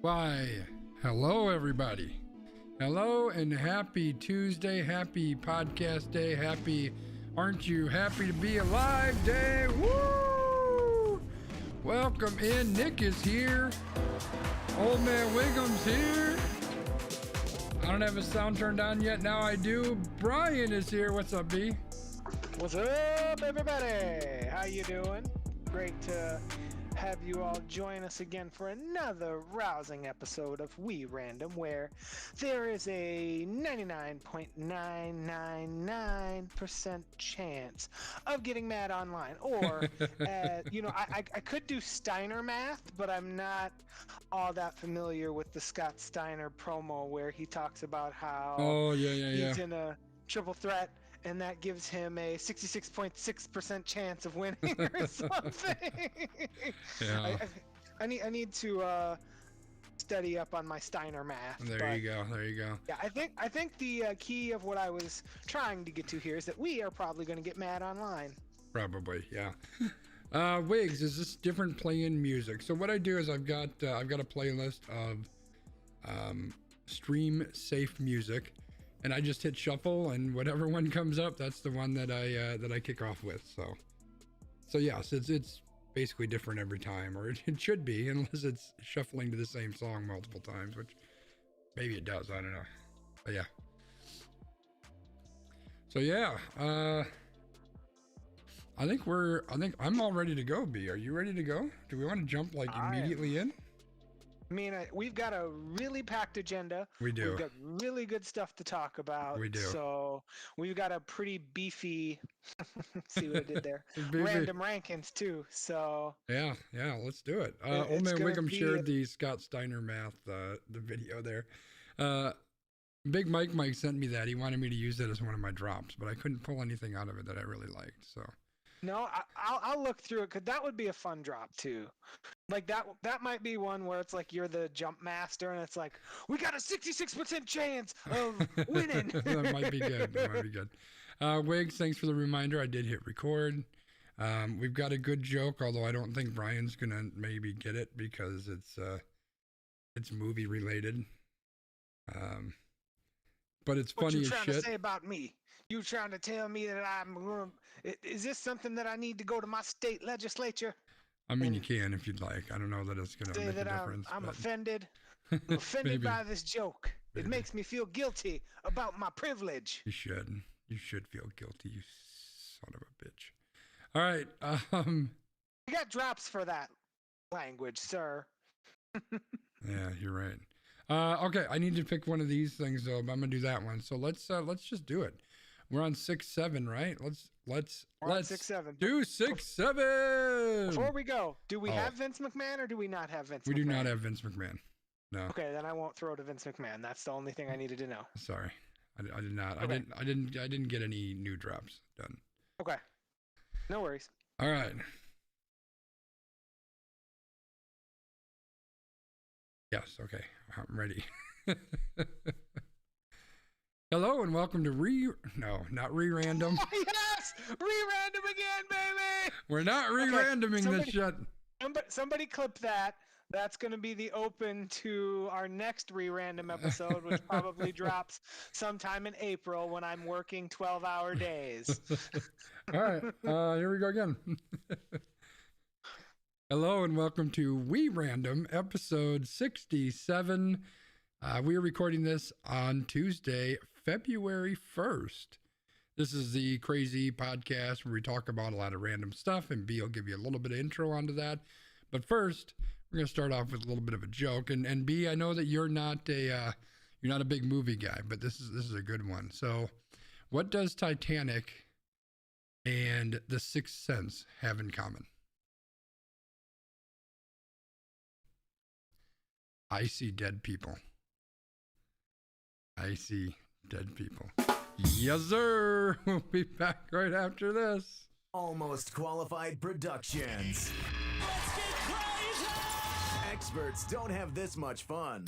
Why, hello everybody. Hello and happy Tuesday, happy podcast day, happy aren't you happy to be alive day. Woo! Welcome in. Nick is here. Old man Wiggum's here. I don't have his sound turned on yet. Now I do. Brian is here. What's up, B? What's up, everybody? How you doing? Great to have you all join us again for another rousing episode of We Random, where there is a 99.999% chance of getting mad online. Or, I could do Steiner math, but I'm not all that familiar with the Scott Steiner promo where he talks about how he's in a triple threat and that gives him a 66.6% chance of winning or something. Yeah. I need to study up on my Steiner math. There you go. Yeah, I think the key of what I was trying to get to here is that we are probably going to get mad online. Probably, yeah. Wiggs, is this different playing music? So what I do is I've got a playlist of stream safe music. And I just hit shuffle, and whatever one comes up, that's the one that I kick off with. So yes, it's basically different every time, or it should be, unless it's shuffling to the same song multiple times, which maybe it does. I don't know, but yeah. So yeah, I think I'm all ready to go. B, are you ready to go? Do we want to jump like immediately in? I mean, we've got a really packed agenda. We do. We've got really good stuff to talk about. We do. So we've got a pretty beefy, see what I did there, random rankings too. So yeah, let's do it. Old man Wiggum shared the Scott Steiner math, the video there. Big Mike sent me that. He wanted me to use it as one of my drops, but I couldn't pull anything out of it that I really liked. So. No, I'll look through it, because that would be a fun drop too. Like that might be one where it's like you're the jump master and it's like, we got a 66% chance of winning. That might be good. Wiggs, thanks for the reminder. I did hit record. We've got a good joke, although I don't think Brian's gonna maybe get it because it's movie related. But it's funny as shit. What you trying to say about me? You trying to tell me that is this something that I need to go to my state legislature? I mean, you can if you'd like. I don't know that it's going to make a difference. I'm offended. I'm offended by this joke. Maybe. It makes me feel guilty about my privilege. You should. You should feel guilty, you son of a bitch. All right. You got drops for that language, sir. Yeah, you're right. Okay, I need to pick one of these things though, but I'm gonna do that one. So let's just do it. We're on 6-7, right? Let's 6-7. Do 6-7. Before we go, do we have Vince McMahon or do we not have Vince McMahon? We do not have Vince McMahon. No. Okay, then I won't throw to Vince McMahon. That's the only thing I needed to know. Sorry, I did not. Okay. I didn't get any new drops done. Okay. No worries. All right. Yes. Okay. I'm ready. Hello and welcome to not re-random. Yes! Re-random again, baby! We're not re-randoming this shit. Somebody clip that. That's going to be the open to our next re-random episode, which probably drops sometime in April when I'm working 12-hour days. All right. Here we go again. Hello and welcome to We Random, episode 67. We are recording this on Tuesday, February 1st. This is the crazy podcast where we talk about a lot of random stuff, and B will give you a little bit of intro onto that. But first, we're going to start off with a little bit of a joke. And B, I know that you're not a big movie guy, but this is a good one. So, what does Titanic and The Sixth Sense have in common? I see dead people. I see dead people. Yes, sir. We'll be back right after this. Almost Qualified Productions. Let's get crazy! Experts don't have this much fun.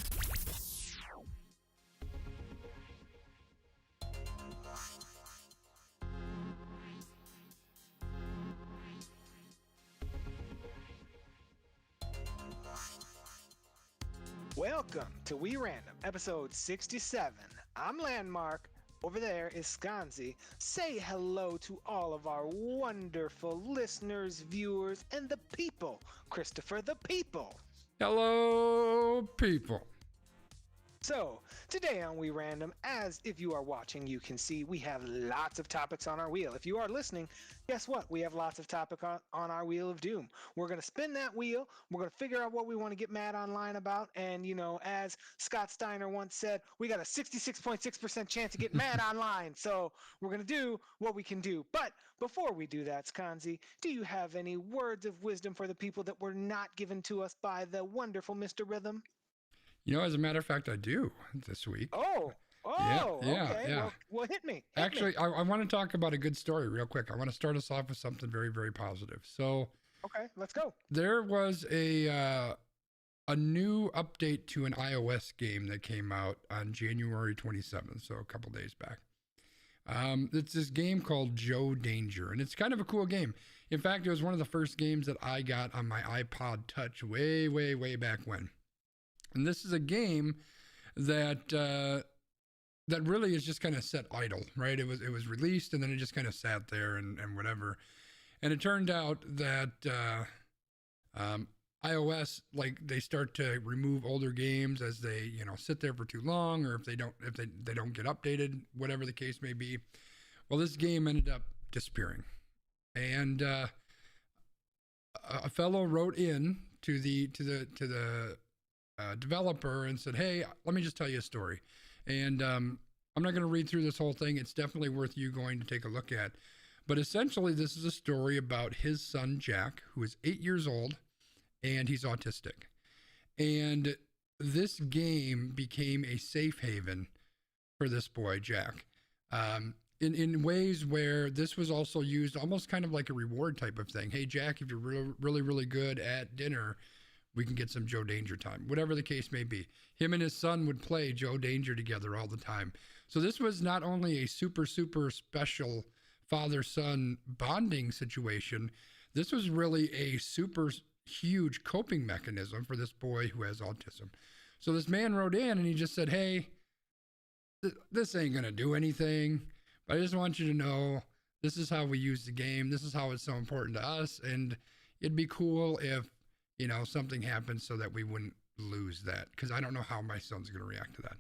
Welcome to We Random, episode 67. I'm Landmark. Over there is Skanzi. Say hello to all of our wonderful listeners, viewers, and the people. Christopher, the people. Hello, people. So, today on We Random, as if you are watching, you can see we have lots of topics on our wheel. If you are listening, guess what? We have lots of topics on our Wheel of Doom. We're going to spin that wheel. We're going to figure out what we want to get mad online about. And, you know, as Scott Steiner once said, we got a 66.6% chance to get mad online. So we're going to do what we can do. But before we do that, Skanzi, do you have any words of wisdom for the people that were not given to us by the wonderful Mr. Rhythm? You know, as a matter of fact, I do this week. Oh, Yeah. okay. Well, hit me. Actually, I want to talk about a good story real quick. I want to start us off with something very, very positive. So, okay, let's go. there was a new update to an iOS game that came out on January 27th, so a couple days back. It's this game called Joe Danger, and it's kind of a cool game. In fact, it was one of the first games that I got on my iPod Touch way, way, way back when. And this is a game that that really is just kind of set idle, right? It was released and then it just kind of sat there and whatever. And it turned out that iOS, like, they start to remove older games as they, you know, sit there for too long, or if they don't get updated, whatever the case may be. Well, this game ended up disappearing, and a fellow wrote in to the developer and said, hey, let me just tell you a story. And I'm not going to read through this whole thing. It's definitely worth you going to take a look at. But essentially, this is a story about his son, Jack, who is 8 years old, and he's autistic. And this game became a safe haven for this boy, Jack, in ways where this was also used almost kind of like a reward type of thing. Hey, Jack, if you're really, really good at dinner, we can get some Joe Danger time, whatever the case may be. Him and his son would play Joe Danger together all the time. So this was not only a super, super special father-son bonding situation, this was really a super huge coping mechanism for this boy who has autism. So this man wrote in and he just said, hey, this ain't going to do anything, but I just want you to know this is how we use the game. This is how it's so important to us. And it'd be cool if, you know, something happens so that we wouldn't lose that, because I don't know how my son's going to react to that.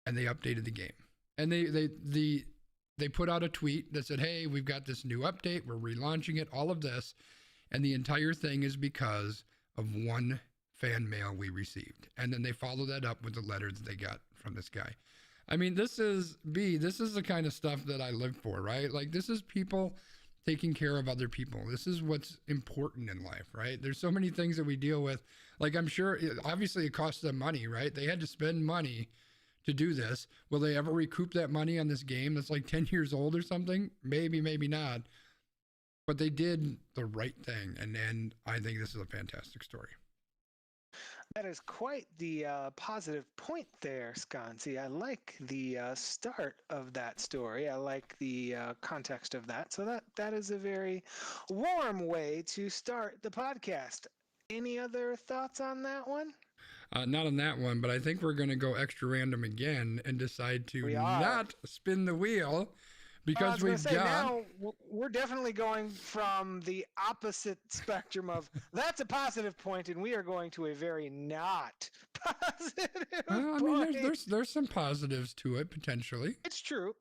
And they updated the game, and they put out a tweet that said, hey, we've got this new update, we're relaunching it, all of this. And the entire thing is because of one fan mail we received. And then they followed that up with the letter that they got from this guy. I mean, this is the kind of stuff that I live for, right? Like, this is people taking care of other people. This is what's important in life, right? There's so many things that we deal with. Like, I'm sure, obviously it costs them money, right? They had to spend money to do this. Will they ever recoup that money on this game that's like 10 years old or something? Maybe, maybe not. But they did the right thing. And I think this is a fantastic story. That is quite the positive point there, Skanzi. I like the start of that story. I like the context of that. So that is a very warm way to start the podcast. Any other thoughts on that one? Not on that one, but I think we're going to go extra random again and decide to not spin the wheel, because now we're definitely going from the opposite spectrum of that's a positive point, and we are going to a very not positive well, I point. mean, there's some positives to it, potentially. It's true.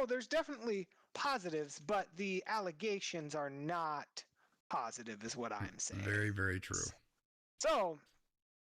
There's definitely positives, but the allegations are not positive, is what I'm saying. Very, very true. So,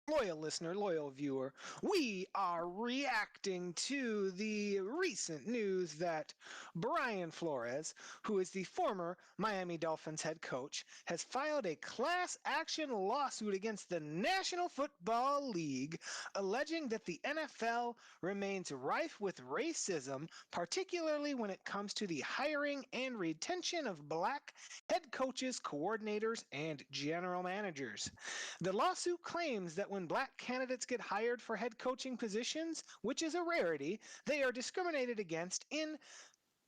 loyal listener, loyal viewer, we are reacting to the recent news that Brian Flores, who is the former Miami Dolphins head coach, has filed a class action lawsuit against the National Football League, alleging that the NFL remains rife with racism, particularly when it comes to the hiring and retention of black head coaches, coordinators, and general managers. The lawsuit claims that when black candidates get hired for head coaching positions, which is a rarity, they are discriminated against in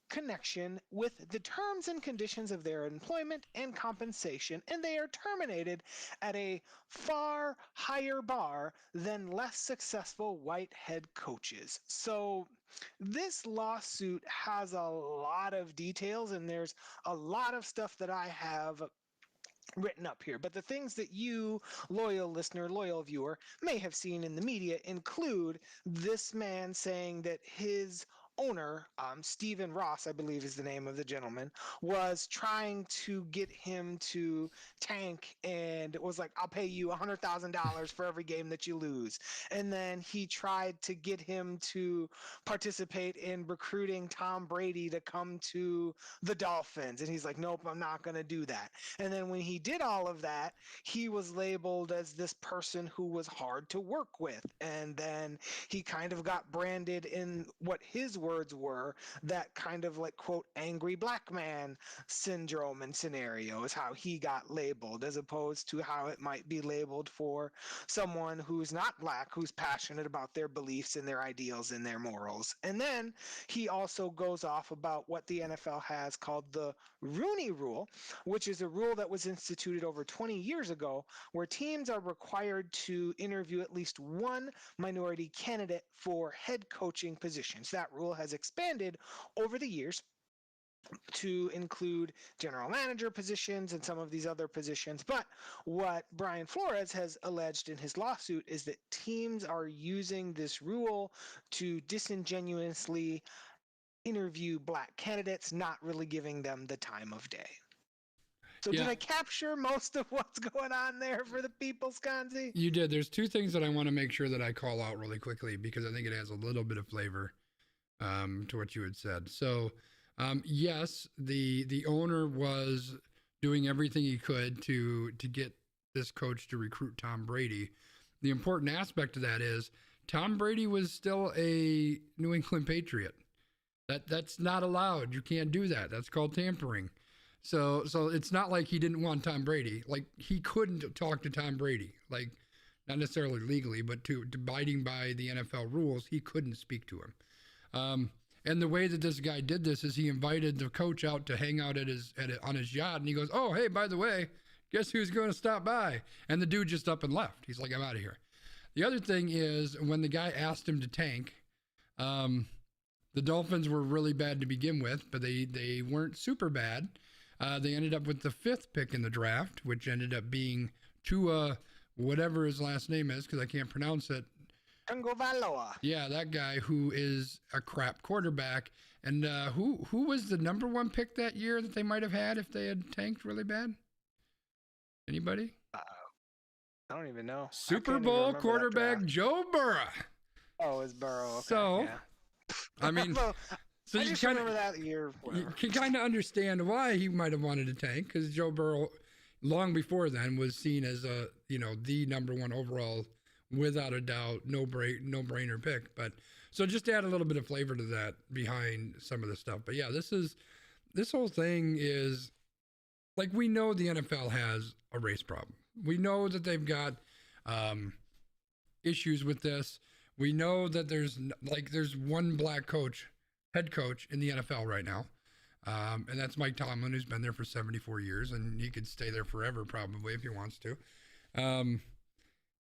connection with the terms and conditions of their employment and compensation, and they are terminated at a far higher bar than less successful white head coaches. So this lawsuit has a lot of details, and there's a lot of stuff that I have written up here. But the things that you, loyal listener, loyal viewer, may have seen in the media include this man saying that his owner, Stephen Ross, I believe is the name of the gentleman, was trying to get him to tank, and it was like, I'll pay you $100,000 for every game that you lose. And then he tried to get him to participate in recruiting Tom Brady to come to the Dolphins. And he's like, nope, I'm not going to do that. And then when he did all of that, he was labeled as this person who was hard to work with. And then he kind of got branded in what his words were, that kind of like, quote, angry black man syndrome and scenario is how he got labeled, as opposed to how it might be labeled for someone who's not black, who's passionate about their beliefs and their ideals and their morals. And then he also goes off about what the NFL has called the Rooney Rule, which is a rule that was instituted over 20 years ago, where teams are required to interview at least one minority candidate for head coaching positions. That rule has expanded over the years to include general manager positions and some of these other positions. But what Brian Flores has alleged in his lawsuit is that teams are using this rule to disingenuously interview black candidates, not really giving them the time of day. So Yeah. did I capture most of what's going on there for the people, Sconzi? You did. There's two things that I want to make sure that I call out really quickly, because I think it adds a little bit of flavor to what you had said. So, yes, the owner was doing everything he could to get this coach to recruit Tom Brady. The important aspect of that is Tom Brady was still a New England Patriot. That's not allowed. You can't do that. That's called tampering. So it's not like he didn't want Tom Brady. Like, he couldn't talk to Tom Brady. Like, not necessarily legally, but to abiding by the NFL rules, he couldn't speak to him. And the way that this guy did this is he invited the coach out to hang out on his yacht, and he goes, "Oh, hey, by the way, guess who's going to stop by?" And the dude just up and left. He's like, "I'm out of here." The other thing is, when the guy asked him to tank, the Dolphins were really bad to begin with, but they weren't super bad. They ended up with the 5th pick in the draft, which ended up being Tua, whatever his last name is, because I can't pronounce it. Tagovailoa. Yeah, that guy who is a crap quarterback. And who was the number 1 pick that year that they might have had if they had tanked really bad? Anybody? I don't even know. Super Bowl quarterback Joe Burrow. Oh, it's Burrow. Okay, So, yeah. I mean... So I you just kind remember of that year. You can kind of understand why he might have wanted to tank, because Joe Burrow, long before then, was seen as the number 1 overall, without a doubt, no brainer pick. But so just to add a little bit of flavor to that behind some of the stuff. But yeah, this whole thing is, like, we know the NFL has a race problem. We know that they've got issues with this. We know that there's one black head coach in the NFL right now. And that's Mike Tomlin, who's been there for 74 years, and he could stay there forever probably if he wants to. And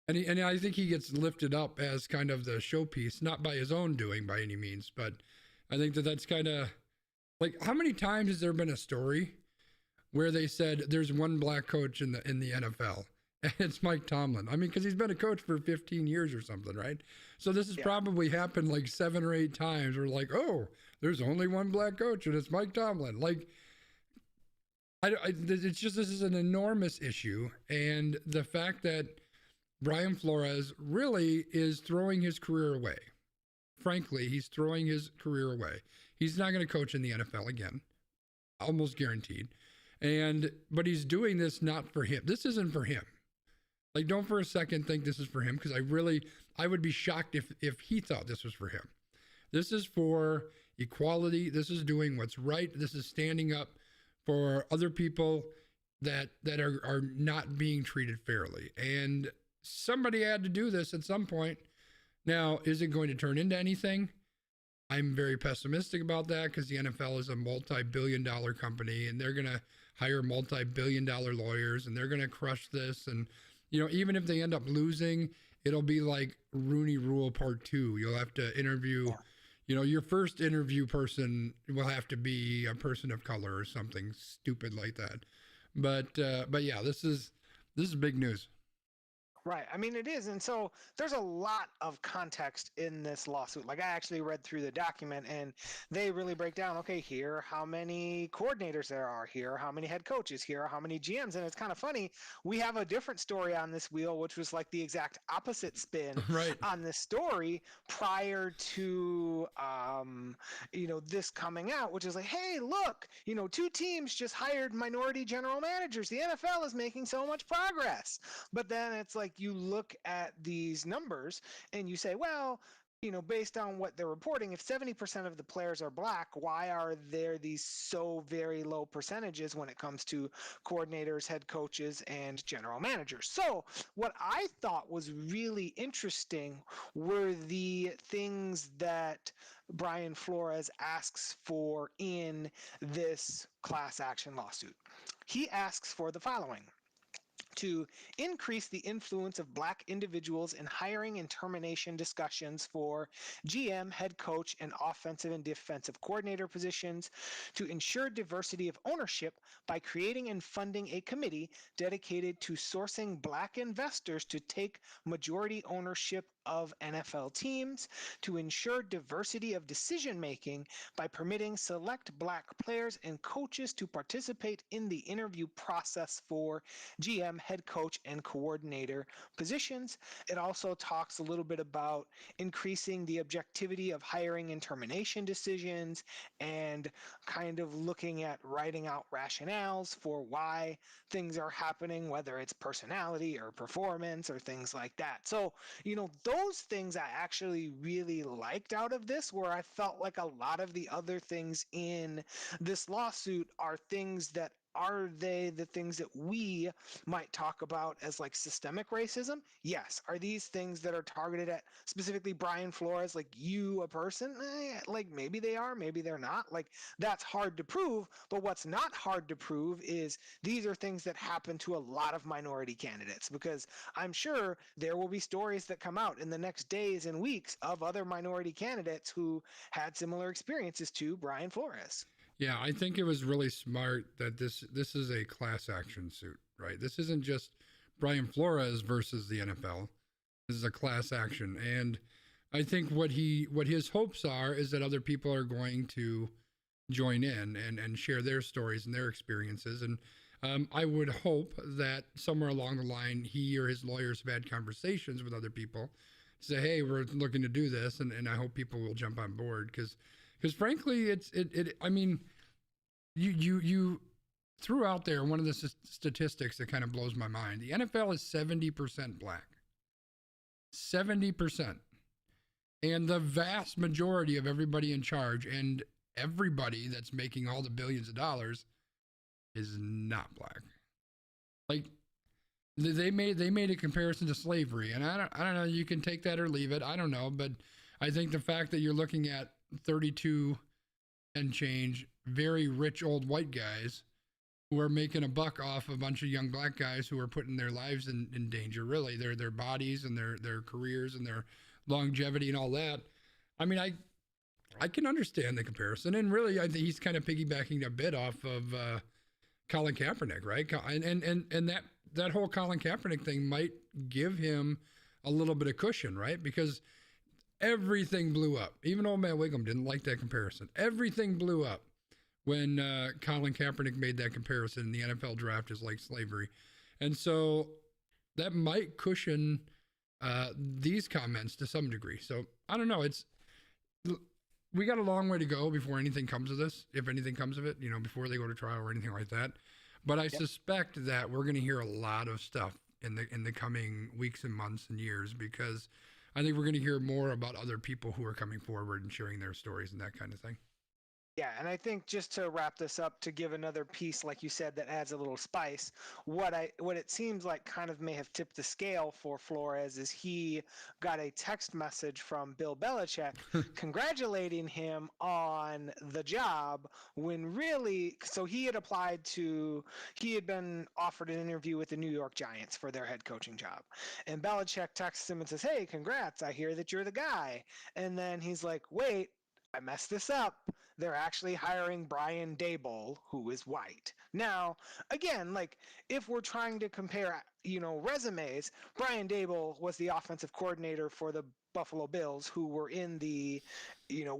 I think he gets lifted up as kind of the showpiece, not by his own doing by any means, but I think that's kind of like, how many times has there been a story where they said there's one black coach in the NFL? And it's Mike Tomlin. I mean, because he's been a coach for 15 years or something, right? So this has probably happened like 7 or 8 times. We're like, oh, there's only one black coach, and it's Mike Tomlin. Like, it's just, this is an enormous issue. And the fact that Brian Flores really is throwing his career away. Frankly, he's throwing his career away. He's not going to coach in the NFL again, almost guaranteed. But he's doing this not for him. This isn't for him. Like, don't for a second think this is for him, because I would be shocked if he thought this was for him. This is for equality. This is doing what's right. This is standing up for other people that are not being treated fairly. And somebody had to do this at some point. Now, is it going to turn into anything? I'm very pessimistic about that because the NFL is a multi-billion-dollar company, and they're going to hire multi-billion-dollar lawyers, and they're going to crush this. And, even if they end up losing, it'll be like Rooney Rule Part 2. You'll have to interview, your first interview person will have to be a person of color or something stupid like that. But yeah, this is big news. Right. I mean, it is. And so there's a lot of context in this lawsuit. Like, I actually read through the document, and they really break down, okay, here are how many coordinators there are, here are how many head coaches, here are how many GMs. And it's kind of funny. We have a different story on this wheel, which was like the exact opposite spin Right. on this story prior to, this coming out, which is like, hey, look, 2 teams just hired minority general managers. The NFL is making so much progress. But then it's like, you look at these numbers and you say, well, based on what they're reporting, if 70% of the players are black, why are there these so very low percentages when it comes to coordinators, head coaches, and general managers? So what I thought was really interesting were the things that Brian Flores asks for in this class action lawsuit. He asks for the following: to increase the influence of black individuals in hiring and termination discussions for GM, head coach, and offensive and defensive coordinator positions, to ensure diversity of ownership by creating and funding a committee dedicated to sourcing black investors to take majority ownership of NFL teams, to ensure diversity of decision making by permitting select black players and coaches to participate in the interview process for GM, head coach, and coordinator positions. It also talks a little bit about increasing the objectivity of hiring and termination decisions, and kind of looking at writing out rationales for why things are happening, whether it's personality or performance or things like that. So, those things I actually really liked out of this, where I felt like a lot of the other things in this lawsuit are things that, are they the things that we might talk about as like systemic racism? Yes. Are these things that are targeted at specifically Brian Flores, like you, a person? Like maybe they are, maybe they're not. Like, that's hard to prove. But what's not hard to prove is these are things that happen to a lot of minority candidates, because I'm sure there will be stories that come out in the next days and weeks of other minority candidates who had similar experiences to Brian Flores. Yeah, I think it was really smart that this is a class action suit, right? This isn't just Brian Flores versus the NFL. This is a class action, and I think what his hopes are is that other people are going to join in and share their stories and their experiences. And I would hope that somewhere along the line, he or his lawyers have had conversations with other people to say, hey, we're looking to do this, and I hope people will jump on board, because frankly, I mean, you threw out there one of the statistics that kind of blows my mind. The NFL is 70% black. 70%. And the vast majority of everybody in charge and everybody that's making all the billions of dollars is not black. Like, they made a comparison to slavery, and I don't know, you can take that or leave it, I don't know, but I think the fact that you're looking at 32 and change very rich old white guys who are making a buck off a bunch of young black guys who are putting their lives in danger, really, their bodies and their careers and their longevity and all that. I mean, I can understand the comparison, and really I think he's kind of piggybacking a bit off of Colin Kaepernick, right? And that whole Colin Kaepernick thing might give him a little bit of cushion, right? Because everything blew up. Even old man Wiggum didn't like that comparison. Everything blew up when Colin Kaepernick made that comparison. The NFL draft is like slavery. And so that might cushion these comments to some degree. So I don't know. We got a long way to go before anything comes of this, if anything comes of it, before they go to trial or anything like that. But I suspect that we're going to hear a lot of stuff in the coming weeks and months and years, because I think we're going to hear more about other people who are coming forward and sharing their stories and that kind of thing. Yeah, and I think just to wrap this up, to give another piece, like you said, that adds a little spice, what it seems like kind of may have tipped the scale for Flores is he got a text message from Bill Belichick congratulating him on the job when really, so he had been offered an interview with the New York Giants for their head coaching job. And Belichick texts him and says, "Hey, congrats, I hear that you're the guy." And then he's like, "Wait, I messed this up. They're actually hiring Brian Daboll, who is white." Now, again, like if we're trying to compare, resumes, Brian Daboll was the offensive coordinator for the Buffalo Bills, who were in the,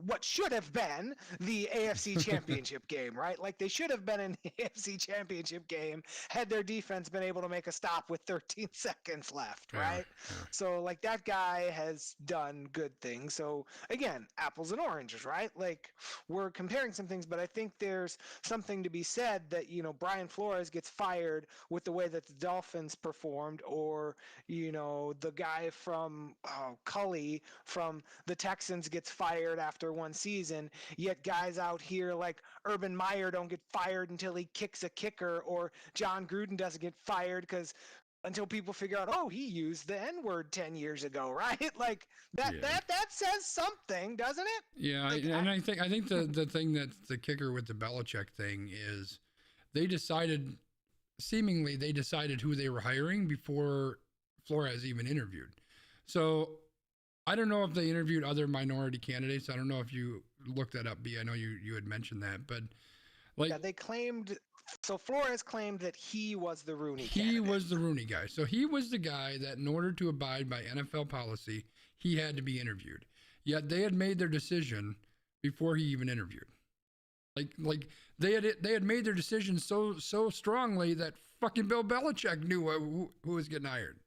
what should have been the AFC Championship game, right? Like they should have been in the AFC Championship game had their defense been able to make a stop with 13 seconds left, right? Yeah. So like that guy has done good things. So again, apples and oranges, right? Like we're comparing some things, but I think there's something to be said that, Brian Flores gets fired with the way that the Dolphins performed, or, the guy from Cully from the Texans gets fired after one season, yet guys out here like Urban Meyer don't get fired until he kicks a kicker, or John Gruden doesn't get fired until people figure out, oh, he used the N-word 10 years ago, right? Like that says something, doesn't it? Yeah, Like, I think the thing that's the kicker with the Belichick thing is they decided who they were hiring before Flores even interviewed. So I don't know if they interviewed other minority candidates. I don't know if you looked that up, B. I know you had mentioned that, but like yeah, they claimed. So Flores claimed that he was the Rooney he candidate. was the Rooney guy. So he was the guy that in order to abide by NFL policy, he had to be interviewed. Yet they had made their decision before he even interviewed. Like they had made their decision so strongly that fucking Bill Belichick knew who was getting hired.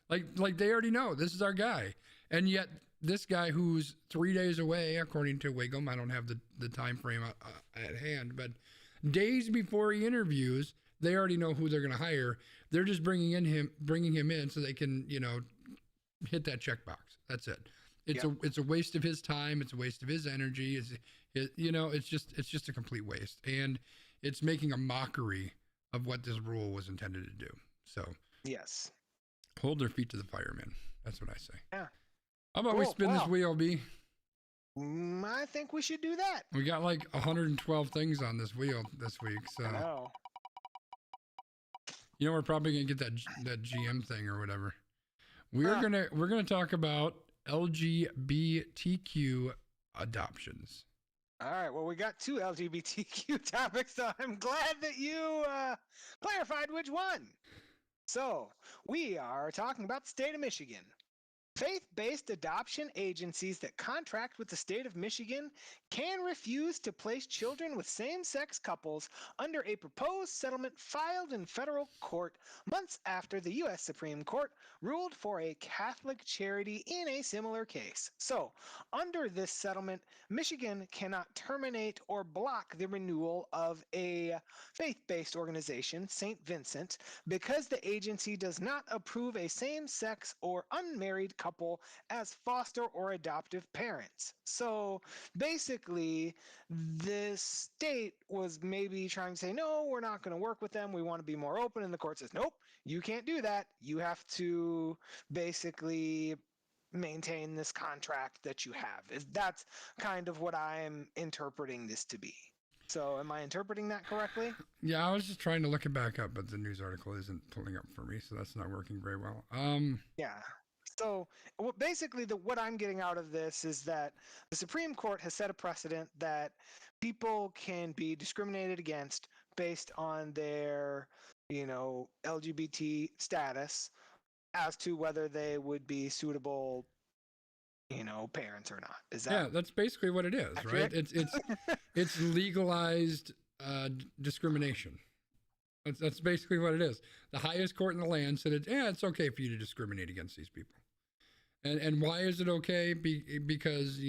Like they already know this is our guy. And yet this guy who's 3 days away, according to Wiggum, I don't have the time frame at hand, but days before he interviews, they already know who they're going to hire. They're just bringing him in so they can, hit that checkbox. That's it. It's a waste of his time. It's a waste of his energy. It's just a complete waste. And it's making a mockery of what this rule was intended to do. So yes, hold their feet to the fire, man. That's what I say. Yeah. How about we spin this wheel, B? I think we should do that. We got like 112 things on this wheel this week, so I know. We're probably gonna get that GM thing or whatever. We're gonna talk about LGBTQ adoptions. All right. Well, we got two LGBTQ topics, so I'm glad that you clarified which one. So we are talking about the state of Michigan. Faith-based adoption agencies that contract with the state of Michigan can refuse to place children with same-sex couples under a proposed settlement filed in federal court months after the U.S. Supreme Court ruled for a Catholic charity in a similar case. So, under this settlement, Michigan cannot terminate or block the renewal of a faith-based organization, St. Vincent, because the agency does not approve a same-sex or unmarried couple as foster or adoptive parents. So basically, this state was maybe trying to say, no, we're not going to work with them. We want to be more open. And the court says, nope, you can't do that. You have to basically maintain this contract that you have. That's kind of what I'm interpreting this to be. So am I interpreting that correctly? Yeah, I was just trying to look it back up, but the news article isn't pulling up for me, so that's not working very well. Yeah. So basically, what I'm getting out of this is that the Supreme Court has set a precedent that people can be discriminated against based on their, LGBT status as to whether they would be suitable, parents or not. Is that? Yeah, that's basically what it is, accurate? Right? It's legalized discrimination. That's basically what it is. The highest court in the land said, it's okay for you to discriminate against these people. And why is it okay? Because,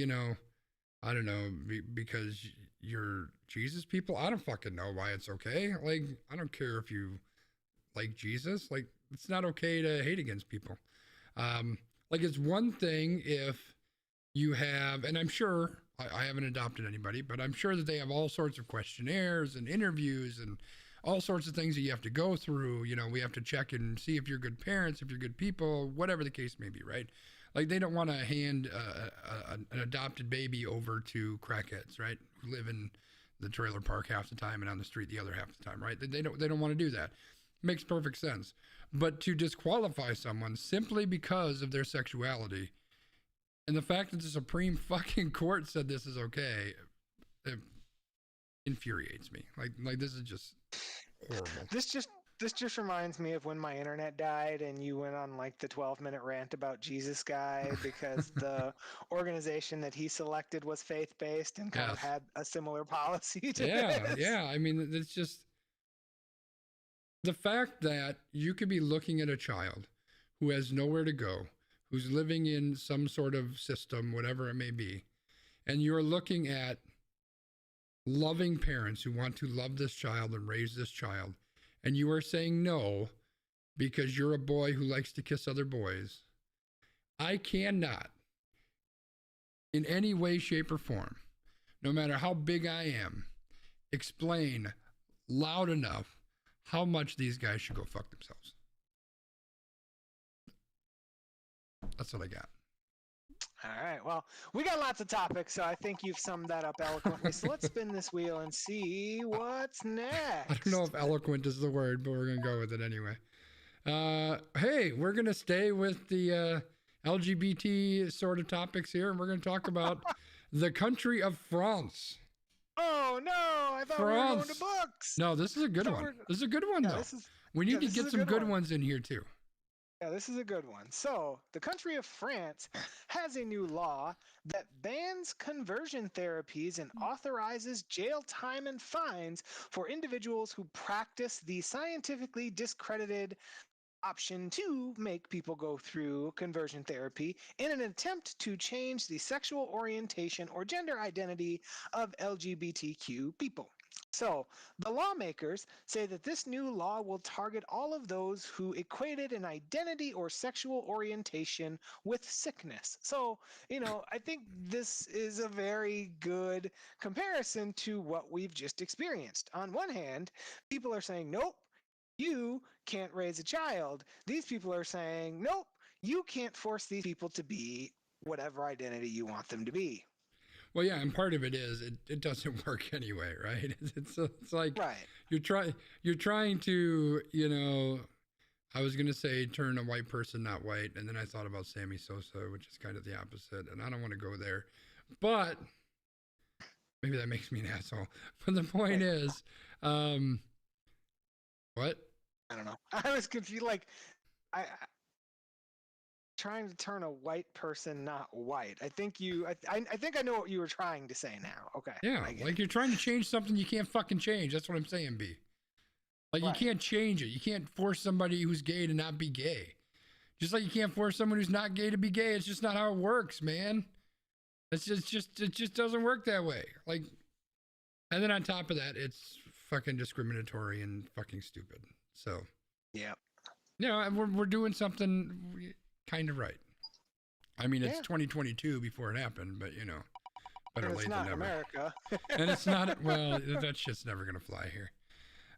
I don't know, because you're Jesus people? I don't fucking know why it's okay. Like, I don't care if you like Jesus. Like, it's not okay to hate against people. Like, it's one thing if you have, and I'm sure I haven't adopted anybody, but I'm sure that they have all sorts of questionnaires and interviews and all sorts of things that you have to go through. You know, we have to check and see if you're good parents, if you're good people, whatever the case may be, right? Like, they don't want to hand an adopted baby over to crackheads, right? Who live in the trailer park half the time and on the street the other half the time, right? They don't want to do that. Makes perfect sense. But to disqualify someone simply because of their sexuality, and the fact that the Supreme fucking Court said this is okay, it infuriates me. Like this is just horrible. This just reminds me of when my internet died and you went on like the 12-minute rant about Jesus guy because the organization that he selected was faith-based and kind of had a similar policy to this. Yeah. I mean, it's just the fact that you could be looking at a child who has nowhere to go, who's living in some sort of system, whatever it may be, and you're looking at loving parents who want to love this child and raise this child, and you are saying no because you're a boy who likes to kiss other boys. I cannot, in any way, shape, or form, no matter how big I am, explain loud enough how much these guys should go fuck themselves. That's what I got. All right. Well, we got lots of topics, so I think you've summed that up eloquently. So let's spin this wheel and see what's next. I don't know if eloquent is the word, but we're going to go with it anyway. Hey, we're going to stay with the LGBT sort of topics here, and we're going to talk about the country of France. Oh, no. I thought we were going to books. No, this is a good one. This is a good one, though. We need to get some good ones in here, too. Yeah, this is a good one. So, the country of France has a new law that bans conversion therapies and authorizes jail time and fines for individuals who practice the scientifically discredited option to make people go through conversion therapy in an attempt to change the sexual orientation or gender identity of LGBTQ people. So, the lawmakers say that this new law will target all of those who equated an identity or sexual orientation with sickness. So, I think this is a very good comparison to what we've just experienced. On one hand, people are saying, nope, you can't raise a child. These people are saying, nope, you can't force these people to be whatever identity you want them to be. Well, yeah, and part of it is it doesn't work anyway, right? It's like right. You're trying to, I was gonna say turn a white person not white, and then I thought about Sammy Sosa, which is kind of the opposite, and I don't want to go there, but maybe that makes me an asshole. But the point is, what? I don't know. I was confused. Like, I trying to turn a white person not white. I think I know what you were trying to say now. Okay. Yeah, like you're trying to change something you can't fucking change. That's what I'm saying, B. Like, right. You can't change it. You can't force somebody who's gay to not be gay. Just like you can't force someone who's not gay to be gay. It's just not how it works, man. It just doesn't work that way. Like, and then on top of that, it's fucking discriminatory and fucking stupid. So, yeah. We're doing something kind of right. I mean, it's 2022 before it happened, but better late than never. America. And it's not. Well, that shit's never gonna fly here.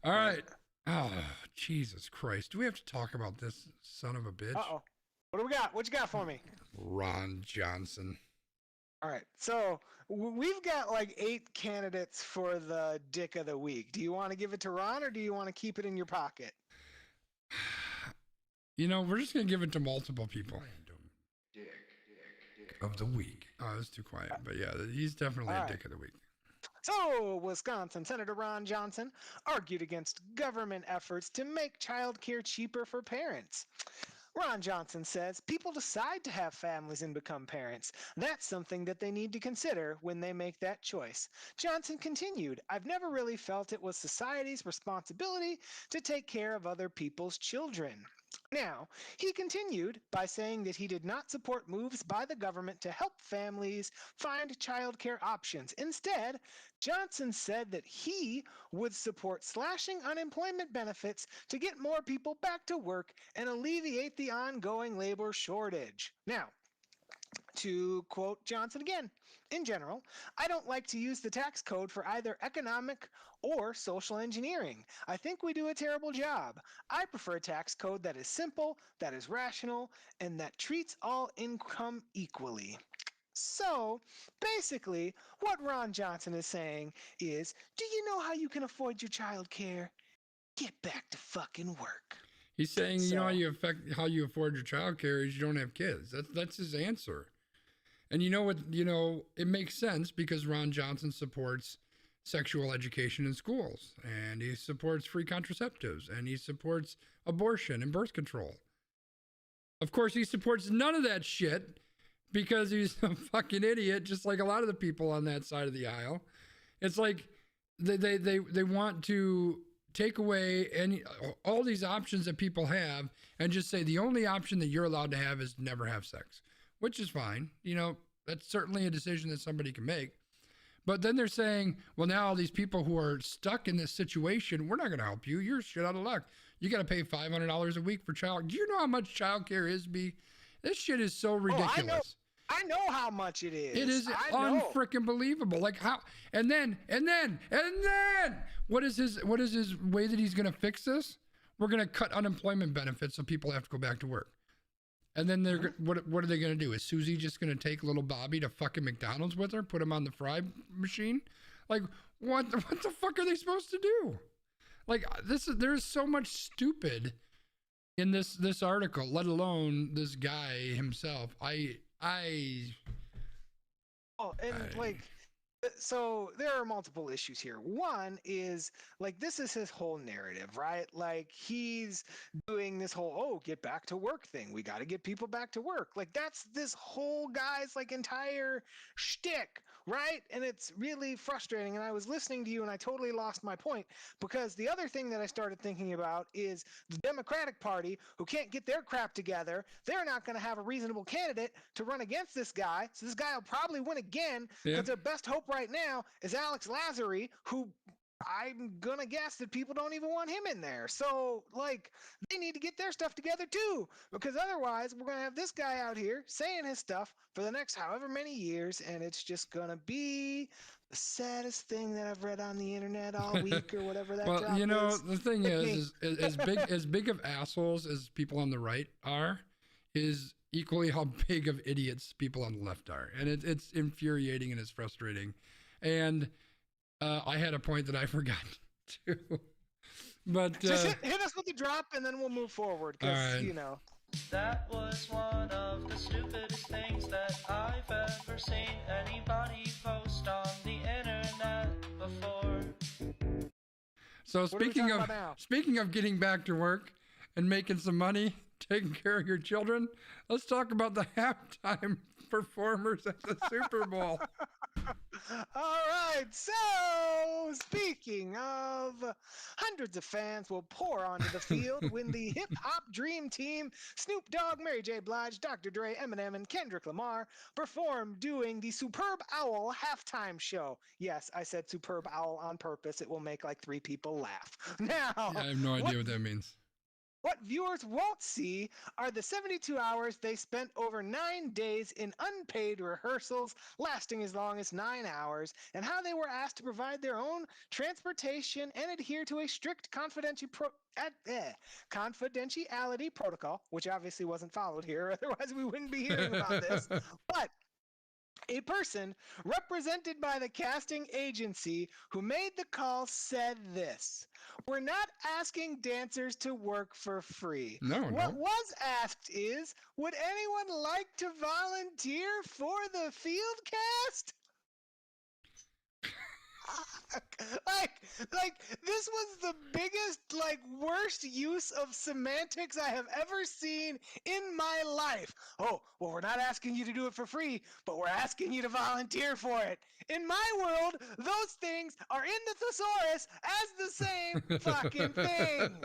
All right. Oh, Jesus Christ! Do we have to talk about this son of a bitch? Uh-oh. What do we got? What you got for me? Ron Johnson. All right. So we've got like 8 candidates for the Dick of the Week. Do you want to give it to Ron or do you want to keep it in your pocket? We're just going to give it to multiple people. Dick of the Week. Oh, that's too quiet. But yeah, he's definitely a Dick of the Week. So, Wisconsin Senator Ron Johnson argued against government efforts to make childcare cheaper for parents. Ron Johnson says people decide to have families and become parents. That's something that they need to consider when they make that choice. Johnson continued, I've never really felt it was society's responsibility to take care of other people's children. Now, he continued by saying that he did not support moves by the government to help families find childcare options. Instead, Johnson said that he would support slashing unemployment benefits to get more people back to work and alleviate the ongoing labor shortage. Now, To quote Johnson again, in general, I don't like to use the tax code for either economic or social engineering. I think we do a terrible job. I prefer a tax code that is simple, that is rational, and that treats all income equally. So, basically, what Ron Johnson is saying is, do you know how you can afford your child care? Get back to fucking work. He's saying, you know, So- how you afford your child care is you don't have kids. That's his answer. And you know what? You know, it makes sense because Ron Johnson supports sexual education in schools, and he supports free contraceptives, and he supports abortion and birth control. Of course, he supports none of that shit because he's a fucking idiot, just like a lot of the people on that side of the aisle. It's like they want to take away all these options that people have and just say the only option that you're allowed to have is never have sex, which is fine. You know, that's certainly a decision that somebody can make. But then they're saying, well, now all these people who are stuck in this situation, we're not going to help you. You're shit out of luck. You got to pay $500 a week for child. Do you know how much child care is, B? This shit is so ridiculous. I know how much it is. It is unfreaking believable. Like how, and then, what is his way that he's going to fix this? We're going to cut unemployment benefits so people have to go back to work. And then what are they going to do? Is Susie just going to take little Bobby to fucking McDonald's with her, put him on the fry machine? Like, what the fuck are they supposed to do? Like, there's so much stupid in this article, let alone this guy himself. So there are multiple issues here. One is like this is his whole narrative, right? Like he's doing this whole get back to work thing. We got to get people back to work. Like that's this whole guy's like entire shtick, right? And it's really frustrating. And I was listening to you and I totally lost my point because the other thing that I started thinking about is the Democratic Party who can't get their crap together. They're not going to have a reasonable candidate to run against this guy. So this guy will probably win again because their best hope right now is Alex Lazary, who I'm gonna guess that people don't even want him in there. So, like, they need to get their stuff together too, because otherwise we're gonna have this guy out here saying his stuff for the next however many years, and it's just gonna be the saddest thing that I've read on the internet all week or whatever that. Well, you know, the thing is as big of assholes as people on the right are, is equally how big of idiots people on the left are, and it's infuriating and it's frustrating. And I had a point that I forgot too, but just hit us with the drop, and then we'll move forward. Because right. You know, that was one of the stupidest things that I've ever seen anybody post on the internet before. So speaking of getting back to work and making some money, taking care of your children, let's talk about the halftime performers at the Super Bowl. All right, so speaking of, hundreds of fans will pour onto the field when the hip-hop dream team, Snoop Dogg, Mary J. Blige, Dr. Dre, Eminem, and Kendrick Lamar, perform doing the Superb Owl halftime show. Yes, I said Superb Owl on purpose. It will make like 3 people laugh. Now, I have no idea what that means. What viewers won't see are the 72 hours they spent over 9 days in unpaid rehearsals lasting as long as 9 hours, and how they were asked to provide their own transportation and adhere to a strict confidentiality protocol, which obviously wasn't followed here, otherwise we wouldn't be hearing about this. But a person represented by the casting agency who made the call said this: "We're not asking dancers to work for free. What was asked is, would anyone like to volunteer for the field cast?" like this was the biggest, worst use of semantics I have ever seen in my life. Oh, well, we're not asking you to do it for free, but we're asking you to volunteer for it. In my world, those things are in the thesaurus as the same fucking thing.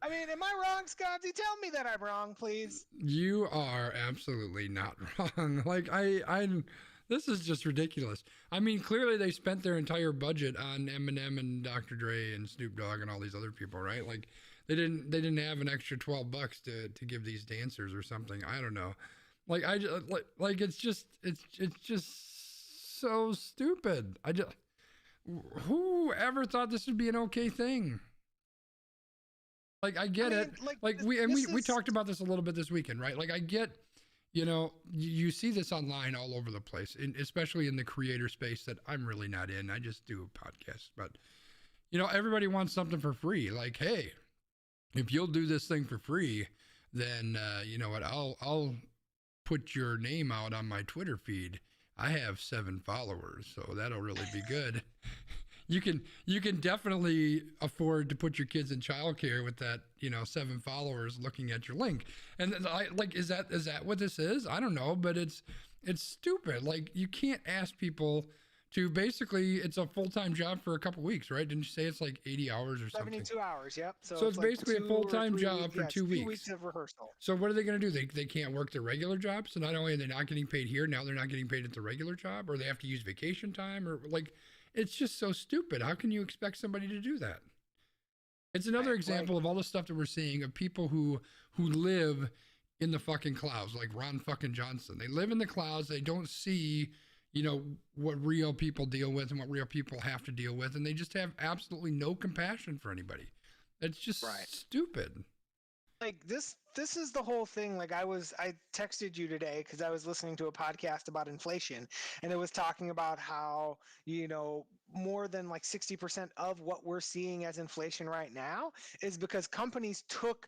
I mean, am I wrong, Scotty? Tell me that I'm wrong, please. You are absolutely not wrong. This is just ridiculous. I mean, clearly they spent their entire budget on Eminem and Dr. Dre and Snoop Dogg and all these other people, right? Like they didn't have an extra $12 to give these dancers or something. I don't know. Like like it's just so stupid. Who ever thought this would be an okay thing? Like I get it. Like we talked about this a little bit this weekend, right? Like I get, you see this online all over the place, especially in the creator space that I'm really not in. I just do podcasts, but everybody wants something for free. Like, hey, if you'll do this thing for free, then you know what? I'll put your name out on my Twitter feed. I have 7 followers, so that'll really be good. You can definitely afford to put your kids in childcare with that, 7 followers looking at your link. And is that what this is? I don't know, but it's stupid. Like, you can't ask people to basically, it's a full-time job for a couple weeks, right? Didn't you say it's like 80 hours or something? 72 hours, yep. So it's basically a full-time job for 2 weeks. 2 weeks of rehearsal. So what are they going to do? They can't work their regular job. So not only are they not getting paid here, now they're not getting paid at the regular job, or they have to use vacation time, or like, it's just so stupid. How can you expect somebody to do that? It's another example of all the stuff that we're seeing of people who live in the fucking clouds, like Ron fucking Johnson. They live in the clouds. They don't see, what real people deal with and what real people have to deal with. And they just have absolutely no compassion for anybody. It's just stupid. Like this is the whole thing. Like I texted you today because I was listening to a podcast about inflation, and it was talking about how, more than like 60% of what we're seeing as inflation right now is because companies took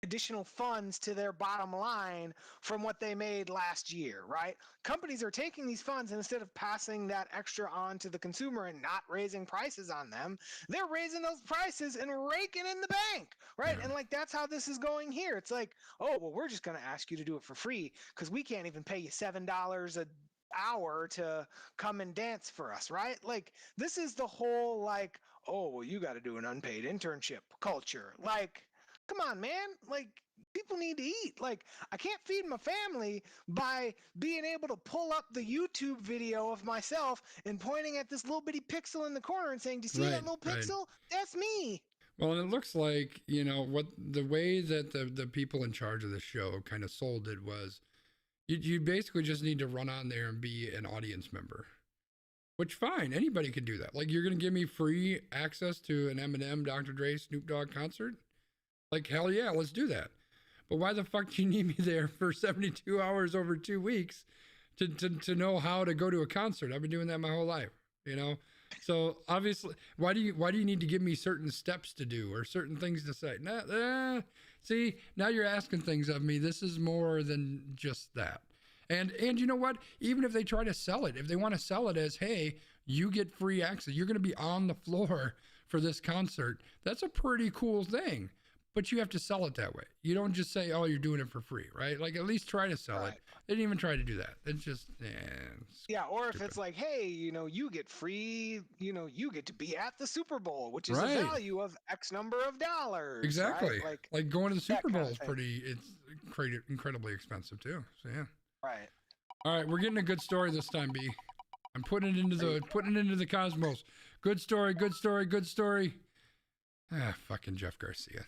additional funds to their bottom line from what they made last year, right? Companies are taking these funds, and instead of passing that extra on to the consumer and not raising prices on them, they're raising those prices and raking in the bank, right? Yeah. And like, that's how this is going here. It's like, oh, well, we're just going to ask you to do it for free because we can't even pay you $7 a hour to come and dance for us, right? Like, this is the whole like, oh, well, you got to do an unpaid internship culture. Like, come on, man. Like, people need to eat. Like, I can't feed my family by being able to pull up the YouTube video of myself and pointing at this little bitty pixel in the corner and saying, do you see that little pixel? That's me. Well, and it looks like, what the way that the people in charge of the show kind of sold it was you basically just need to run on there and be an audience member. Which, fine, anybody can do that. Like, you're going to give me free access to an Eminem, Dr. Dre, Snoop Dogg concert? Like, hell yeah, let's do that. But why the fuck do you need me there for 72 hours over 2 weeks to know how to go to a concert? I've been doing that my whole life, So obviously, why do you need to give me certain steps to do or certain things to say? See, now you're asking things of me. This is more than just that. And you know what? Even if they try to sell it, if they want to sell it as, hey, you get free access, you're going to be on the floor for this concert, that's a pretty cool thing. But you have to sell it that way. You don't just say, oh, you're doing it for free, right? Like, at least try to sell it. They didn't even try to do that. It's just, yeah, or if it's like, hey, you get free, you get to be at the Super Bowl, which is a value of X number of dollars. Exactly. Right? Like going to the Super Bowl is it's incredibly expensive too. So, yeah. Right. All right, we're getting a good story this time, B. I'm putting it into the cosmos. Good story, good story, good story. Fucking Jeff Garcia.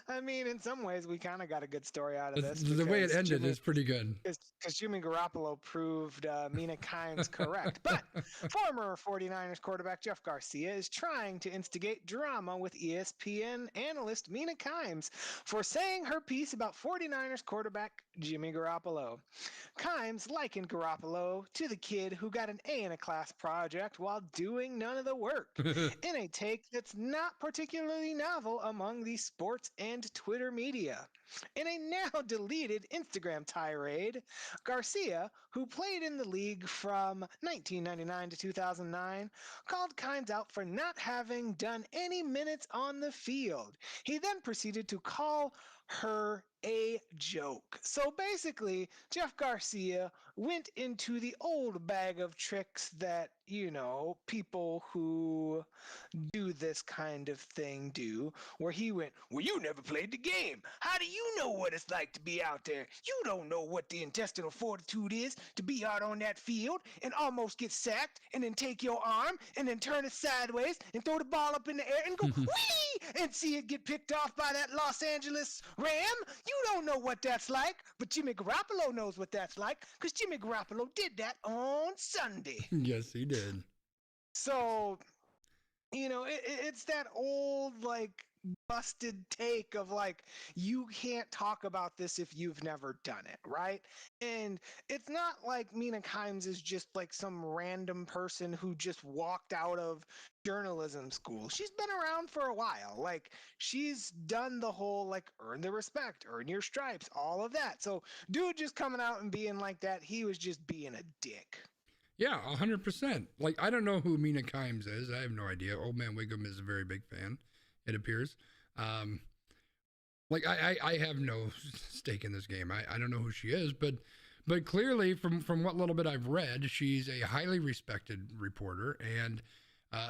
I mean, in some ways, we kind of got a good story out of this. The way it ended is pretty good. Because Jimmy Garoppolo proved Mina Kimes correct. But former 49ers quarterback Jeff Garcia is trying to instigate drama with ESPN analyst Mina Kimes for saying her piece about 49ers quarterback Jimmy Garoppolo. Kimes likened Garoppolo to the kid who got an A in a class project while doing none of the work, in a take that's not particularly novel among the sports and Twitter media. In a now deleted Instagram tirade, Garcia, who played in the league from 1999 to 2009, called Kimes out for not having done any minutes on the field. He then proceeded to call her a joke. So basically, Jeff Garcia Garcia went into the old bag of tricks that, people who do this kind of thing do, where he went, well, you never played the game. How do you know what it's like to be out there? You don't know what the intestinal fortitude is to be out on that field and almost get sacked and then take your arm and then turn it sideways and throw the ball up in the air and go, whee, and see it get picked off by that Los Angeles Ram. You don't know what that's like, but Jimmy Garoppolo knows what that's like because Jimmy Garoppolo did that on Sunday. Yes, he did. So, it's that old, busted take of, you can't talk about this if you've never done it, right? And it's not like Mina Kimes is just, some random person who just walked out of journalism school. She's been around for a while. She's done the whole, earn the respect, earn your stripes, all of that. So, dude just coming out and being like that, he was just being a dick. Yeah, 100%. I don't know who Mina Kimes is. I have no idea. Old Man Wiggum is a very big fan, it appears. I have no stake in this game. I don't know who she is, but clearly from what little bit I've read, she's a highly respected reporter, and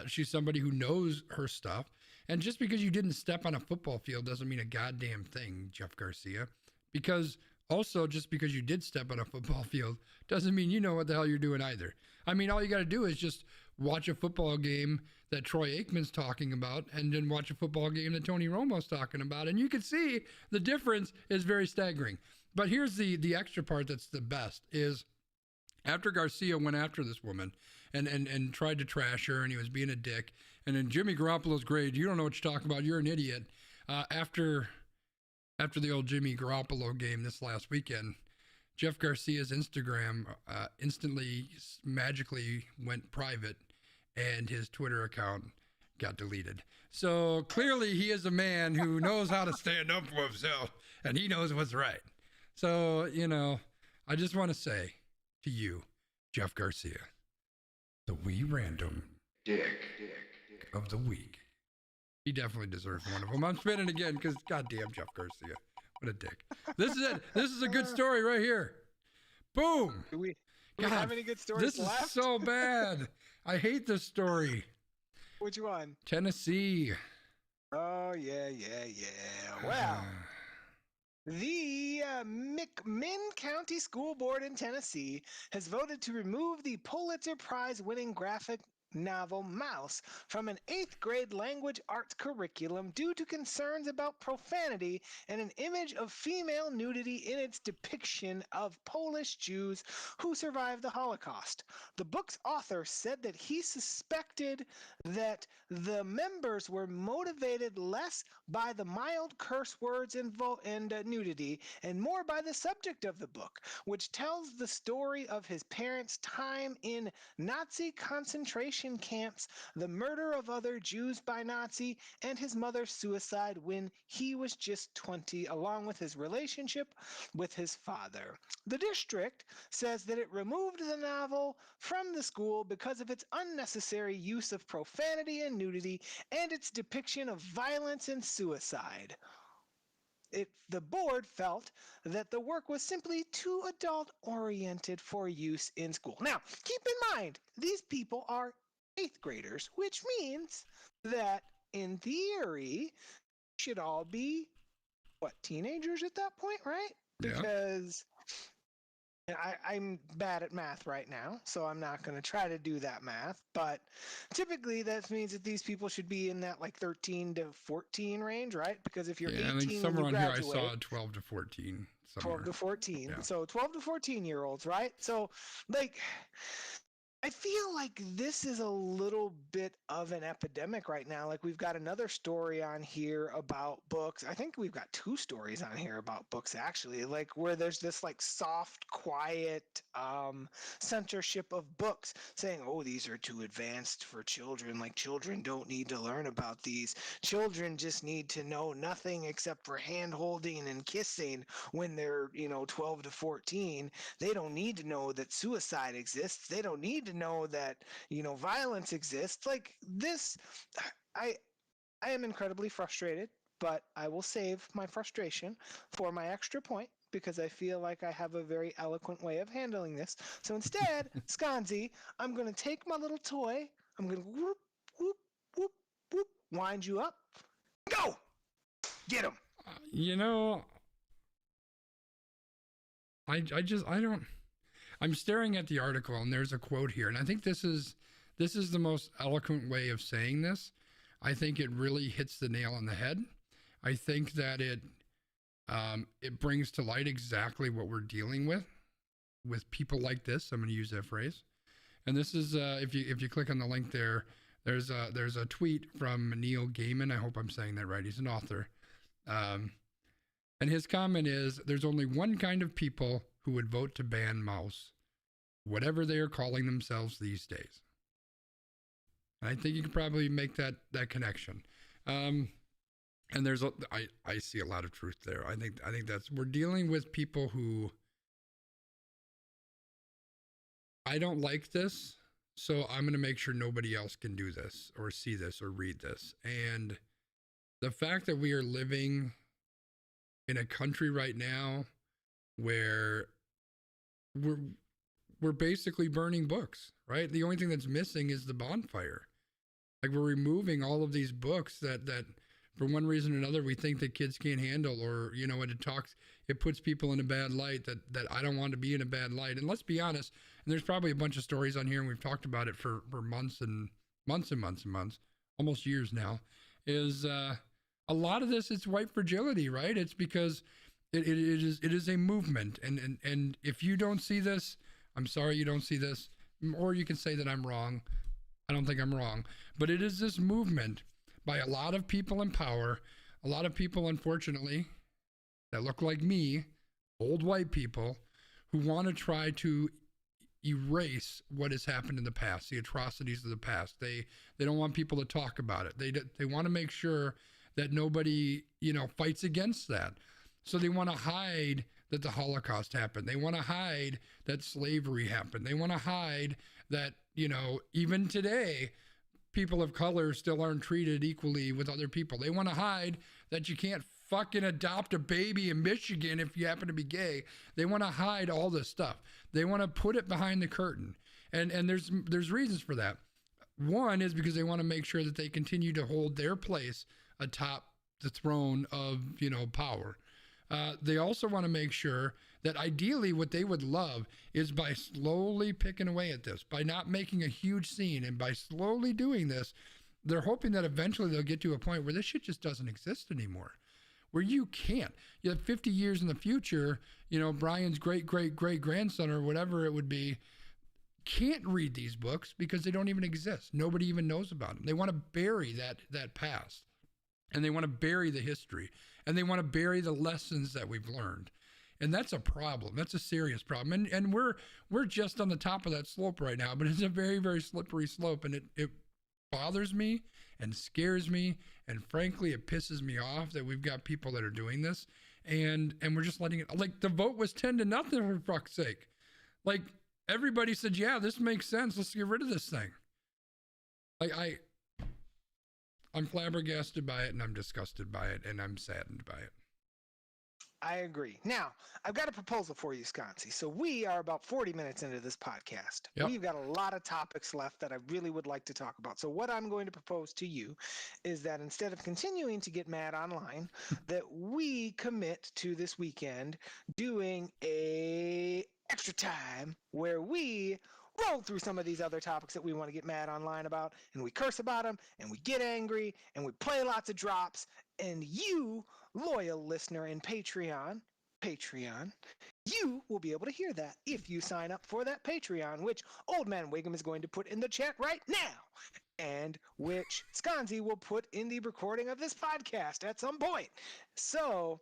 she's somebody who knows her stuff. And just because you didn't step on a football field doesn't mean a goddamn thing, Jeff Garcia. Because also, just because you did step on a football field doesn't mean you know what the hell you're doing either. I mean, all you got to do is just watch a football game that Troy Aikman's talking about and then watch a football game that Tony Romo's talking about. And you can see the difference is very staggering. But here's the extra part that's the best is after Garcia went after this woman and tried to trash her and he was being a dick. And then Jimmy Garoppolo's great. You don't know what you're talking about. You're an idiot. After the old Jimmy Garoppolo game this last weekend, Jeff Garcia's Instagram instantly, magically went private, and his Twitter account got deleted. So clearly he is a man who knows how to stand up for himself, and he knows what's right. So, I just want to say to you, Jeff Garcia, the wee random dick of the week. He definitely deserves one of them. I'm spinning again because goddamn Jeff Garcia. What a dick. This is it. This is a good story right here. Boom. Do we have any good stories left? This is so bad. I hate this story. Which one? Tennessee. Oh, yeah. Well, the McMinn County School Board in Tennessee has voted to remove the Pulitzer Prize-winning graphic novel Mouse from an 8th grade language arts curriculum due to concerns about profanity and an image of female nudity in its depiction of Polish Jews who survived the Holocaust. The book's author said that he suspected that the members were motivated less by the mild curse words and nudity and more by the subject of the book, which tells the story of his parents' time in Nazi concentration camps, the murder of other Jews by Nazi, and his mother's suicide when he was just 20, along with his relationship with his father. The district says that it removed the novel from the school because of its unnecessary use of profanity and nudity and its depiction of violence and suicide. The board felt that the work was simply too adult-oriented for use in school. Now, keep in mind, these people are 8th graders, which means that, in theory, should all be, teenagers at that point, right? Yeah. Because I'm bad at math right now, so I'm not going to try to do that math. But typically, that means that these people should be in that 13 to 14 range, right? Because if you're 18 I think when somewhere you on graduate, here I saw 12 to 14. Somewhere. 12 to 14. Yeah. So 12 to 14-year-olds, right? So, I feel like this is a little bit of an epidemic right now. We've got another story on here about books. I think we've got 2 stories on here about books, actually, where there's this soft, quiet censorship of books saying, oh, these are too advanced for children. Children don't need to learn about these. Children just need to know nothing except for hand holding and kissing when they're, 12 to 14. They don't need to know that suicide exists. They don't need to know that violence exists. This, I am incredibly frustrated but I will save my frustration for my extra point because I feel like I have a very eloquent way of handling this. So instead, Sconzi, I'm going to take my little toy. I'm going to whoop, whoop, whoop, whoop, wind you up. Go! Get him! You know, I don't. I'm staring at the article, and there's a quote here, and I think this is the most eloquent way of saying this. I think it really hits the nail on the head. I think that it brings to light exactly what we're dealing with people like this. I'm going to use that phrase. And this is if you click on the link there, there's a tweet from Neil Gaiman. I hope I'm saying that right. He's an author. And his comment is, there's only one kind of people who would vote to ban mouse, whatever they are calling themselves these days. And I think you can probably make that connection. And I see a lot of truth there. I think we're dealing with people who, I don't like this, so I'm going to make sure nobody else can do this or see this or read this. And the fact that we are living in a country right now where we're basically burning books, right? The only thing that's missing is the bonfire. Like, we're removing all of these books that for one reason or another we think that kids can't handle, or it puts people in a bad light that I don't want to be in a bad light. And let's be honest, and there's probably a bunch of stories on here, and we've talked about it for months and months and months and months, almost years now, is a lot of this is white fragility, right? It's because it is a movement, and if you don't see this, I'm sorry you don't see this, or you can say that I'm wrong. I don't think I'm wrong, but it is this movement by a lot of people in power, a lot of people, unfortunately, that look like me, old white people, who want to try to erase what has happened in the past, the atrocities of the past. They don't want people to talk about it. They want to make sure that nobody, fights against that. So they want to hide that the Holocaust happened. They want to hide that slavery happened. They want to hide that, even today, people of color still aren't treated equally with other people. They want to hide that you can't fucking adopt a baby in Michigan if you happen to be gay. They want to hide all this stuff. They want to put it behind the curtain. And there's reasons for that. One is because they want to make sure that they continue to hold their place atop the throne of, power. They also want to make sure that ideally what they would love is by slowly picking away at this, by not making a huge scene, and by slowly doing this, they're hoping that eventually they'll get to a point where this shit just doesn't exist anymore, where you can't. 50 years in the future, Brian's great-great-great-grandson or whatever it would be can't read these books because they don't even exist. Nobody even knows about them. They want to bury that past, and they want to bury the history, and they want to bury the lessons that we've learned. And that's a problem. That's a serious problem. And we're just on the top of that slope right now, but it's a very, very slippery slope. And it bothers me and scares me. And frankly, it pisses me off that we've got people that are doing this. And we're just letting it, like, the vote was 10-0 for fuck's sake. Like, everybody said, yeah, this makes sense. Let's get rid of this thing. Like, I'm flabbergasted by it, and I'm disgusted by it, and I'm saddened by it. I agree. Now, I've got a proposal for you, Sconzi. So we are about 40 minutes into this podcast. Yep. We've got a lot of topics left that I really would like to talk about. So what I'm going to propose to you is that instead of continuing to get mad online, that we commit to this weekend doing a extra time where we roll through some of these other topics that we want to get mad online about, and we curse about them, and we get angry, and we play lots of drops, and you, loyal listener in Patreon, you will be able to hear that if you sign up for that Patreon, which Old Man Wiggum is going to put in the chat right now, and which Sconzi will put in the recording of this podcast at some point. So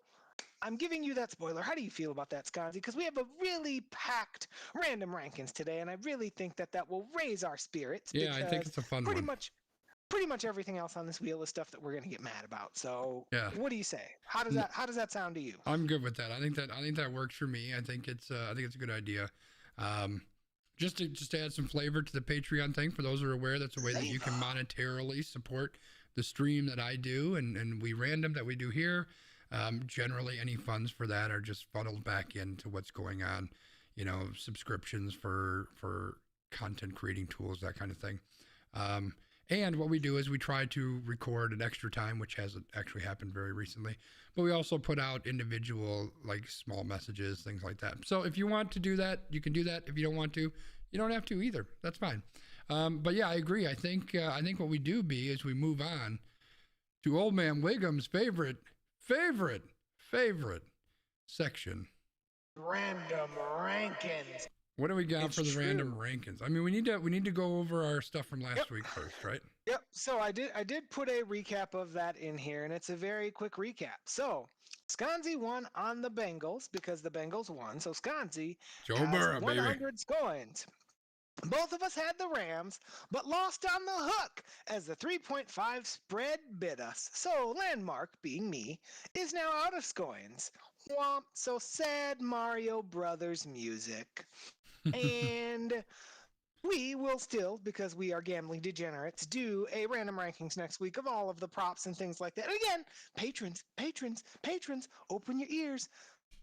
I'm giving you that spoiler. How do you feel about that, Sconzi? Because we have a really packed random rankings today, and I really think that will raise our spirits. Yeah, I think it's a fun one. Pretty much everything else on this wheel is stuff that we're going to get mad about. So, yeah. What do you say? How does that sound to you? I'm good with that. I think that works for me. I think it's a good idea. Just to add some flavor to the Patreon thing, for those who are aware, that's a way that you can monetarily support the stream that I do and we random that we do here. Generally, any funds for that are just funneled back into what's going on, subscriptions for content creating tools, that kind of thing. And what we do is we try to record an extra time, which hasn't actually happened very recently, but we also put out individual, like small messages, things like that. So if you want to do that, you can do that. If you don't want to, you don't have to either. That's fine. But yeah, I agree. I think what we do is we move on to Old Man Wiggum's favorite section. Random rankings. What do we got It's for the true. random rankings? I mean, we need to go over our stuff from last week first, right? Yep. So I did put a recap of that in here, and it's a very quick recap. So Sconzi won on the Bengals because the Bengals won. So Sconzi Joe has Burrow, baby. 100 scoins. Both of us had the Rams, but lost on the hook as the 3.5 spread bit us. So Landmark, being me, is now out of scoins. Womp. So sad Mario Brothers music. And we will still, because we are gambling degenerates, do a random rankings next week of all of the props and things like that. And again, patrons, open your ears.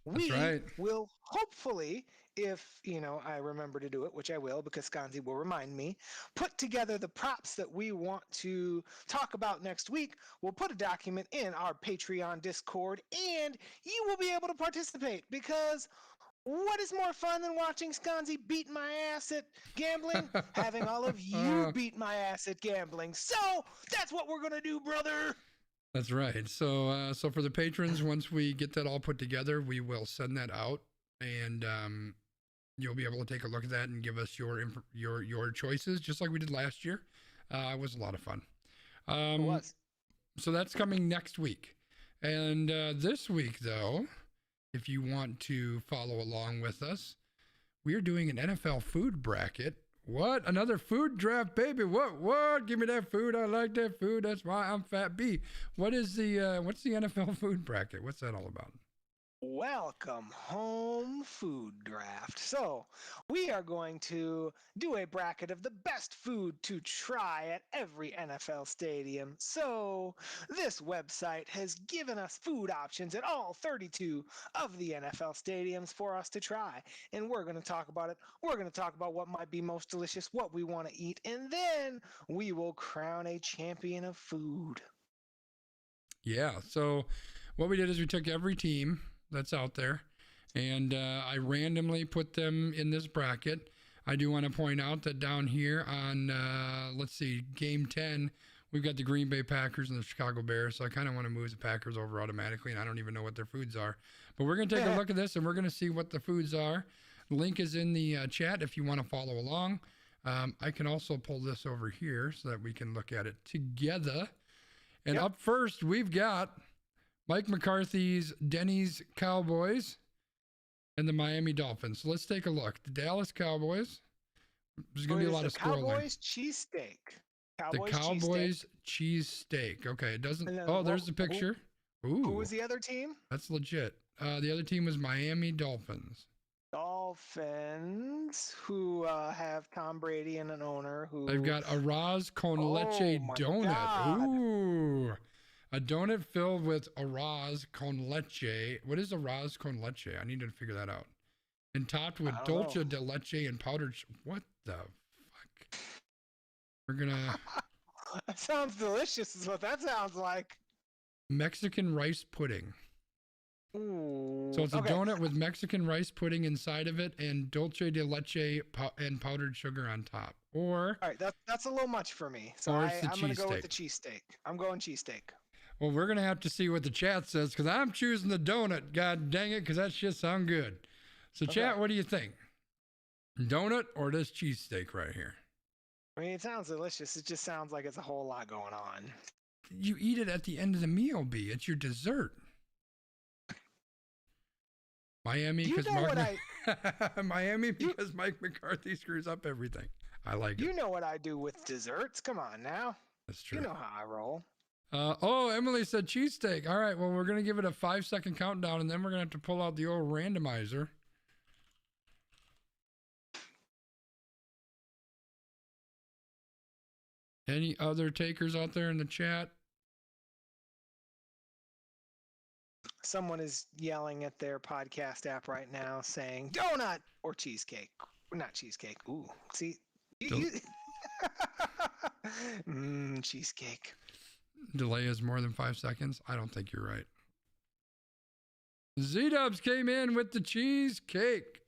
That's right. Will hopefully, if I remember to do it, which I will, because Sconzi will remind me, put together the props that we want to talk about next week. We'll put a document in our Patreon Discord, and you will be able to participate, because what is more fun than watching Sconzi beat my ass at gambling? Having all of you beat my ass at gambling. So that's what we're going to do, brother. That's right. So for the patrons, once we get that all put together, we will send that out, and you'll be able to take a look at that and give us your choices, just like we did last year. It was a lot of fun. It was. So that's coming next week, and this week, though, if you want to follow along with us, we are doing an NFL food bracket. What? Another food draft, baby? What? Give me that food. I like that food. That's why I'm Fat B. What's the NFL food bracket? What's that all about? Welcome home food draft. So we are going to do a bracket of the best food to try at every NFL stadium. So this website has given us food options at all 32 of the NFL stadiums for us to try. And we're going to talk about it. We're going to talk about what might be most delicious, what we want to eat, and then we will crown a champion of food. Yeah. So what we did is we took every team that's out there, and I randomly put them in this bracket. I do want to point out that down here on, let's see, game 10, we've got the Green Bay Packers and the Chicago Bears, so I kind of want to move the Packers over automatically, and I don't even know what their foods are. But we're going to take a look at this, and we're going to see what the foods are. The link is in the chat if you want to follow along. I can also pull this over here so that we can look at it together. And up first, we've got Mike McCarthy's Denny's Cowboys and the Miami Dolphins. So let's take a look. The Dallas Cowboys. There's going to be a lot of scrolling. Cowboys cheesesteak. The Cowboys cheesesteak. Okay, it doesn't. There's the picture. Ooh. Who was the other team? That's legit. The other team was Miami Dolphins. Dolphins, who have Tom Brady and an owner who. They've got a Raz con leche donut. God. Ooh. A donut filled with arroz con leche. What is arroz con leche? I need to figure that out. And topped with dulce de leche and powdered. What the fuck? We're gonna. That sounds delicious. Is what that sounds like. Mexican rice pudding. Ooh. So it's a donut with Mexican rice pudding inside of it and dulce de leche and powdered sugar on top. Or. All right, that's a little much for me. So I'm gonna go with the cheesesteak. I'm going cheesesteak. Well, we're going to have to see what the chat says, because I'm choosing the donut. God dang it, because that shit sounds good. So, chat, what do you think? Donut or this cheesesteak right here? I mean, it sounds delicious. It just sounds like it's a whole lot going on. You eat it at the end of the meal, B. It's your dessert. Miami, because Mike McCarthy screws up everything. I like it. You know what I do with desserts. Come on now. That's true. You know how I roll. Emily said cheesesteak. All right, well, we're going to give it a 5-second countdown, and then we're going to have to pull out the old randomizer. Any other takers out there in the chat? someone is yelling at their podcast app right now saying donut or cheesecake. Not cheesecake. Ooh, see, cheesecake. Delay is more than 5 seconds. I don't think you're right. Z-Dubs came in with the cheesecake.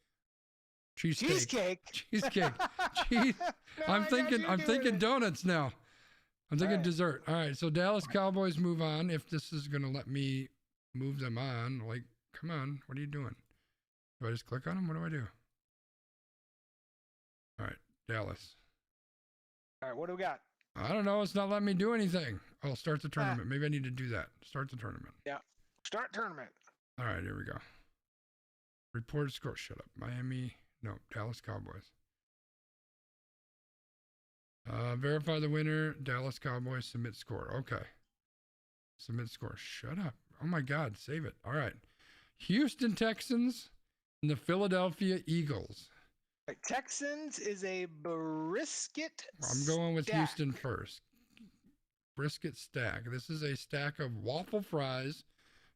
Cheesecake. Cheesecake. Cheese. No, I'm thinking donuts now. I'm thinking right. dessert. All right, so Dallas Cowboys move on. If this is gonna let me move them on, like, come on, what are you doing? Do I just click on them? What do I do? All right, Dallas. All right, what do we got? I don't know. It's not letting me do anything. Oh, start the tournament. Maybe I need to do that. Start the tournament. Yeah, start tournament. All right, here we go. Report score. Shut up. Miami. No, Dallas Cowboys. Verify the winner. Dallas Cowboys. Submit score. Okay. Submit score. Shut up. Oh my God. Save it. All right. Houston Texans and the Philadelphia Eagles. Right, Texans is a brisket. I'm going with stack. Houston first. Brisket stack. This is a stack of waffle fries,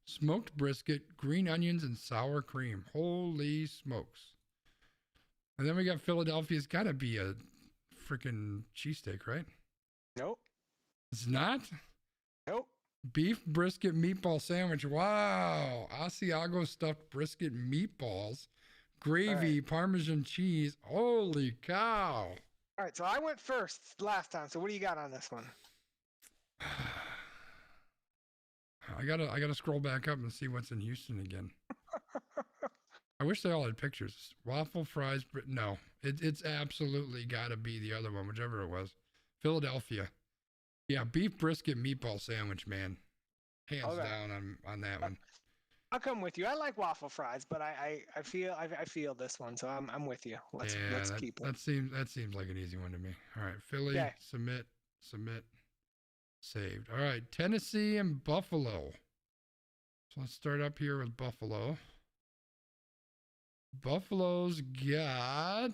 smoked brisket, green onions, and sour cream. Holy smokes. And then we got Philadelphia's got to be a freaking cheesesteak, right? Nope. It's not? Nope. Beef brisket meatball sandwich. Wow. Asiago stuffed brisket meatballs, gravy, Parmesan cheese. Holy cow. All right, so I went first last time. So what do you got on this one? I gotta scroll back up and see what's in Houston again. I wish they all had pictures. Waffle fries, but no, it's absolutely got to be the other one, whichever it was. Philadelphia. Yeah, beef brisket meatball sandwich, man. Hands down on that one. I'll come with you. I like waffle fries, but I feel this one, so I'm with you. Let's keep it. That seems like an easy one to me. All right, Philly, submit, saved. All right, Tennessee and Buffalo. So let's start up here with Buffalo. Buffalo's got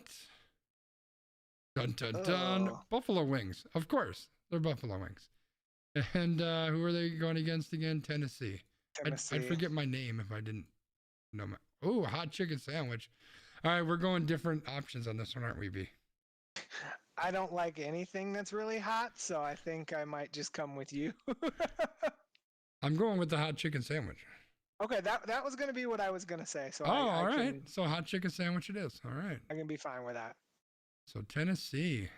Buffalo wings. Of course, they're Buffalo wings. And who are they going against again? Tennessee. I'd forget my name if I didn't know my. Oh, hot chicken sandwich. All right, we're going different options on this one, aren't we, B? I don't like anything that's really hot, so I think I might just come with you. I'm going with the hot chicken sandwich. Okay, that was going to be what I was going to say. So all right. So hot chicken sandwich it is. All right. I can be fine with that. So Tennessee.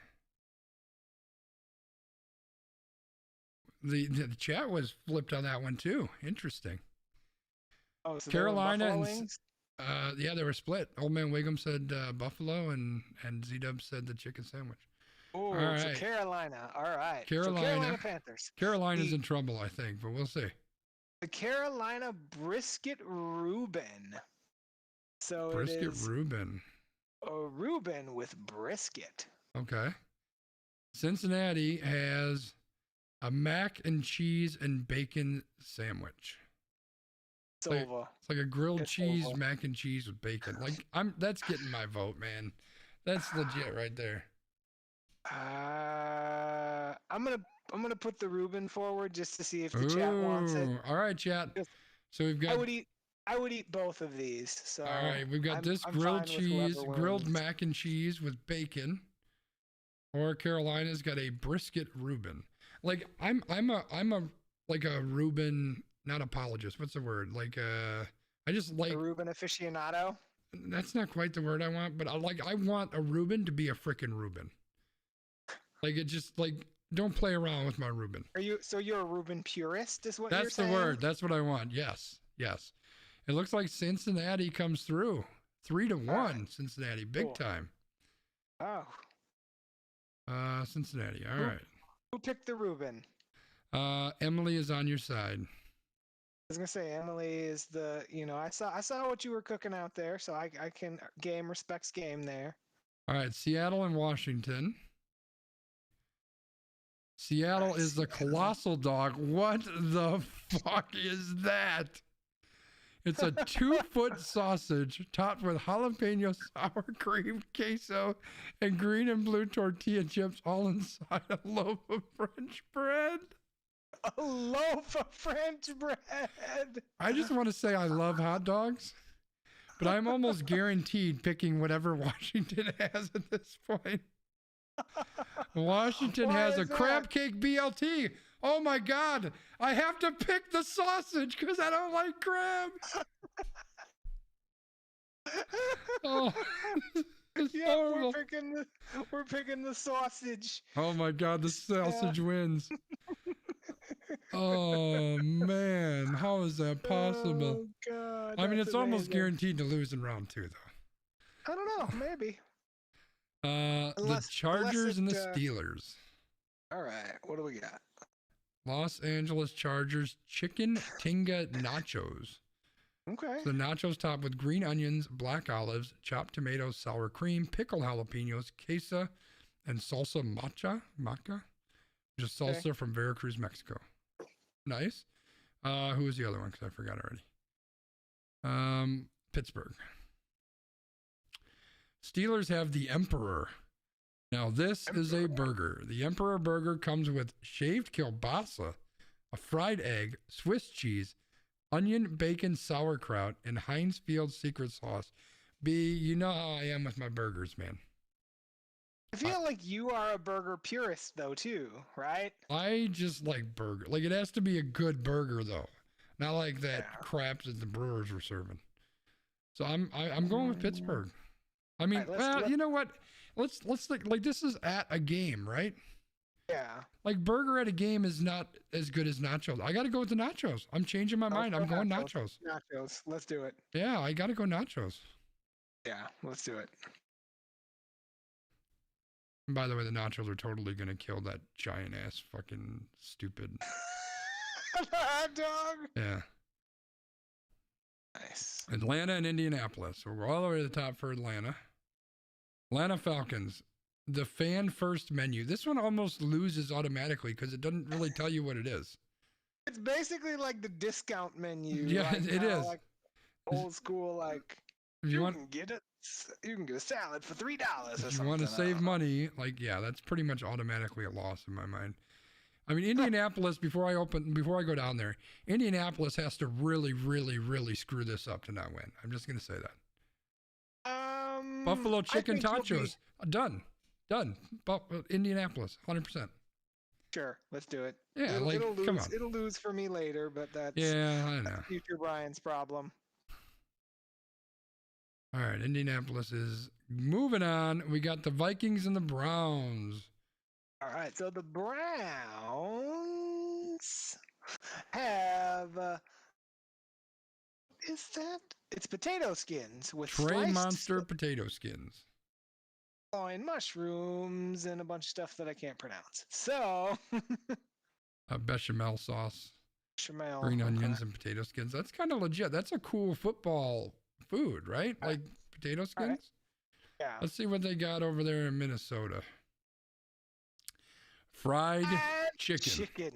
The chat was flipped on that one too. Interesting. Oh, so Carolina and wings? Yeah, they were split. Old Man Wiggum said Buffalo, and Z-Dub said the chicken sandwich. Oh, right. So Carolina. All right. Carolina. So Carolina Panthers. Carolina's in trouble, I think, but we'll see. The Carolina brisket Reuben. So Brisket it is Reuben. a Reuben with brisket. Okay. Cincinnati has a mac and cheese and bacon sandwich. It's over. It's like a grilled cheese over. mac and cheese with bacon. Like that's getting my vote, man. That's legit right there. I'm gonna put the Reuben forward just to see if the chat wants it. All right, chat. So we've got. I would eat both of these. So all right, we've got this grilled cheese, grilled mac and cheese with bacon, or Carolina's got a brisket Reuben. Like I'm a like a Reuben, not apologist. What's the word? Like I just like a Reuben aficionado. That's not quite the word I want, but I want a Reuben to be a frickin' Reuben. Like it just like don't play around with my Reuben. You're a Reuben purist, is what you're saying? That's the word. That's what I want. Yes. It looks like Cincinnati comes through 3-1. Right. Cincinnati, big time. Oh. Cincinnati. All right. Who picked the Reuben? Emily is on your side. I was gonna say Emily is I saw what you were cooking out there, so I can game respects game there. All right, Seattle and Washington. Seattle is the colossal dog. What the fuck is that? It's a 2-foot sausage topped with jalapeno, sour cream, queso, and green and blue tortilla chips all inside a loaf of French bread. A loaf of French bread. I just want to say I love hot dogs, but I'm almost guaranteed picking whatever Washington has at this point. Washington Why has a is that? crab cake BLT. Oh my God. I have to pick the sausage because I don't like crab. Oh, it's Yeah, horrible. we're picking the sausage. Oh my God, the sausage wins. Oh man, how is that possible? Oh God. I mean, that's it's almost amazing. guaranteed to lose in round 2, though. I don't know, maybe. The Unless Chargers and the it, Steelers. All right, what do we got? Los Angeles Chargers chicken tinga nachos. Okay. So the nachos topped with green onions, black olives, chopped tomatoes, sour cream, pickled jalapenos, queso, and salsa macha, just salsa from Veracruz, Mexico. Nice. Who was the other one? Because I forgot already. Pittsburgh. Steelers have the Emperor. Now this is a burger. The Emperor burger comes with shaved kielbasa, a fried egg, Swiss cheese, onion, bacon, sauerkraut, and Heinz Field secret sauce. B, you know how I am with my burgers, man. I feel like you are a burger purist, though, too, right? I just like burger. Like, it has to be a good burger, though. Not like that crap that the Brewers were serving. So I'm going with Pittsburgh. I mean, you know what? Let's think, like, this is at a game, right? Yeah. Like, burger at a game is not as good as nachos. I got to go with the nachos. I'm changing my mind. I'm going nachos. Nachos. Let's do it. Yeah, I got to go nachos. Yeah, let's do it. And by the way, the nachos are totally going to kill that giant ass fucking stupid. Hot dog. Yeah. Nice. Atlanta and Indianapolis. So we're all the way to the top for Atlanta. Atlanta Falcons. The fan first menu. This one almost loses automatically because it doesn't really tell you what it is. It's basically like the discount menu. Yeah, like, it is. Like old school, like If you want, you can get a salad for $3 or something. if you want to save money, like, yeah, that's pretty much automatically a loss in my mind. I mean, Indianapolis, before I go down there, Indianapolis has to really, really, really screw this up to not win. I'm just going to say that. Buffalo chicken tachos. Done. Indianapolis, 100%. Sure, let's do it. Yeah, it'll lose. come on. It'll lose for me later, but that's I know. future Brian's problem. All right, Indianapolis is moving on. We got the Vikings and the Browns. All right, so the Browns have it's potato skins with Trey Monster potato skins. and mushrooms and a bunch of stuff that I can't pronounce. So Bechamel sauce, bechamel, green onions, and potato skins. That's kind of legit. That's a cool football food, right? Like potato skins. Right. Yeah. Let's see what they got over there in Minnesota. Fried chicken.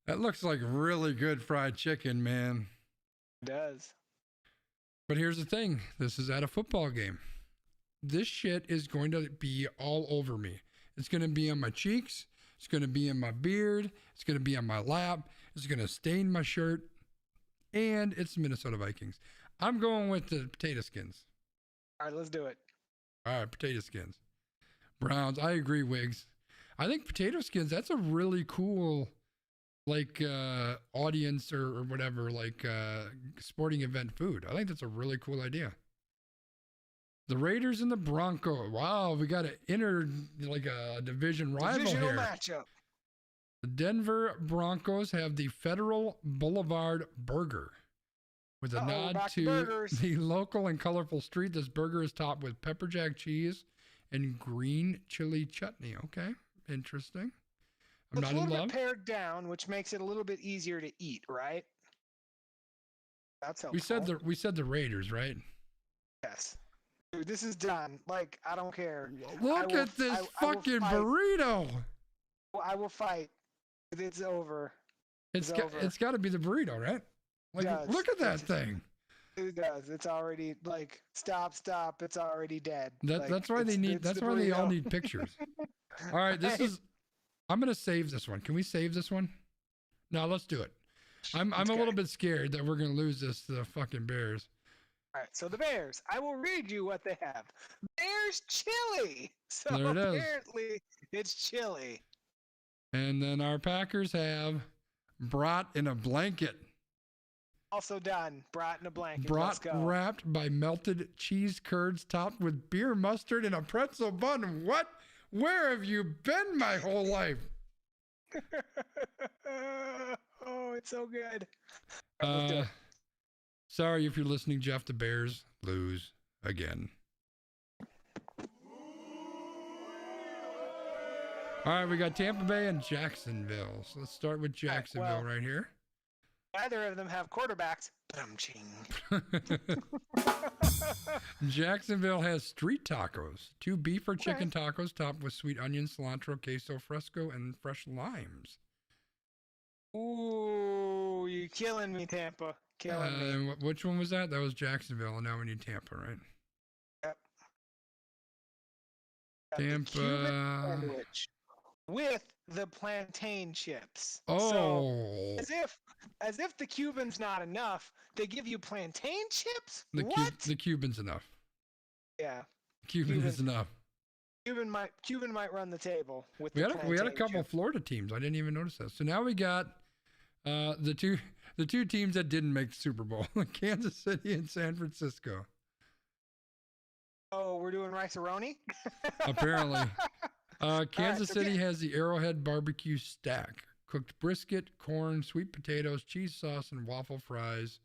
That looks like really good fried chicken, man. It does. But here's the thing. This is at a football game. This shit is going to be all over me. It's going to be on my cheeks. It's going to be in my beard. It's going to be on my lap. It's going to stain my shirt. And it's the Minnesota Vikings. I'm going with the potato skins. All right, let's do it. All right, potato skins. Browns. I agree, Wiggs. I think potato skins, that's a really cool, like, audience or whatever, like, sporting event food. I think that's a really cool idea. The Raiders and the Broncos. Wow, we got a division rival Divisional here. matchup. The Denver Broncos have the Federal Boulevard Burger. With a nod to the local and colorful street, this burger is topped with pepper jack cheese and green chili chutney. Okay, interesting. I'm not in love. It's a little bit pared down, which makes it a little bit easier to eat, right? That's helpful. We said the Raiders, right? Yes. Dude, this is done. Like, I don't care. Look at this fucking burrito. I will fight. It's over. It's got to be the burrito, right? Like, look at that thing. It does. It's already like stop. It's already dead. That's why they need. That's why they all need pictures. All right, I'm gonna save this one. Can we save this one? No, let's do it. I'm a little bit scared that we're gonna lose this to the fucking Bears. All right, so the Bears. I will read you what they have. Bears chili. So There it is. apparently it's chili. And then our Packers have brat in a blanket. Also done. Brat in a blanket. Brat Let's go. wrapped by melted cheese curds topped with beer mustard and a pretzel bun. What? Where have you been my whole life? Oh, it's so good. All right, let's do it. Sorry if you're listening, Jeff. The Bears lose again. All right, we got Tampa Bay and Jacksonville. So let's start with Jacksonville right here. Neither of them have quarterbacks. Ching. Jacksonville has street tacos. 2 beef or chicken tacos topped with sweet onion, cilantro, queso fresco, and fresh limes. Ooh, you killing me, Tampa. Killing me. Which one was that? That was Jacksonville, and now we need Tampa, right? Yep. Got Tampa. the Cuban sandwich with the plantain chips. Oh. So, as if the Cuban's not enough, they give you plantain chips? What? The Cuban's enough. Yeah. Cuban is enough. Cuban might run the table with We the had a plantain couple chips. Florida teams. I didn't even notice that. So now we got the two teams that didn't make the Super Bowl, Kansas City and San Francisco. Oh, we're doing rice-a-roni? Apparently. Kansas so City has the Arrowhead barbecue stack. Cooked brisket, corn, sweet potatoes, cheese sauce, and waffle fries.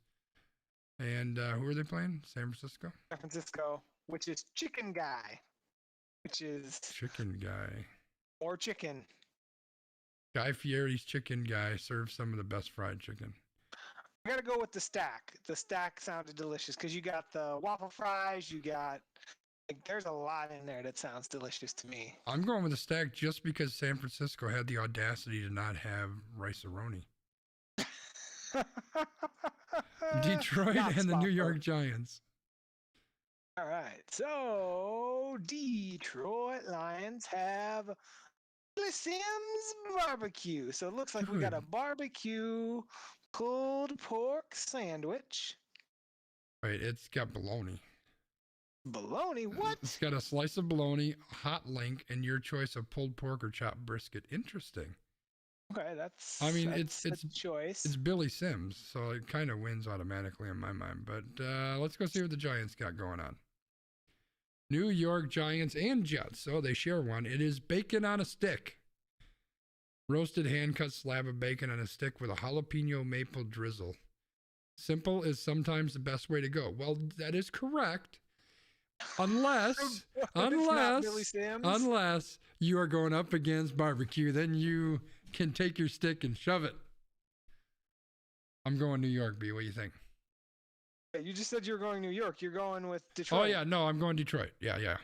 And who are they playing? San Francisco? San Francisco, which is Chicken Guy. Which is Chicken Guy. more chicken. Guy Fieri's Chicken Guy serves some of the best fried chicken. I gotta go with the stack. The stack sounded delicious because you got the waffle fries, you got there's a lot in there that sounds delicious to me. I'm going with the stack just because San Francisco had the audacity to not have rice-a-roni. Detroit and the New York Giants. All right, so Detroit Lions have Billy Sims barbecue. So it looks like we got a barbecue pulled pork sandwich. Right, it's got bologna. Bologna? What? It's got a slice of bologna, hot link, and your choice of pulled pork or chopped brisket. Interesting. Okay, that's. I mean, that's it's a choice. It's Billy Sims, so it kind of wins automatically in my mind. But let's go see what the Giants got going on. New York Giants and Jets, so they share one. It is bacon on a stick. Roasted hand-cut slab of bacon on a stick with a jalapeno maple drizzle. Simple is sometimes the best way to go. Well, that is correct. Unless you are going up against barbecue, then you can take your stick and shove it. I'm going New York, B. What do you think? You just said you were going New York. You're going with Detroit. Oh, yeah. No, I'm going Detroit. Yeah.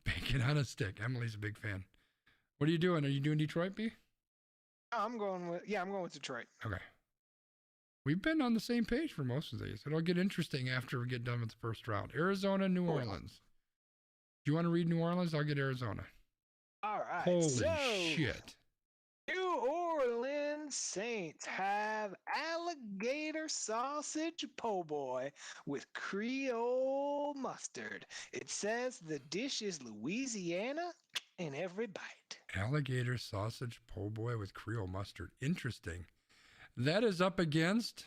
Bacon on a stick. Emily's a big fan. What are you doing? Are you doing Detroit, B? I'm going with Detroit. Okay. We've been on the same page for most of these. It'll get interesting after we get done with the first round. Arizona, New Orleans. Do you want to read New Orleans? I'll get Arizona. All right. Holy so, shit. New Orleans Saints have alligator sausage po' boy with Creole mustard. It says the dish is Louisiana in every bite. Alligator sausage po' boy with Creole mustard. Interesting. That is up against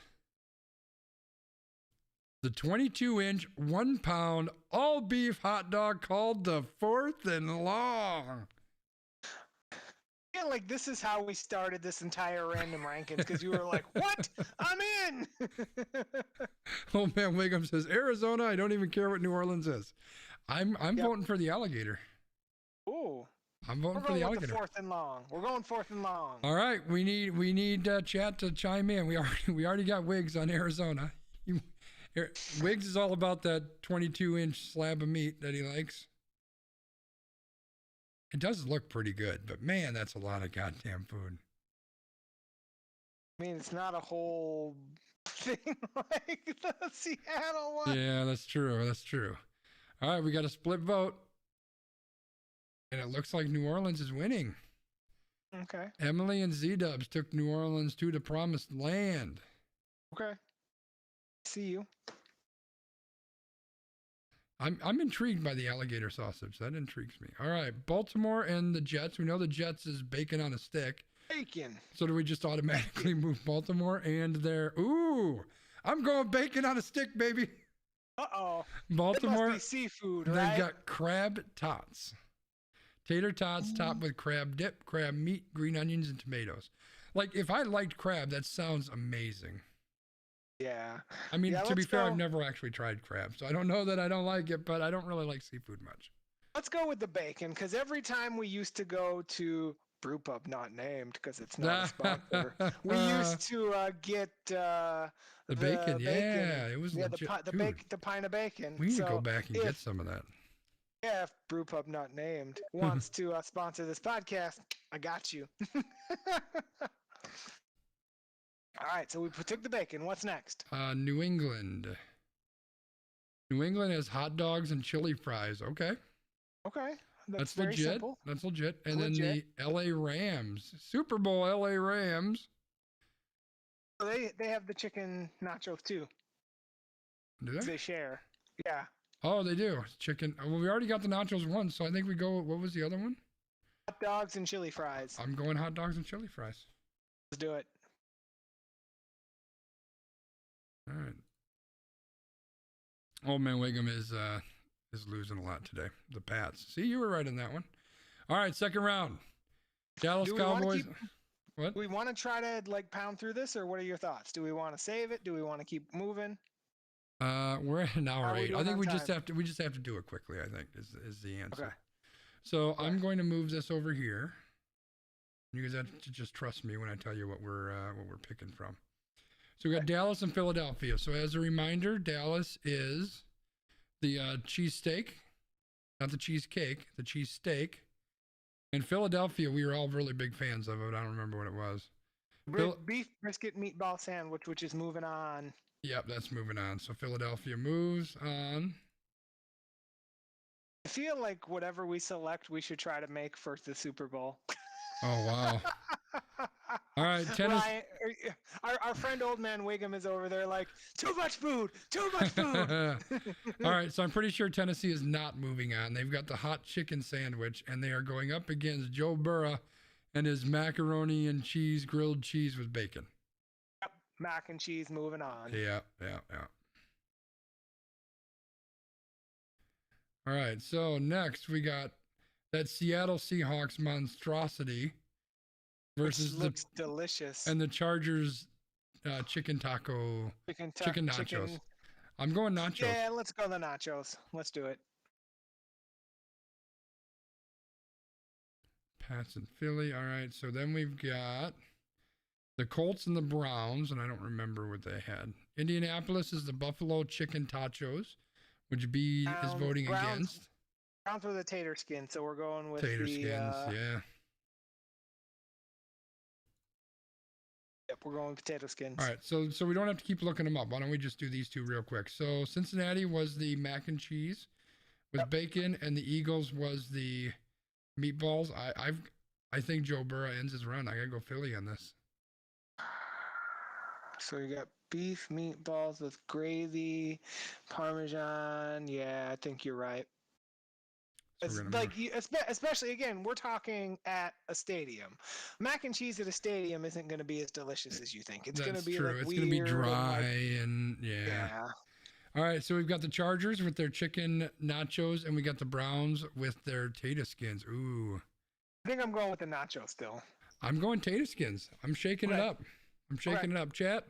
the 22-inch, 1-pound, all-beef hot dog called the Fourth and Long. I feel like this is how we started this entire random rankings because you were like, what? I'm in. Old man Wiggum says, Arizona, I don't even care what New Orleans is. I'm voting for the alligator. Ooh. I'm voting We're for the going with alligator. the Fourth and Long. We're going Fourth and Long. All right, we need chat to chime in. We already got Wiggs on Arizona. Wiggs is all about that 22-inch slab of meat that he likes. It does look pretty good, but man, that's a lot of goddamn food. I mean, it's not a whole thing like the Seattle one. Yeah, that's true. All right, we got a split vote. And it looks like New Orleans is winning. Okay. Emily and Z-Dubs took New Orleans to the promised land. Okay. See you. I'm intrigued by the alligator sausage. That intrigues me. All right, Baltimore and the Jets. We know the Jets is bacon on a stick. Bacon. So do we just automatically move Baltimore and their? Ooh, I'm going bacon on a stick, baby. Uh-oh. Baltimore. It must be seafood, They've right? got crab tots. Tater tots topped with crab dip, crab meat, green onions, and tomatoes. Like, if I liked crab, that sounds amazing. Yeah. I mean, Yeah, to be let's fair, go. I've never actually tried crab, so I don't know that I don't like it, but I don't really like seafood much. Let's go with the bacon, because every time we used to go to Brewpub, not named because it's not a sponsor, we used to get the bacon. Yeah, it was legit. the pint of bacon. We need to So go back and get some of that. if Brewpub, not named, wants to sponsor this podcast, I got you. All right, so we took the bacon. What's next? New England. New England has hot dogs and chili fries. Okay. Okay, That's very legit. simple. That's legit. And Legit. then the LA Rams. Super Bowl LA Rams. So they have the chicken nachos too. Do they? They share. Yeah. Oh, they do. Chicken. Well, we already got the nachos once, so I think we go. What was the other one? Hot dogs and chili fries. I'm going hot dogs and chili fries. Let's do it. All right. Old Man Wiggum is losing a lot today. The Pats. See, you were right on that one. All right, second round. Dallas Do we wanna Cowboys. What? Do we want to try to pound through this, or what are your thoughts? Do we want to save it? Do we want to keep moving? We're at an How hour are we 8. I doing think on we just time? have to do it quickly. I think is the answer. Okay. So I'm going to move this over here. You guys have to just trust me when I tell you what we're picking from. So we got Dallas and Philadelphia. So as a reminder, Dallas is the cheesesteak, not the cheesecake, the cheesesteak. And Philadelphia, we were all really big fans of it. I don't remember what it was. Beef brisket meatball sandwich, which is moving on. Yep, that's moving on. So Philadelphia moves on. I feel like whatever we select, we should try to make for the Super Bowl. Oh, wow. All right, Tennessee. Our friend Old Man Wiggum is over there like, too much food, too much food. All right, so I'm pretty sure Tennessee is not moving on. They've got the hot chicken sandwich, and they are going up against Joe Burrow and his macaroni and cheese, grilled cheese with bacon. Yep, mac and cheese moving on. Yeah. All right, so next we got that Seattle Seahawks monstrosity versus Which looks delicious. and the Chargers chicken taco, chicken nachos. I'm going nachos. Yeah, let's go the nachos. Let's do it. Pats and Philly. All right, so then we've got the Colts and the Browns, and I don't remember what they had. Indianapolis is the Buffalo chicken tachos, which B is voting against. Browns with the tater skin, so we're going with Tater the, skins, yeah. Yep, we're going with potato skins. All right, so we don't have to keep looking them up. Why don't we just do these two real quick? So Cincinnati was the mac and cheese with bacon, and the Eagles was the meatballs. I think Joe Burrow ends his run. I gotta go Philly on this. So you got beef meatballs with gravy, Parmesan. Yeah, I think you're right. So It's we're gonna like move- especially again, we're talking at a stadium. Mac and cheese at a stadium isn't going to be as delicious as you think. It's going to That's be true. like It's weird gonna be and, dry like, and yeah. yeah. All right, so we've got the Chargers with their chicken nachos, and we got the Browns with their tater skins. Ooh, I think I'm going with the nacho still. I'm going tater skins. I'm shaking it Okay. up. I'm shaking it up, chat.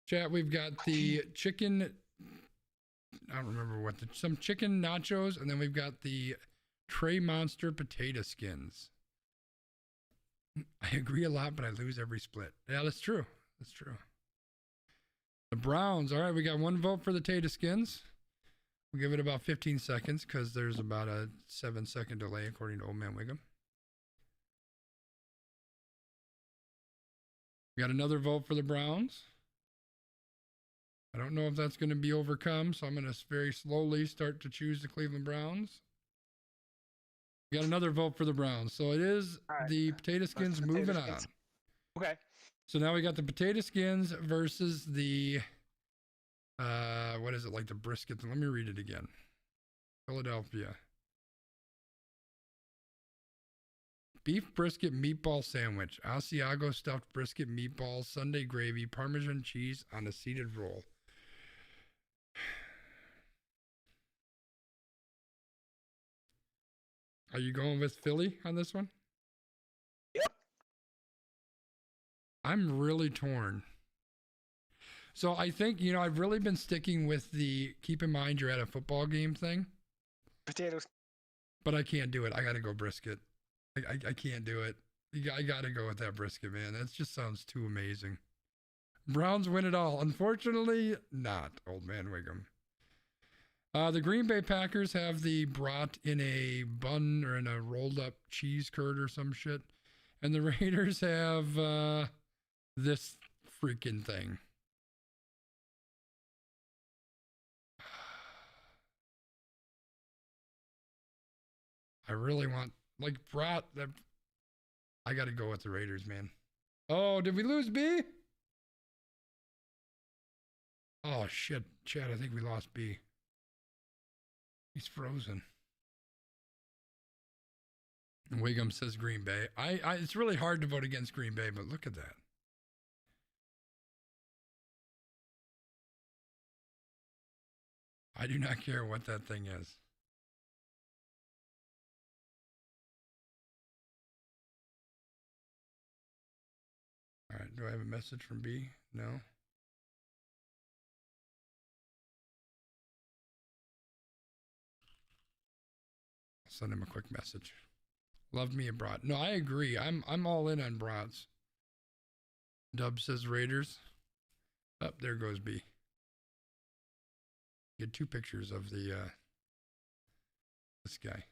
Chat, we've got the chicken. I don't remember some chicken nachos, and then we've got the Trey Monster potato skins. I agree a lot, but I lose every split. Yeah, that's true. That's true. The Browns. All right, we got one vote for the tater skins. We'll give it about 15 seconds because there's about a 7-second delay according to Old Man Wiggum. We got another vote for the Browns. I don't know if that's going to be overcome, so I'm going to very slowly start to choose the Cleveland Browns. We got another vote for the Browns. So it is All right. the potato skins Potato moving skins. on. Okay. So now we got the potato skins versus the, what is it, like the brisket? Let me read it again. Philadelphia. Beef brisket meatball sandwich. Asiago stuffed brisket meatballs, Sunday gravy, Parmesan cheese on a seeded roll. Are you going with Philly on this one? Yep. I'm really torn. So I think, I've really been sticking with the keep in mind you're at a football game thing. Potatoes. But I can't do it. I got to go brisket. I can't do it. I got to go with that brisket, man. That just sounds too amazing. Browns win it all. Unfortunately, not, old man Wiggum. The Green Bay Packers have the brat in a bun or in a rolled up cheese curd or some shit. And the Raiders have this freaking thing. I really want, like, brat. I got to go with the Raiders, man. Oh, did we lose B? Oh, shit. Chad, I think we lost B. He's frozen. Wiggum says Green Bay. It's really hard to vote against Green Bay, but look at that. I do not care what that thing is. All right, do I have a message from B? No. I'll send him a quick message. Love me a brat. No, I agree. I'm all in on brats. Dub says Raiders. Oh, there goes B. Get two pictures of the this guy.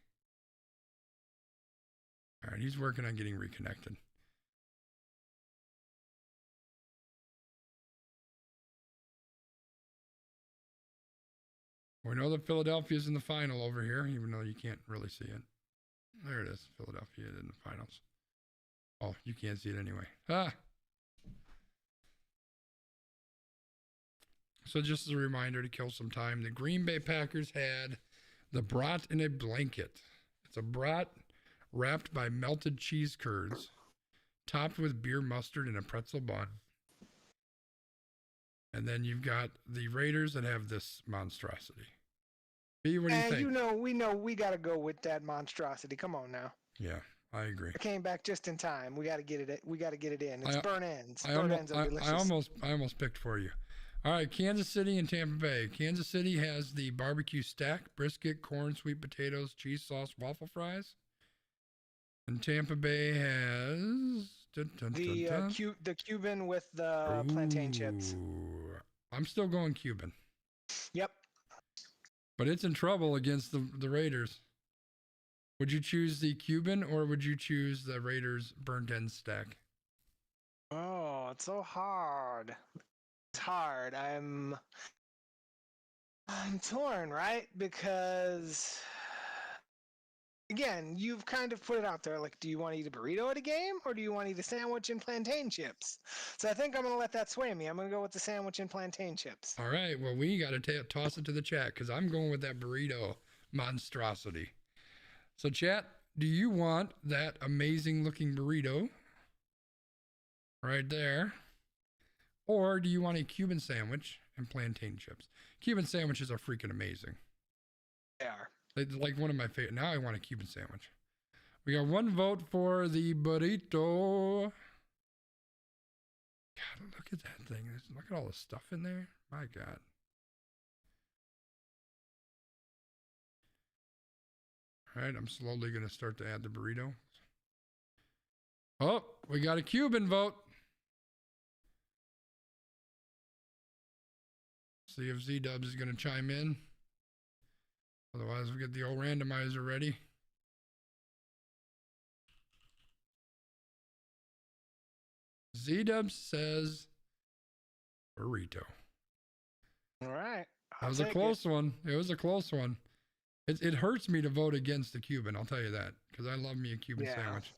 All right, he's working on getting reconnected. We know that Philadelphia's in the final over here, even though you can't really see it. There it is, Philadelphia in the finals. Oh, you can't see it anyway. So just as a reminder to kill some time, the Green Bay Packers had the brat in a blanket. It's a brat wrapped by melted cheese curds, topped with beer mustard and a pretzel bun. And then you've got the Raiders that have this monstrosity. B, what do you think? We got to go with that monstrosity. Come on now. Yeah, I agree. I came back just in time. We got to get it. We got to get it in. It's burnt ends. I almost picked for you. All right, Kansas City and Tampa Bay. Kansas City has the barbecue stack, brisket, corn, sweet potatoes, cheese sauce, waffle fries. And Tampa Bay has the Cuban with the plantain chips. I'm still going Cuban. Yep. But it's in trouble against the Raiders. Would you choose the Cuban or would you choose the Raiders burnt end stack? Oh, it's so hard. It's hard. I'm torn, right? Because again, you've kind of put it out there. Like, do you want to eat a burrito at a game or do you want to eat a sandwich and plantain chips? So I think I'm going to let that sway me. I'm going to go with the sandwich and plantain chips. All right. Well, we got to toss it to the chat because I'm going with that burrito monstrosity. So chat, do you want that amazing looking burrito right there? Or do you want a Cuban sandwich and plantain chips? Cuban sandwiches are freaking amazing. They are. It's like one of my favorite. Now I want a Cuban sandwich. We got one vote for the burrito. God, look at that thing. Look at all the stuff in there. My God. All right, I'm slowly going to start to add the burrito. Oh, we got a Cuban vote. See if Z-Dubs is going to chime in. Otherwise, we get the old randomizer ready. Z-Dubs says burrito. All right. That was a close one. It was a close one. It hurts me to vote against the Cuban. I'll tell you that, because I love me a Cuban sandwich.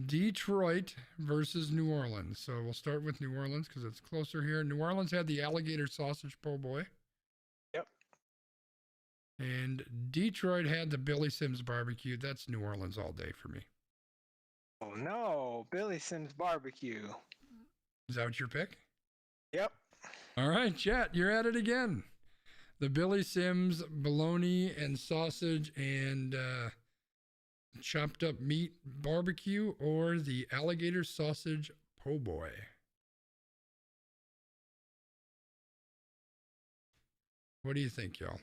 Detroit versus New Orleans. So we'll start with New Orleans because it's closer here. New Orleans had the alligator sausage po' boy. Yep. And Detroit had the Billy Sims barbecue. That's New Orleans all day for me. Oh no, Billy Sims barbecue. Is that what your pick? Yep. All right, chat, you're at it again. The Billy Sims bologna and sausage and chopped up meat barbecue, or the alligator sausage po' boy. What do you think, y'all?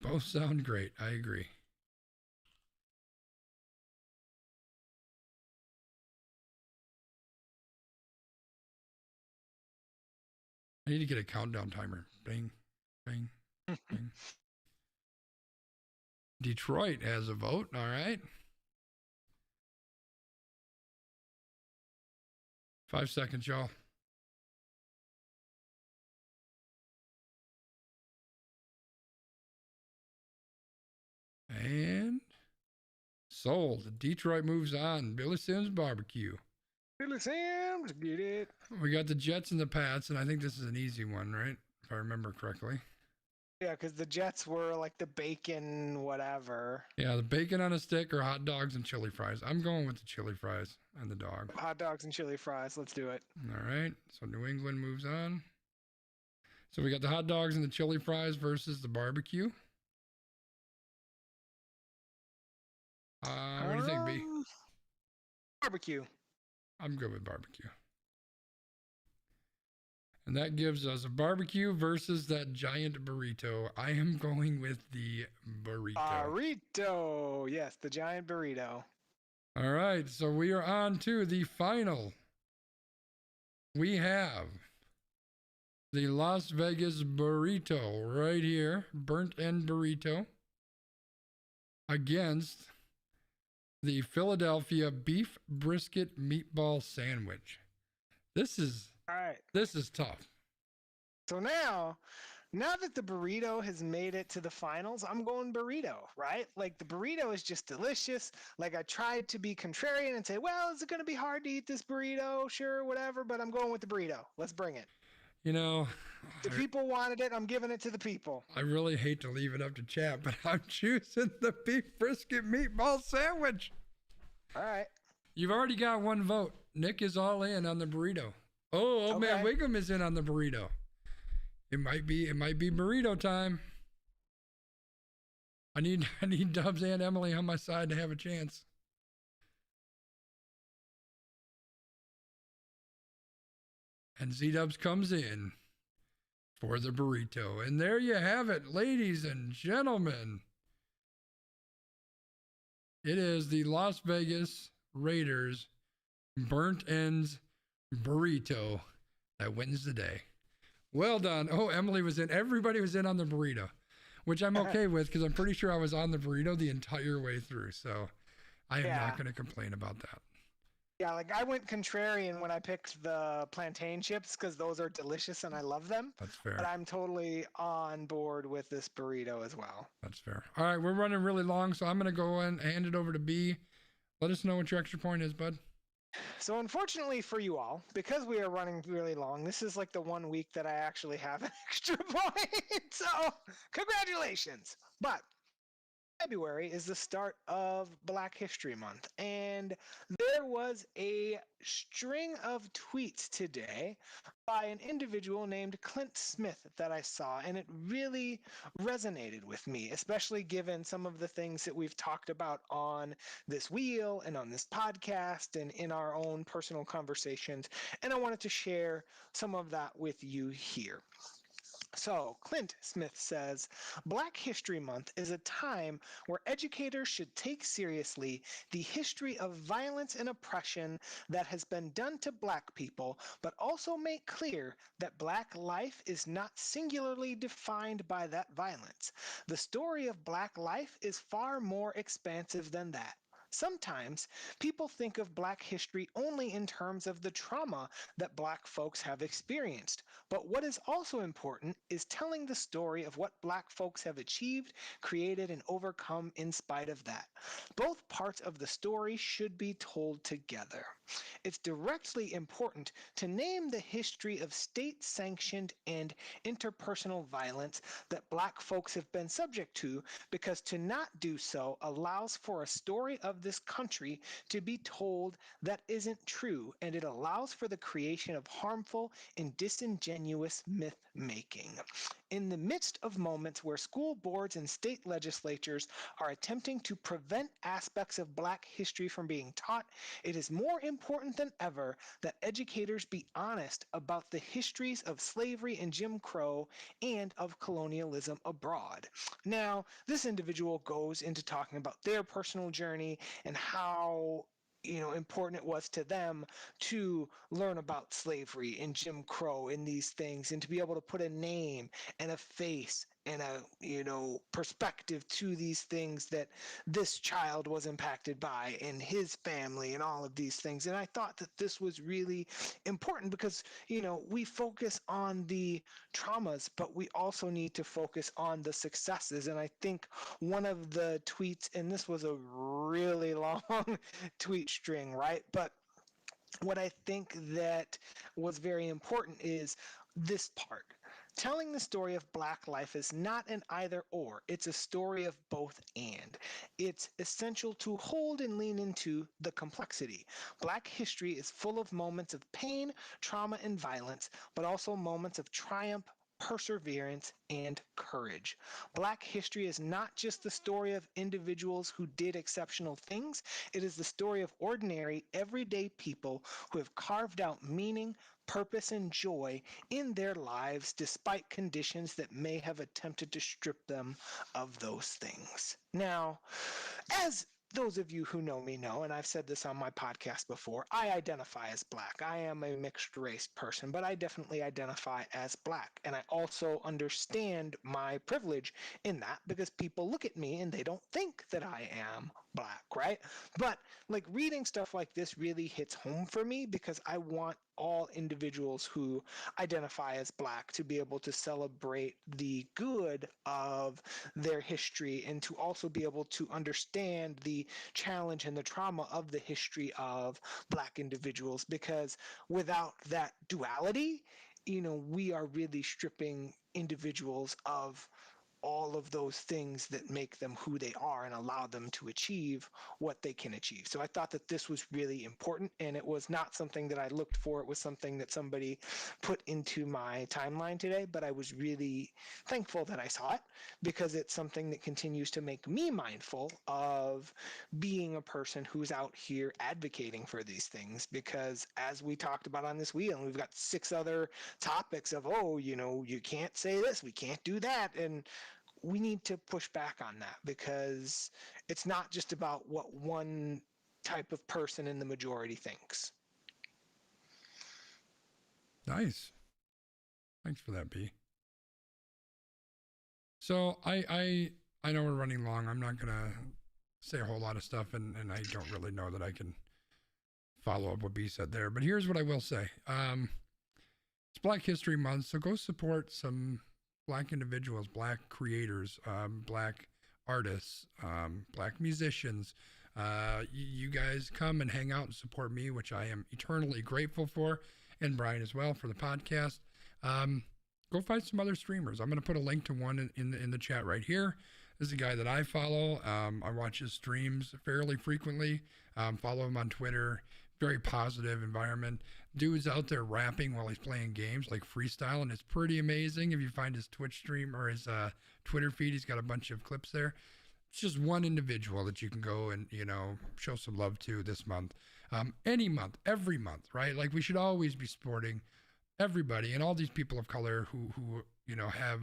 Both sound great. I agree. I need to get a countdown timer. Bing, bing, bing. Detroit has a vote. All right. 5 seconds, y'all. And sold. Detroit moves on. Billy Sims barbecue. Billy Sims, get it. We got the Jets and the Pats, and I think this is an easy one, right? If I remember correctly. Yeah, because the Jets were like the bacon whatever. Yeah, the bacon on a stick or hot dogs and chili fries. I'm going with the chili fries and the dog. Hot dogs and chili fries. Let's do it. All right. So New England moves on. So we got the hot dogs and the chili fries versus the barbecue. What do you think, B? Barbecue. I'm good with barbecue. And that gives us a barbecue versus that giant burrito. I am going with the burrito. Burrito. Yes, the giant burrito. All right. So we are on to the final. We have the Las Vegas burrito right here, burnt end burrito, against the Philadelphia beef brisket meatball sandwich. This is All right. This is tough. So now that the burrito has made it to the finals, I'm going burrito, right? Like the burrito is just delicious. Like I tried to be contrarian and say, well, is it going to be hard to eat this burrito? Sure, whatever, but I'm going with the burrito. Let's bring it. You know, The people wanted it. I'm giving it to the people. I really hate to leave it up to chat, but I'm choosing the beef brisket meatball sandwich. All right. You've already got one vote. Nick is all in on the burrito. Oh, old man Wiggum is in on the burrito. It might be burrito time. I need Dubs and Emily on my side to have a chance. And Z-Dubs comes in for the burrito. And there you have it, ladies and gentlemen. It is the Las Vegas Raiders burnt ends burrito that wins the day. Well done. Oh, Emily was in. Everybody was in on the burrito, which I'm okay with because I'm pretty sure I was on the burrito the entire way through. So I am not going to complain about that. Yeah, like I went contrarian when I picked the plantain chips because those are delicious and I love them. That's fair. But I'm totally on board with this burrito as well. That's fair. All right, we're running really long, so I'm going to go and hand it over to B. Let us know what your extra point is, bud. So unfortunately for you all, because we are running really long, this is like the 1 week that I actually have an extra point. So congratulations. But February is the start of Black History Month, and there was a string of tweets today by an individual named Clint Smith that I saw, and it really resonated with me, especially given some of the things that we've talked about on this wheel and on this podcast and in our own personal conversations, and I wanted to share some of that with you here. So, Clint Smith says, Black History Month is a time where educators should take seriously the history of violence and oppression that has been done to Black people, but also make clear that Black life is not singularly defined by that violence. The story of Black life is far more expansive than that. Sometimes people think of Black history only in terms of the trauma that Black folks have experienced. But what is also important is telling the story of what Black folks have achieved, created, and overcome in spite of that. Both parts of the story should be told together. It's directly important to name the history of state sanctioned and interpersonal violence that Black folks have been subject to, because to not do so allows for a story of this country to be told that isn't true, and it allows for the creation of harmful and disingenuous myth making. In the midst of moments where school boards and state legislatures are attempting to prevent aspects of Black history from being taught, it is more important than ever that educators be honest about the histories of slavery and Jim Crow and of colonialism abroad. Now, this individual goes into talking about their personal journey and how important it was to them to learn about slavery and Jim Crow and these things, and to be able to put a name and a face and a perspective to these things that this child was impacted by and his family and all of these things. And I thought that this was really important because we focus on the traumas, but we also need to focus on the successes. And I think one of the tweets, and this was a really long tweet string, right? But what I think that was very important is this part. Telling the story of Black life is not an either or, it's a story of both and. It's essential to hold and lean into the complexity. Black history is full of moments of pain, trauma, and violence, but also moments of triumph, perseverance, and courage. Black history is not just the story of individuals who did exceptional things, it is the story of ordinary, everyday people who have carved out meaning, purpose, and joy in their lives despite conditions that may have attempted to strip them of those things. Now, as those of you who know me know, and I've said this on my podcast before, I identify as Black. I am a mixed race person, but I definitely identify as Black. And I also understand my privilege in that, because people look at me and they don't think that I am Black, right? But like, reading stuff like this really hits home for me, because I want all individuals who identify as Black to be able to celebrate the good of their history, and to also be able to understand the challenge and the trauma of the history of Black individuals, because without that duality, we are really stripping individuals of all of those things that make them who they are and allow them to achieve what they can achieve. So I thought that this was really important, and it was not something that I looked for. It was something that somebody put into my timeline today, but I was really thankful that I saw it, because it's something that continues to make me mindful of being a person who's out here advocating for these things. Because as we talked about on this wheel, and we've got 6 other topics of, you can't say this, we can't do that, and we need to push back on that, because it's not just about what one type of person in the majority thinks. Nice. Thanks for that, B. So I know we're running long. I'm not gonna say a whole lot of stuff, and I don't really know that I can follow up what B said there. But here's what I will say. It's Black History Month, so go support some Black individuals, Black creators, Black artists, Black musicians. You guys come and hang out and support me, which I am eternally grateful for, and Brian as well for the podcast. Go find some other streamers. I'm going to put a link to one in the chat right here. This is a guy that I follow. I watch his streams fairly frequently. Follow him on Twitter. Very positive environment. Dude's out there rapping while he's playing games, like freestyle, and it's pretty amazing. If you find his Twitch stream or his Twitter feed, he's got a bunch of clips there. It's just one individual that you can go and show some love to this month. Any month, every month, right? Like, we should always be supporting everybody and all these people of color who have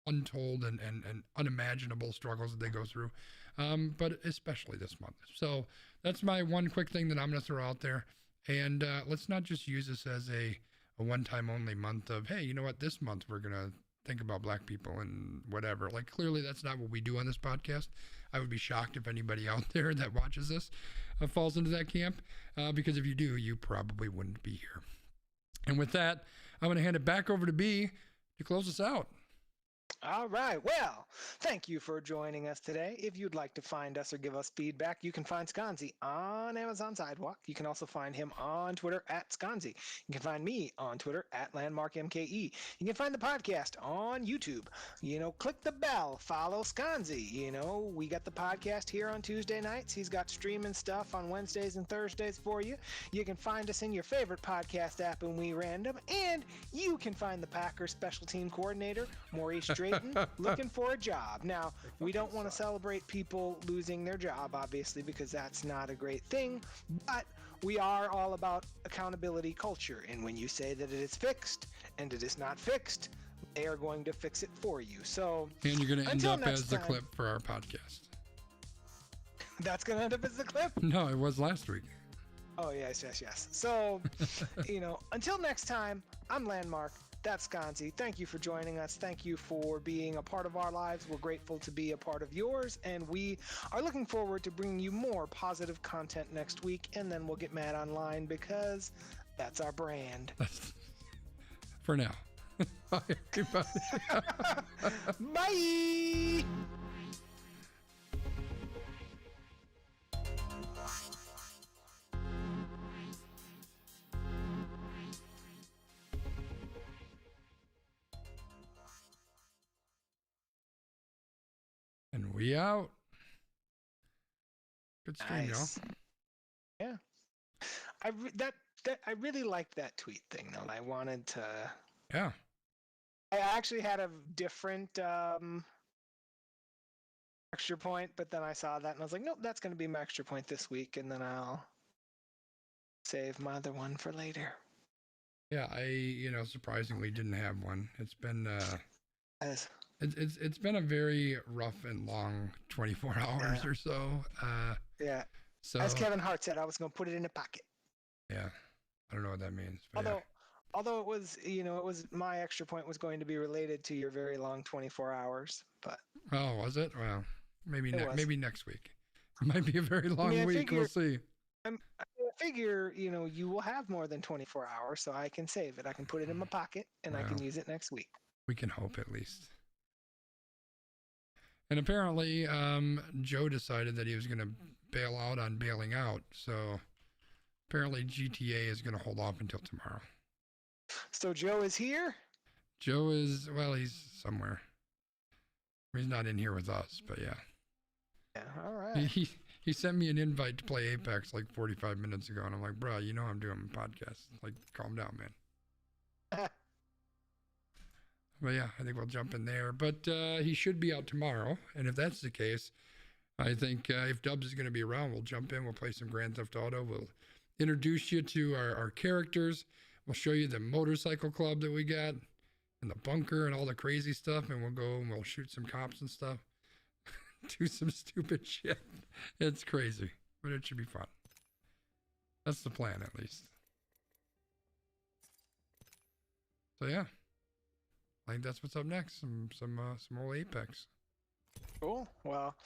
untold and unimaginable struggles that they go through, but especially this month. So that's my one quick thing that I'm going to throw out there. And let's not just use this as a one-time only month of, hey, you know what, this month we're going to think about Black people and whatever. Like, clearly that's not what we do on this podcast. I would be shocked if anybody out there that watches this falls into that camp, because if you do, you probably wouldn't be here. And with that, I'm going to hand it back over to B to close us out. All right. Well, thank you for joining us today. If you'd like to find us or give us feedback, you can find Sconzi on Amazon Sidewalk. You can also find him on Twitter at Sconzi. You can find me on Twitter at LandmarkMKE. You can find the podcast on YouTube. Click the bell, follow Sconzi. We got the podcast here on Tuesday nights. He's got streaming stuff on Wednesdays and Thursdays for you. You can find us in your favorite podcast app in We Random. And you can find the Packers special team coordinator, Maurice Drayton, looking for a job. Now, we don't want to celebrate people losing their job, obviously, because that's not a great thing, but we are all about accountability culture. And when you say that it is fixed and it is not fixed, they are going to fix it for you. So, and you're going to end up as the clip for our podcast. That's going to end up as the clip? No, it was last week. Oh, yes. So, until next time, I'm Landmark. That's Sconzi. Thank you for joining us. Thank you for being a part of our lives. We're grateful to be a part of yours, and we are looking forward to bringing you more positive content next week, and then we'll get mad online because that's our brand. For now. Bye, everybody. Bye! And we out. Good stream, Nice. y'all. Yeah. I really liked that tweet thing, though. I wanted to. Yeah. I actually had a different extra point, but then I saw that and I was like, nope, that's going to be my extra point this week, and then I'll save my other one for later. Yeah, I surprisingly didn't have one. It's been As it's been a very rough and long 24 hours or so. Yeah. So As Kevin Hart said, I was going to put it in a pocket. yeah, I don't know what that means. But Although it was my extra point was going to be related to your very long 24 hours, but. Oh, was it? Well, maybe It was. next week. It might be a very long I week. We'll see. I figure, you will have more than 24 hours, so I can save it. I can put it in my pocket, and I can Wow. use it next week. We can hope at least. And apparently, Joe decided that he was going to bail out on bailing out. So apparently GTA is going to hold off until tomorrow. So Joe is here? Joe is, well, he's somewhere. He's not in here with us, but yeah. Yeah, all right. He sent me an invite to play Apex like 45 minutes ago, and I'm like, bro, I'm doing a podcast. Like, calm down, man. But yeah, I think we'll jump in there. But he should be out tomorrow, and if that's the case, I think if Dubs is going to be around, we'll jump in. We'll play some Grand Theft Auto. We'll introduce you to our characters. We'll show you the motorcycle club that we got, and the bunker, and all the crazy stuff. And we'll go and we'll shoot some cops and stuff. Do some stupid shit. It's crazy, but it should be fun. That's the plan, at least. So yeah, I think that's what's up next. Some old Apex. Cool. Well,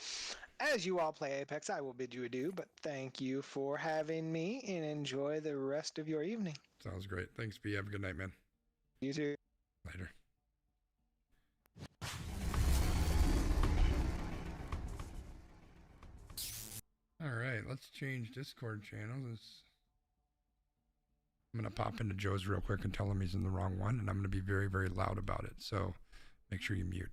as you all play Apex, I will bid you adieu, but thank you for having me, and enjoy the rest of your evening. Sounds great. Thanks, B. Have a good night, man. You too. Later. All right, let's change Discord channels. I'm going to pop into Joe's real quick and tell him he's in the wrong one, and I'm going to be very, very loud about it. So make sure you mute.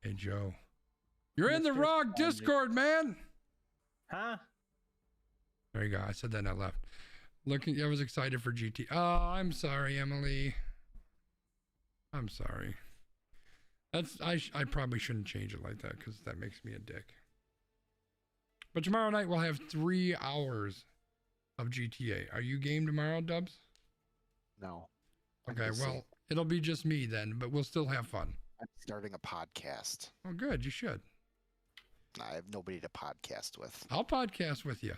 Hey, Joe. You're in the wrong Discord, man. Huh? There you go. I said that and I left. Looking, I was excited for GT. Oh, I'm sorry, Emily. I'm sorry. I probably shouldn't change it like that because that makes me a dick. But tomorrow night we'll have 3 hours of GTA. Are you game tomorrow, Dubs? No. Okay, well, it'll be just me then, but we'll still have fun. I'm starting a podcast. Oh, good. You should. I have nobody to podcast with. I'll podcast with you.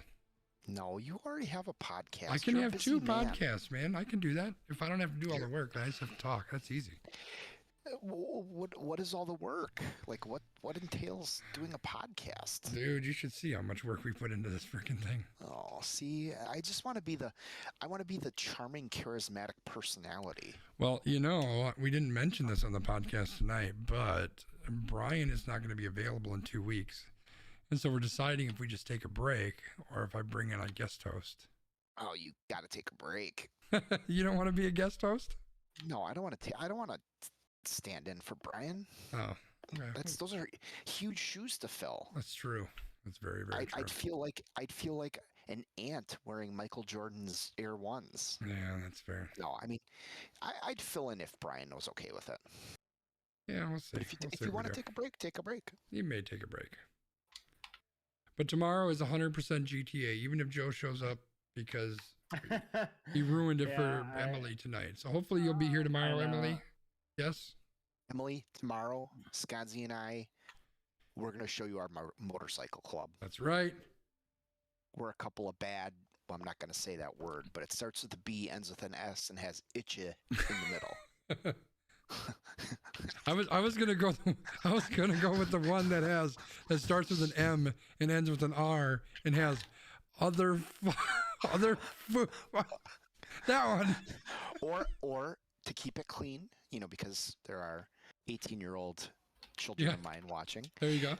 No, you already have a podcast. I can You're a have busy 2 man. podcasts, man. I can do that. If I don't have to do all the work, I just have to talk. That's easy. What is all the work? Like what entails doing a podcast? Dude, you should see how much work we put into this freaking thing. Oh, see, I just want to be the charming, charismatic personality. Well, we didn't mention this on the podcast tonight, but Brian is not going to be available in 2 weeks. And so we're deciding if we just take a break or if I bring in a guest host. Oh, you got to take a break. You don't want to be a guest host? No, I don't want to. I don't want to stand in for Brian. Oh, okay. Those are huge shoes to fill. That's true. That's very, very true. I'd feel like an ant wearing Michael Jordan's Air Ones. Yeah, that's fair. No, I mean, I'd fill in if Brian was okay with it. Yeah, we'll see. But if you want to take a break, take a break. You may take a break. But tomorrow is 100% GTA, even if Joe shows up, because he ruined it for Emily tonight. So hopefully you'll be here tomorrow, Emily. Yes? Emily, tomorrow, Scotzy and I, we're going to show you our motorcycle club. That's right. We're a couple of bad, well, I'm not going to say that word, but it starts with a B, ends with an S, and has itcha in the middle. I was gonna go with the one that starts with an M and ends with an R and has other that one. Or to keep it clean, because there are 18-year-old children of mine watching. There you go.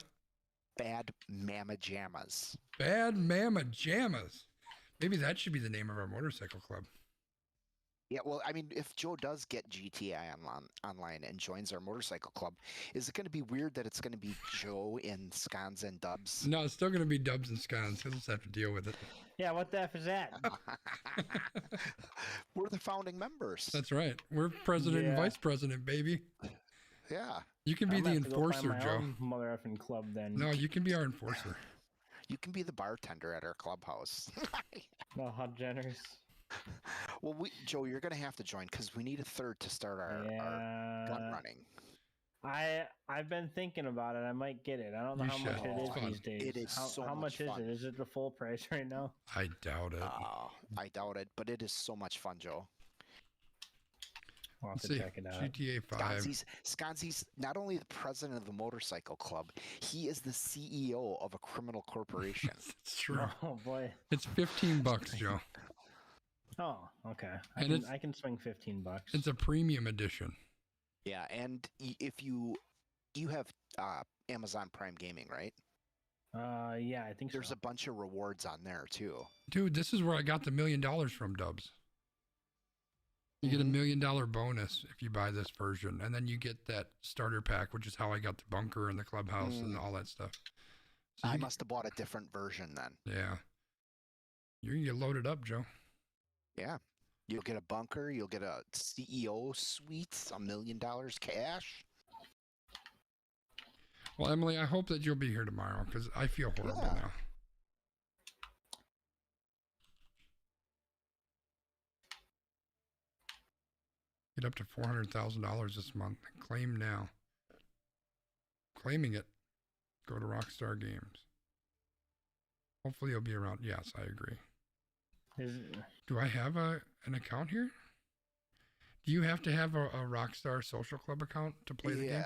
Bad Mama Jammas. Bad Mama Jammas. Maybe that should be the name of our motorcycle club. Yeah, well, I mean, if Joe does get GTI online and joins our motorcycle club, is it going to be weird that it's going to be Joe in Scons and Dubs? No, it's still going to be Dubs and Scons. He'll just have to deal with it. Yeah, what the F is that? We're the founding members. That's right. We're president and vice president, baby. Yeah. You can be the enforcer, Joe. Mother effing club then. No, you can be our enforcer. You can be the bartender at our clubhouse. No, how generous. Well, Joe, you're going to have to join because we need a third to start our gun running. I've been thinking about it. I might get it. I don't know how much it is these days. It is how much is it? Is it the full price right now? I doubt it. I doubt it, but it is so much fun, Joe. I'll have to check it out. GTA 5. Sconzi's not only the president of the motorcycle club, he is the CEO of a criminal corporation. It's true. Oh boy. It's $15, Joe. Oh, okay. I can swing $15. It's a premium edition. Yeah, and if you have Amazon Prime Gaming, right? Yeah, I think there's a bunch of rewards on there too. Dude, this is where I got the $1 million from, Dubs. You get $1 million bonus if you buy this version, and then you get that starter pack, which is how I got the bunker and the clubhouse and all that stuff. So I must have bought a different version then. Yeah. You're going to get loaded up, Joe. Yeah. You'll get a bunker. You'll get a CEO suite, $1 million cash. Well, Emily, I hope that you'll be here tomorrow because I feel horrible now. Get up to $400,000 this month. Claim now. Claiming it. Go to Rockstar Games. Hopefully you'll be around. Yes, I agree. Do I have an account here? Do you have to have a Rockstar Social Club account to play the game? Yeah,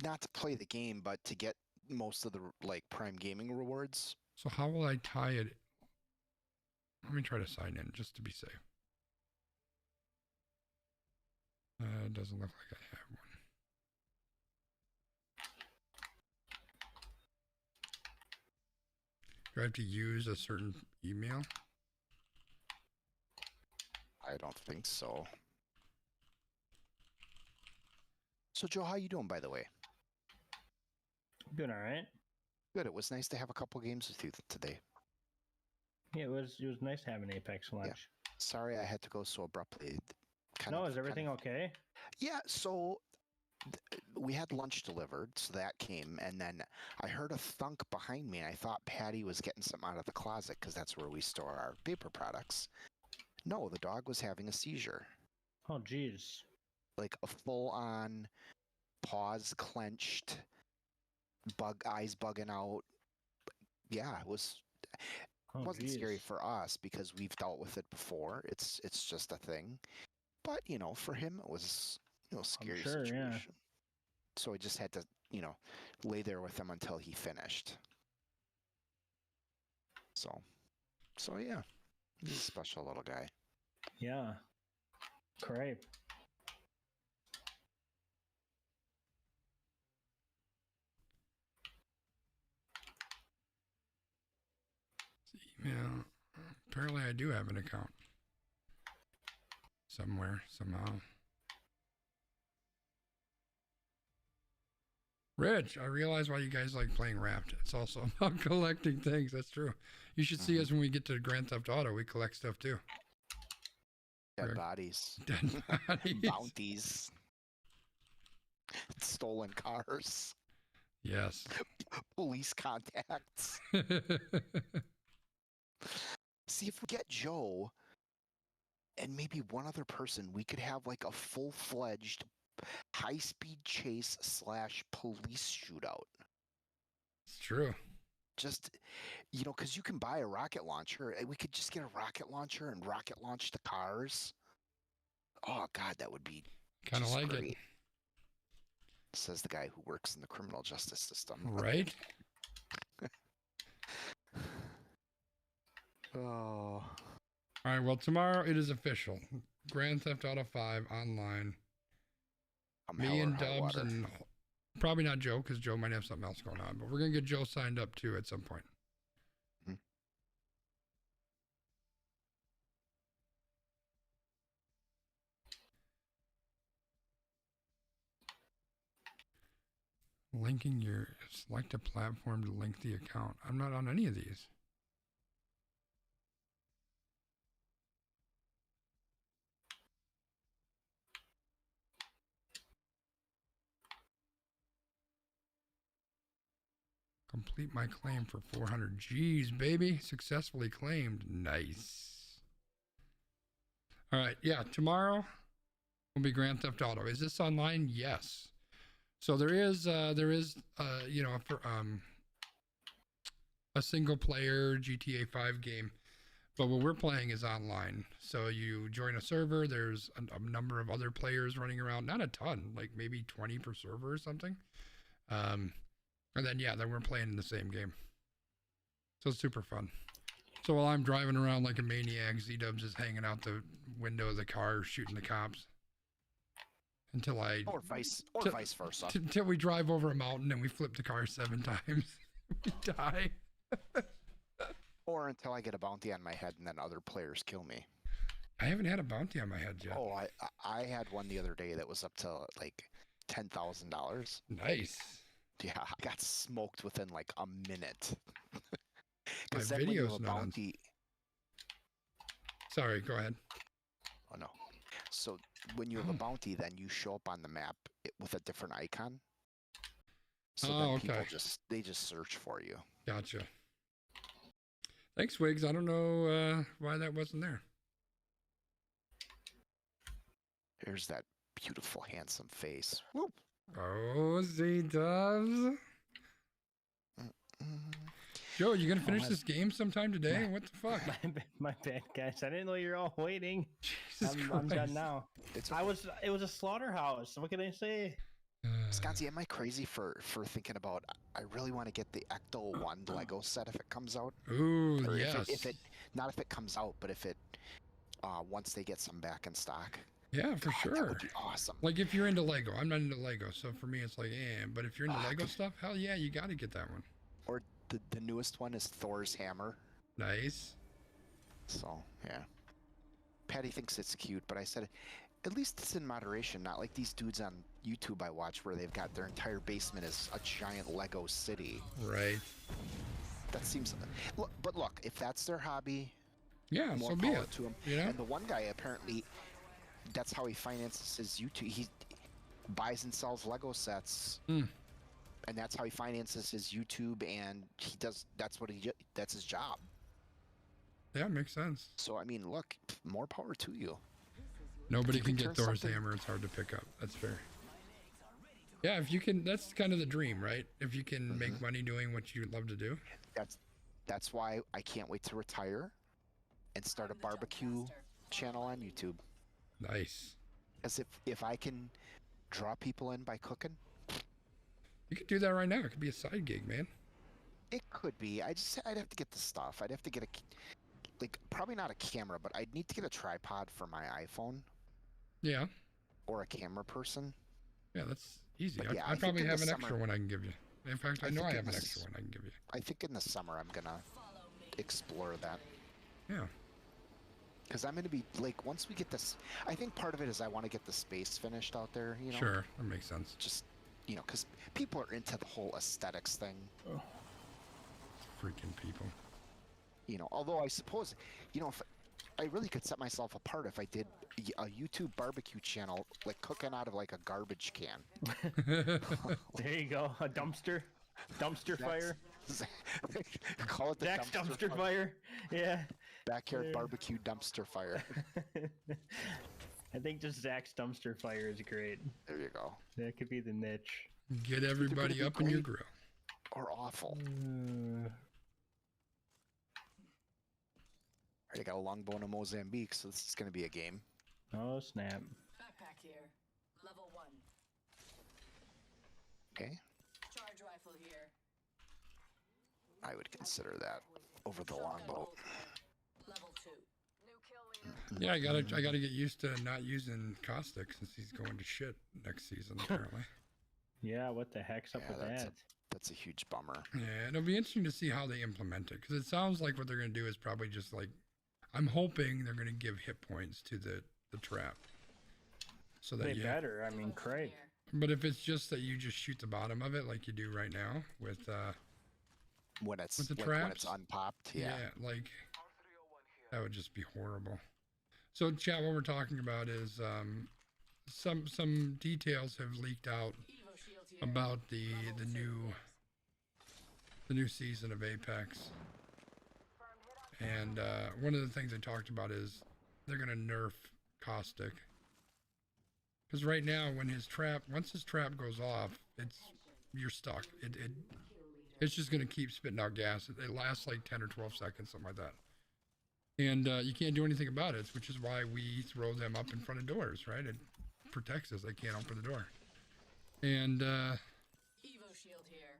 not to play the game, but to get most of the Prime Gaming rewards. So how will I tie it? Let me try to sign in just to be safe. It doesn't look like I have one. Do I have to use a certain email? I don't think so. So, Joe, how you doing, by the way? Doing all right. Good. It was nice to have a couple games with you today. Yeah, it was nice having Apex lunch. Yeah. Sorry I had to go so abruptly. Is everything okay? Yeah, so we had lunch delivered, so that came, and then I heard a thunk behind me, and I thought Patty was getting something out of the closet because that's where we store our paper products. No, the dog was having a seizure. Oh, geez. Like a full-on paws clenched, eyes bugging out. Yeah, it wasn't scary for us because we've dealt with it before. It's just a thing. But, for him, it was scary sure, situation. yeah. So I just had to, lay there with him until he finished. So yeah, he's a special little guy. Yeah. Great. Email. Apparently, I do have an account somewhere, somehow. Rich, I realize why you guys like playing Wrapped. It's also about collecting things. That's true. You should see us when we get to Grand Theft Auto. We collect stuff too. Dead bodies. Dead bodies. Bounties. Stolen cars. Yes. Police contacts. See, if we get Joe and maybe one other person, we could have like a full-fledged high-speed chase / police shootout. It's true. Just, because you can buy a rocket launcher. We could just get a rocket launcher and rocket launch the cars. Oh, God, that would be kind of like great. it. Says the guy who works in the criminal justice system. Right? Oh. All right, well, tomorrow it is official. Grand Theft Auto 5 online. Me and Dubs and probably not Joe, because Joe might have something else going on, but we're going to get Joe signed up too at some point. Linking select a platform to link the account. I'm not on any of these. Complete my claim for 400 G's, baby. Successfully claimed. Nice. All right. Yeah. Tomorrow will be Grand Theft Auto. Is this online? Yes. So there is a single player GTA 5 game, but what we're playing is online. So you join a server. There's a number of other players running around. Not a ton, like maybe 20 per server or something. And then we're playing in the same game. So it's super fun. So while I'm driving around like a maniac, Z-Dubs is hanging out the window of the car shooting the cops. Or vice versa. Until we drive over a mountain and we flip the car 7 times. We die. Or until I get a bounty on my head and then other players kill me. I haven't had a bounty on my head yet. Oh, I had one the other day that was up to like $10,000. Nice. Yeah, I got smoked within like a minute. My video's not on. Sorry, go ahead. Oh no. So when you have a bounty, then you show up on the map with a different icon. So then people just search for you. Gotcha. Thanks, Wiggs. I don't know why that wasn't there. Here's that beautiful, handsome face. Whoop. Oh, Z-Dubs. Joe, you gonna finish this game sometime today? What the fuck? My bad, guys. I didn't know you're all waiting. I'm done now. It was a slaughterhouse. What can I say? Scotty, am I crazy for thinking about? I really want to get the Ecto 1 Lego set if it comes out. Ooh, or yes. Not if it comes out, but if it once they get some back in stock. Yeah, for sure. That would be awesome. Like if you're into Lego, I'm not into Lego, so for me it's like, but if you're into Lego stuff, hell yeah, you got to get that one. Or the newest one is Thor's hammer. Nice. So yeah, Patty thinks it's cute, but I said, at least it's in moderation, not like these dudes on YouTube I watch where they've got their entire basement is a giant Lego city. Right. That seems. But look, if that's their hobby, yeah, more so power be it. to them. You know? And the one guy apparently, that's how he finances his YouTube. He buys and sells Lego sets, and that's how he finances his YouTube. And he does. That's his job. Yeah, makes sense. So I mean, look, more power to you. Nobody can get Thor's hammer. It's hard to pick up. That's fair. Yeah, if you can, that's kind of the dream, right? If you can make money doing what you love to do. That's why I can't wait to retire and start a barbecue channel on YouTube. Nice. Because if I can draw people in by cooking? You could do that right now. It could be a side gig, man. It could be. I'd have to get the stuff. I'd have to get probably not a camera, but I'd need to get a tripod for my iPhone. Yeah. Or a camera person. Yeah, that's easy. Yeah, I probably have an extra one I can give you. In fact, I know I have an extra one I can give you. I think in the summer I'm gonna explore that. Yeah. Because I'm gonna be like, once we get this, I think part of it is I want to get the space finished out there. You know. Sure, that makes sense. Just, because people are into the whole aesthetics thing. Oh. Freaking people. Although I suppose, if I really could set myself apart if I did a YouTube barbecue channel, like cooking out of like a garbage can. There you go, a dumpster fire. Call it the Zach's dumpster fire. Yeah. Backyard barbecue dumpster fire. I think just Zach's dumpster fire is great. There you go. That could be the niche. Get everybody up in your grill. Or awful. I got a longbow in Mozambique, so this is going to be a game. Oh, snap. Backpack here. Level 1. Okay. Charge rifle here. I would consider that over the longbow. Level 2. Yeah, I gotta get used to not using caustic since he's going to shit next season apparently. Yeah, what the heck's up with that? That's a huge bummer. Yeah, it'll be interesting to see how they implement it because it sounds like what they're gonna do is probably just like, I'm hoping they're gonna give hit points to the trap, so that they better. I mean, great. But if it's just that you just shoot the bottom of it like you do right now with when it's with the like traps, when it's unpopped, yeah, like that would just be horrible. So, chat, what we're talking about is some details have leaked out about the new season of Apex, and one of the things they talked about is they're gonna nerf caustic because right now once his trap goes off, you're stuck. It's just gonna keep spitting out gas. It lasts like 10 or 12 seconds, something like that. And you can't do anything about it, which is why we throw them up in front of doors, right? It protects us. They can't open the door. And Evo shield here.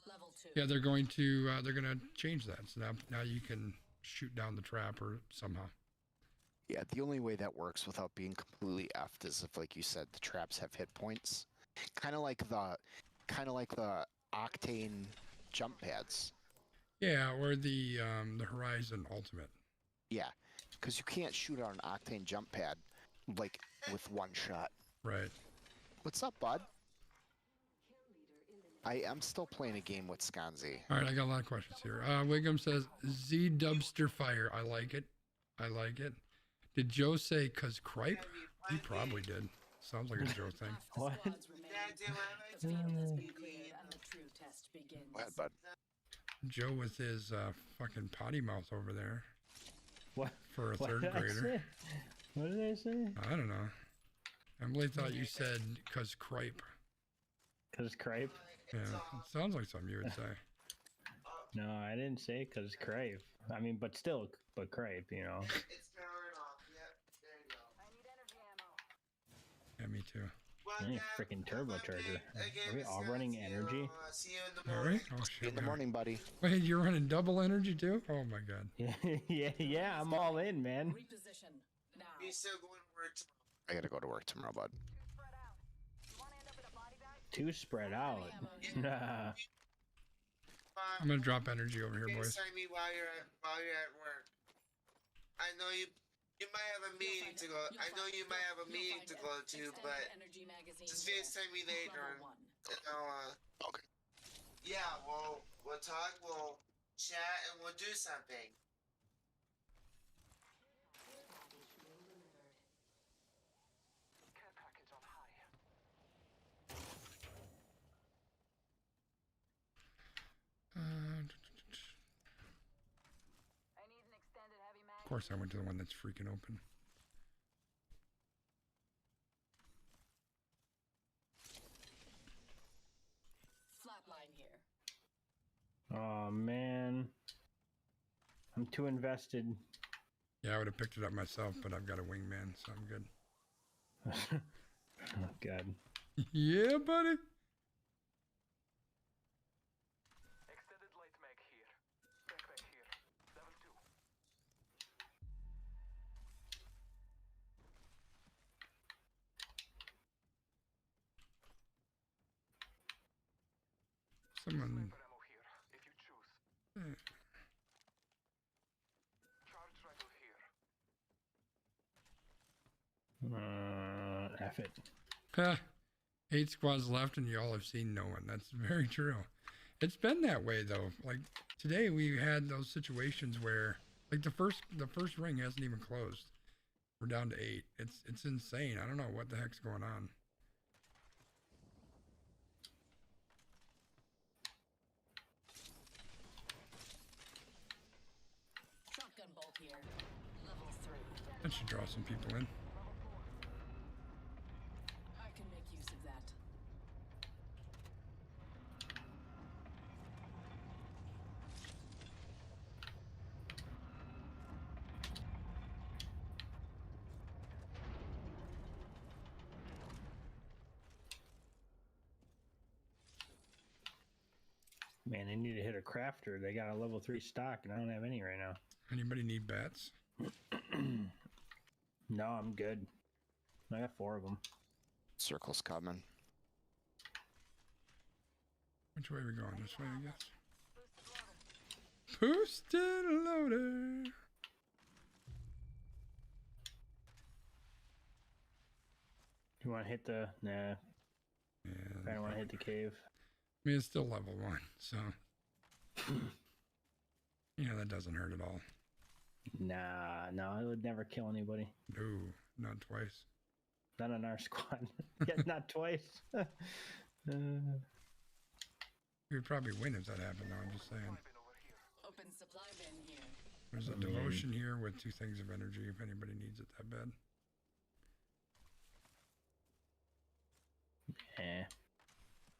Level 2. yeah, they're going to change that. So now you can shoot down the trap or somehow. Yeah, the only way that works without being completely effed is if, like you said, the traps have hit points. Kind of like the Octane jump pads. Yeah, or the Horizon Ultimate. Yeah, because you can't shoot on an Octane jump pad like with one shot. Right. What's up, bud? I'm still playing a game with Skanzi. All right, I got a lot of questions here. Wiggum says, Z Dubster Fire. I like it. I like it. Did Joe say cause cripe? He probably did. Sounds like a Joe thing. What? The field has been cleared and the true test begins. Go ahead, bud. Joe with his fucking potty mouth over there. What? For a What third did I grader. say? What did I say? I don't know. Emily thought you said cause cripe. Cause cripe? Yeah, it sounds like something you would say. No, I didn't say cause cripe. I mean, but still, but cripe, you know. It's powering off. Yep, there you go. Yeah, me too. I need a freaking turbocharger. Are we all running energy? See you in the All morning. right. Oh shit. In the morning, buddy. Wait, you're running double energy too? Oh my god. Yeah, I'm all in, man. Reposition. Now. You're still going to work tomorrow. I gotta go to work tomorrow, bud. Too spread out. Nah. I'm gonna drop energy over here, boys. FaceTime me while you're at work. I know you might have a meeting to go. I know you might have a meeting to go to, but just FaceTime me later. And I'll, Okay. Yeah, we'll talk, we'll chat, and we'll do something. Of course, I went to the one that's freaking open. Flatline here. Oh man, I'm too invested. Yeah, I would have picked it up myself, but I've got a wingman, so I'm good. Oh god. Yeah, buddy. Extended light mag here. Backpack here. Level 2. Someone. Sniper ammo here, if you choose. Charge rifle here. F it. Huh. 8 squads left and y'all have seen no one. That's very true. It's been that way though. Like today we had those situations where like the first ring hasn't even closed. We're down to 8. It's insane. I don't know what the heck's going on. Shotgun bolt here. Level 3. That should draw some people in. I can make use of that. Man, they need to hit a crafter. They got a level 3 stock, and I don't have any right now. Anybody need bats? No, I'm good. I got 4 of them. Circle's coming. Which way are we going? This way, I guess. Boosted loader. You want to hit the... Nah. Yeah, I don't want to hit the cave. I mean, it's still level 1, so yeah, that doesn't hurt at all. Nah, no, it would never kill anybody. No, not twice. Not on our squad. Yeah, not twice. We would probably win if that happened, though. I'm just saying. Open supply bin here. There's a devotion here with 2 things of energy if anybody needs it that bad.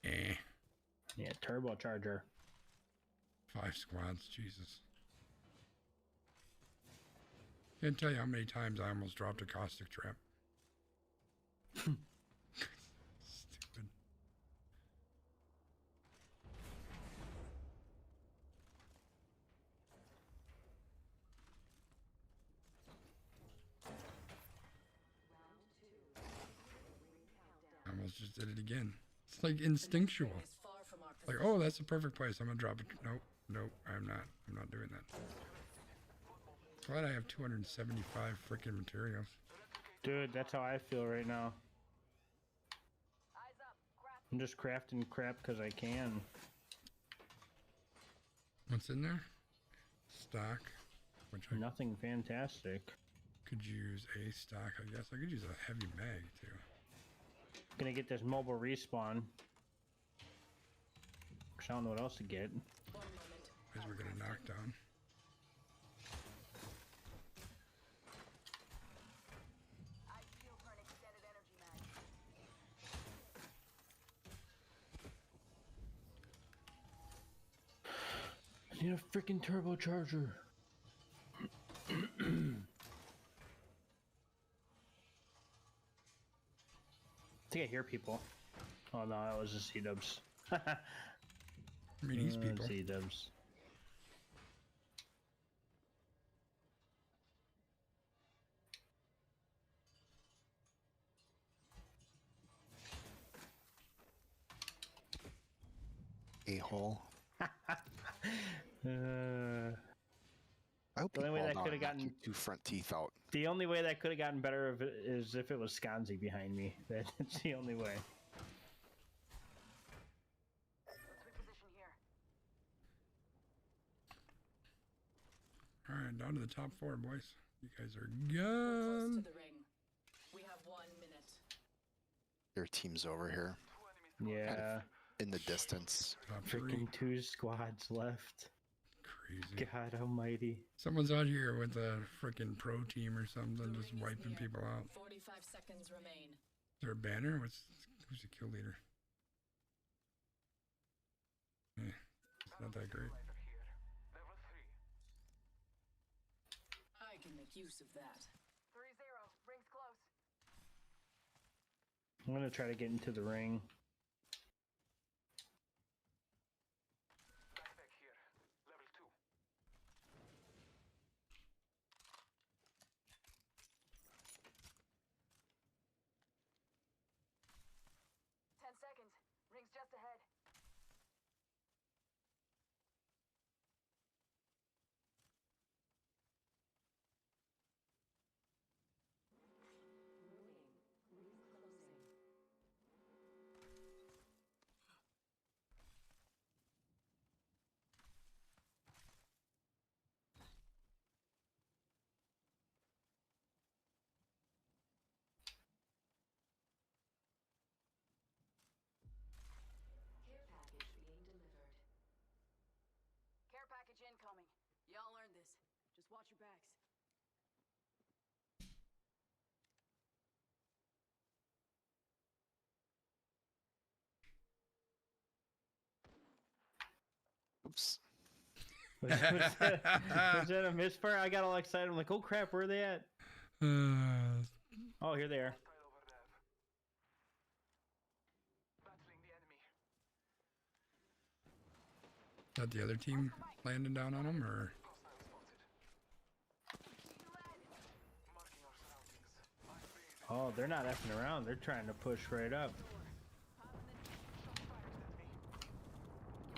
Eh. Yeah, turbocharger. 5 squads, Jesus. Can't tell you how many times I almost dropped a caustic trap. Stupid. I almost just did it again. It's like instinctual. Like, oh, that's the perfect place. I'm gonna drop it. Nope, nope, I'm not. I'm not doing that. Glad I have 275 freaking materials. Dude, that's how I feel right now. I'm just crafting crap because I can. What's in there? Stock. Which I Nothing fantastic. could use a stock, I guess. I could use a heavy mag, too. Gonna get this mobile respawn. Cause I don't know what else to get. Because we're gonna knock down. I need a freaking turbocharger. I think I hear people. Oh no, that was the C-dubs. I mean, these people. C-dubs. A-hole. I hope The only way that could have gotten 2 front teeth out. the only way that could have gotten better is if it was Skanzi behind me. That's the only way. All right, down to the top 4, boys. You guys are We're close to gone. the ring. We have 1 minute. Your team's over here Yeah. in the distance. Top 3. Freaking 2 squads left. Crazy. God almighty. Someone's out here with a freaking pro team or something, just wiping people out. 45 seconds remain. Is there a banner? Who's the kill leader? Yeah, it's not that great. I can make use of that. 3-0. Rings close. I'm gonna try to get into the ring. Backpack here. Level 2. 10 seconds. Ring's just ahead. Care package being delivered. Care package incoming. Y'all earned this. Just watch your backs. Oops. Was that a miss part? I got all excited. I'm like, oh crap, where are they at? Oh, here they are. Hostile over there. Battling the enemy. Is that the other team landing down on them, or? Hostile spotted. Marking our surroundings. I'm breathing. Oh, they're not effing around. They're trying to push right up. Shots fired at me.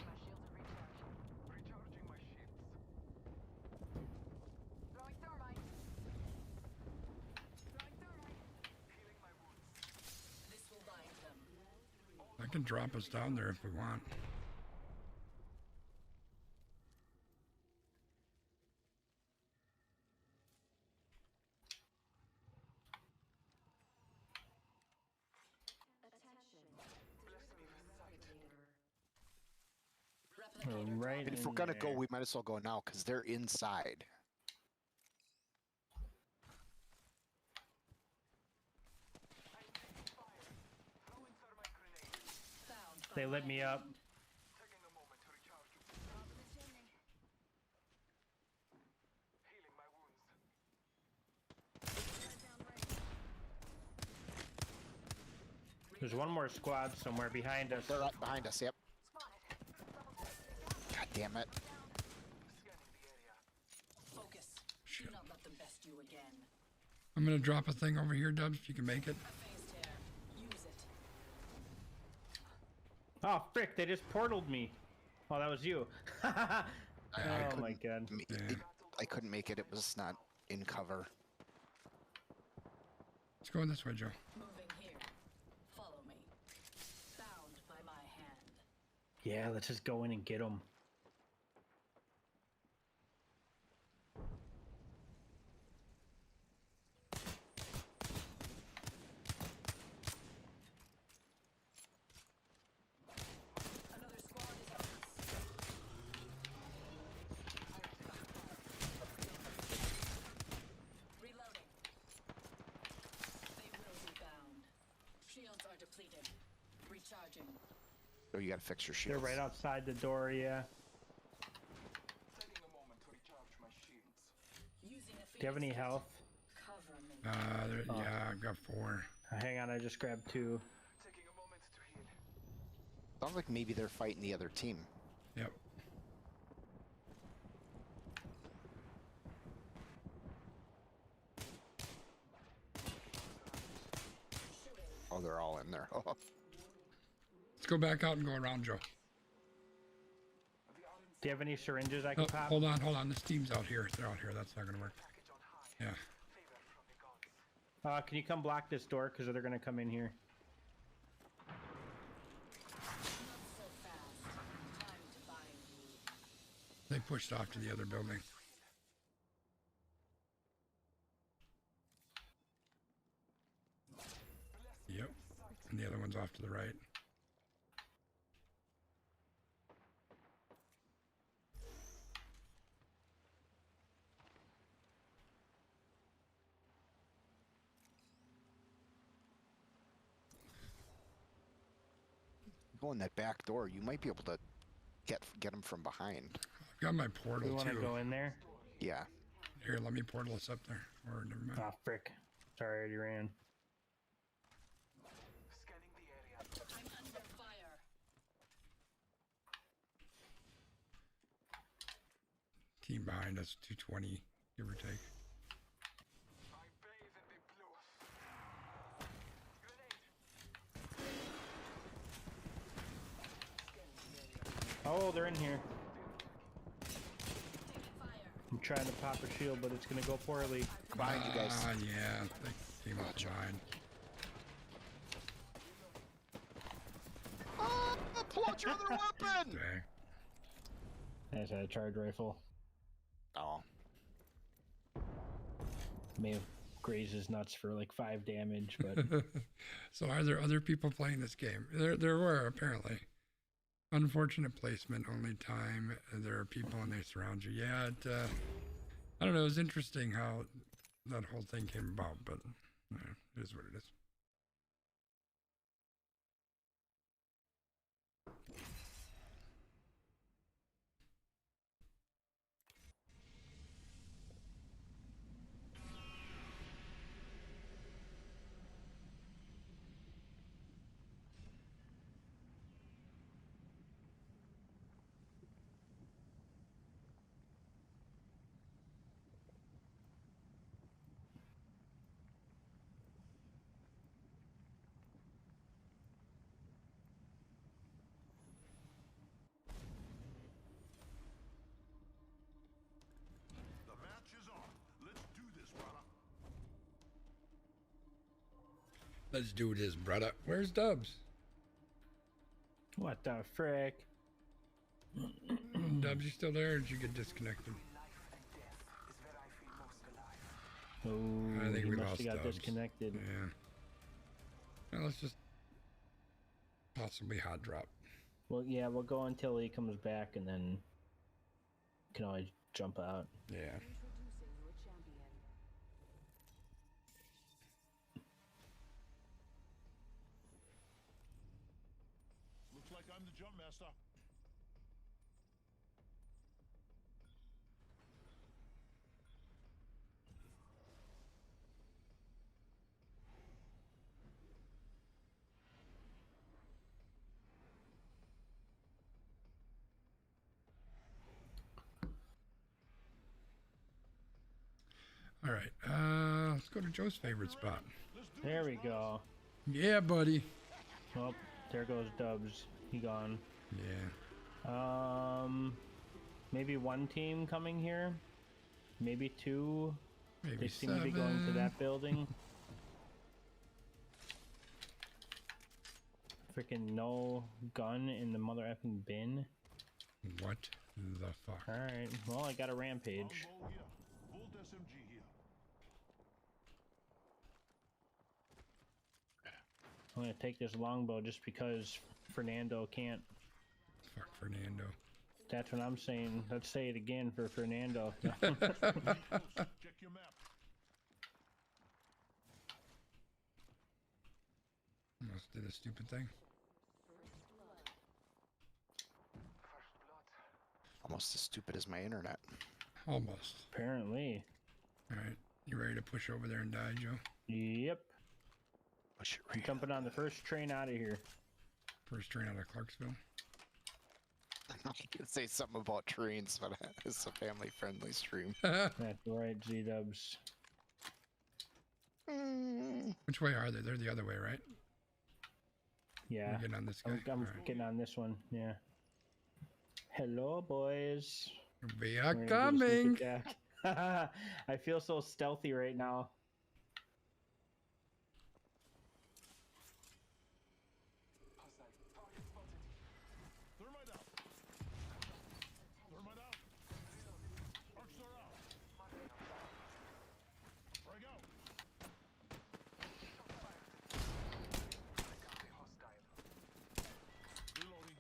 My shields are recharged. Recharging my shields. Throwing thermite. Throwing thermite. Healing my wounds. This will bind them. I can drop us down there if we want. Right. And if we're gonna go, we might as well go now because they're inside. Throwing thermite grenade. They lit me up. Taking a moment to recharge. Healing my wounds. There's one more squad somewhere behind us. They're right behind us. Yep. God damn it. Scanning the area. Focus. Shit. Do not let them best you again. I'm gonna drop a thing over here, Dubs, if you can make it. Phase tear. Use it. Oh frick! They just portaled me. Oh, that was you. I Oh my god. I couldn't make it. It was not in cover. Let's go this way, Joe. Moving here. Follow me. Bound by my hand. Yeah, let's just go in and get them. Another squad is on us. Reloading. They will be bound. Shields are depleted. Recharging. Oh, you gotta fix your They're shields. right outside the door. Yeah. Taking a moment to recharge my shields. Using a Do you have any Phoenix kit. health? Cover me. Yeah, I got 4. Hang on, I just grabbed 2. Taking a moment to heal. Sounds like maybe they're fighting the other team. Yep. Oh, they're all in there. Oh, Let's go back out and go around, Joe. Do you have any syringes I can Oh, pop? hold on. This team's out here. They're out here. That's not gonna work. Package on high. Yeah. Favor from the gods. Can you come block this door? Because they're gonna come in here. Not so fast. Time to bind you. They pushed off to the other building. Yep. And the other one's off to the right. go in that back door. You might be able to get them from behind. I've got my portal You want to too. go in there? Yeah. Here, let me portal us up there. Or never mind. Oh, frick. Sorry, I already ran. Team behind us, 220, give or take. Oh, they're in here. I'm trying to pop a shield, but it's gonna go poorly. Behind you guys. Yeah, they came up behind. Pull out your other weapon! Okay. I just had a charge rifle. Oh. May have grazed his nuts for like 5 damage, but So are there other people playing this game? There were, apparently. Unfortunate placement, only time. There are people and they surround you. Yeah, I don't know. It was interesting how that whole thing came about, but it is what it is. Let's do this, brother. Where's Dubs? what the frick? Dubs, you still there or did you get disconnected? Oh, I think he we must lost have got Dubs. disconnected. Yeah. Well, let's just possibly hot drop. Well, yeah, we'll go until he comes back, and then can always jump out. Yeah. Introducing your champion. Looks like I'm the jump master. All right. Let's go to Joe's favorite spot. There we go. Yeah, buddy. Well, there goes Dubs. He gone. Yeah. Maybe one team coming here. Maybe 2. Maybe They seem to be going to 7. that building. Freaking no gun in the mother effing bin. What the fuck? Alright, well, I got a rampage. Longbow here. Volt SMG here. I'm gonna take this longbow just because Fernando can't. Fuck Fernando. That's what I'm saying. Let's say it again for Fernando. Check your map. Almost did a stupid thing. Almost as stupid as my internet. Almost. Apparently. All right. You ready to push over there and die, Joe? Yep. Push it I'm right. jumping on the first train out of here. First train out of Clarksville. I could say something about trains, but it's a family-friendly stream. That's right, Z-Dubs. Which way are they? They're the other way, right? Yeah. We're getting on this guy. I'm All right. getting on this one, yeah. Hello, boys. We We're are gonna do the coming. sneak attack. I feel so stealthy right now. Thermite out. Thermite out. Arc star out. Frag out. Reloading.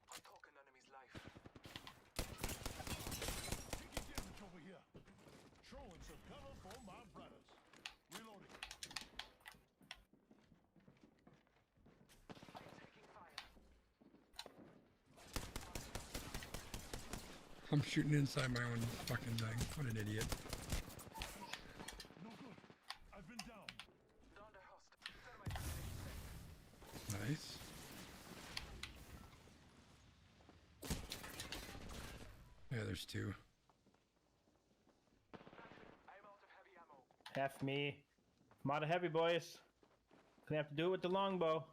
I took an enemy's life. Taking damage over here. Throwing some cover for my brothers. Reloading. Taking fire. I'm shooting inside my own fucking thing. What an idiot. No good. I've been down. Down the host. Thermite. Nice. Yeah, there's 2. F me. I'm out of heavy, boys. Gonna have to do it with the longbow.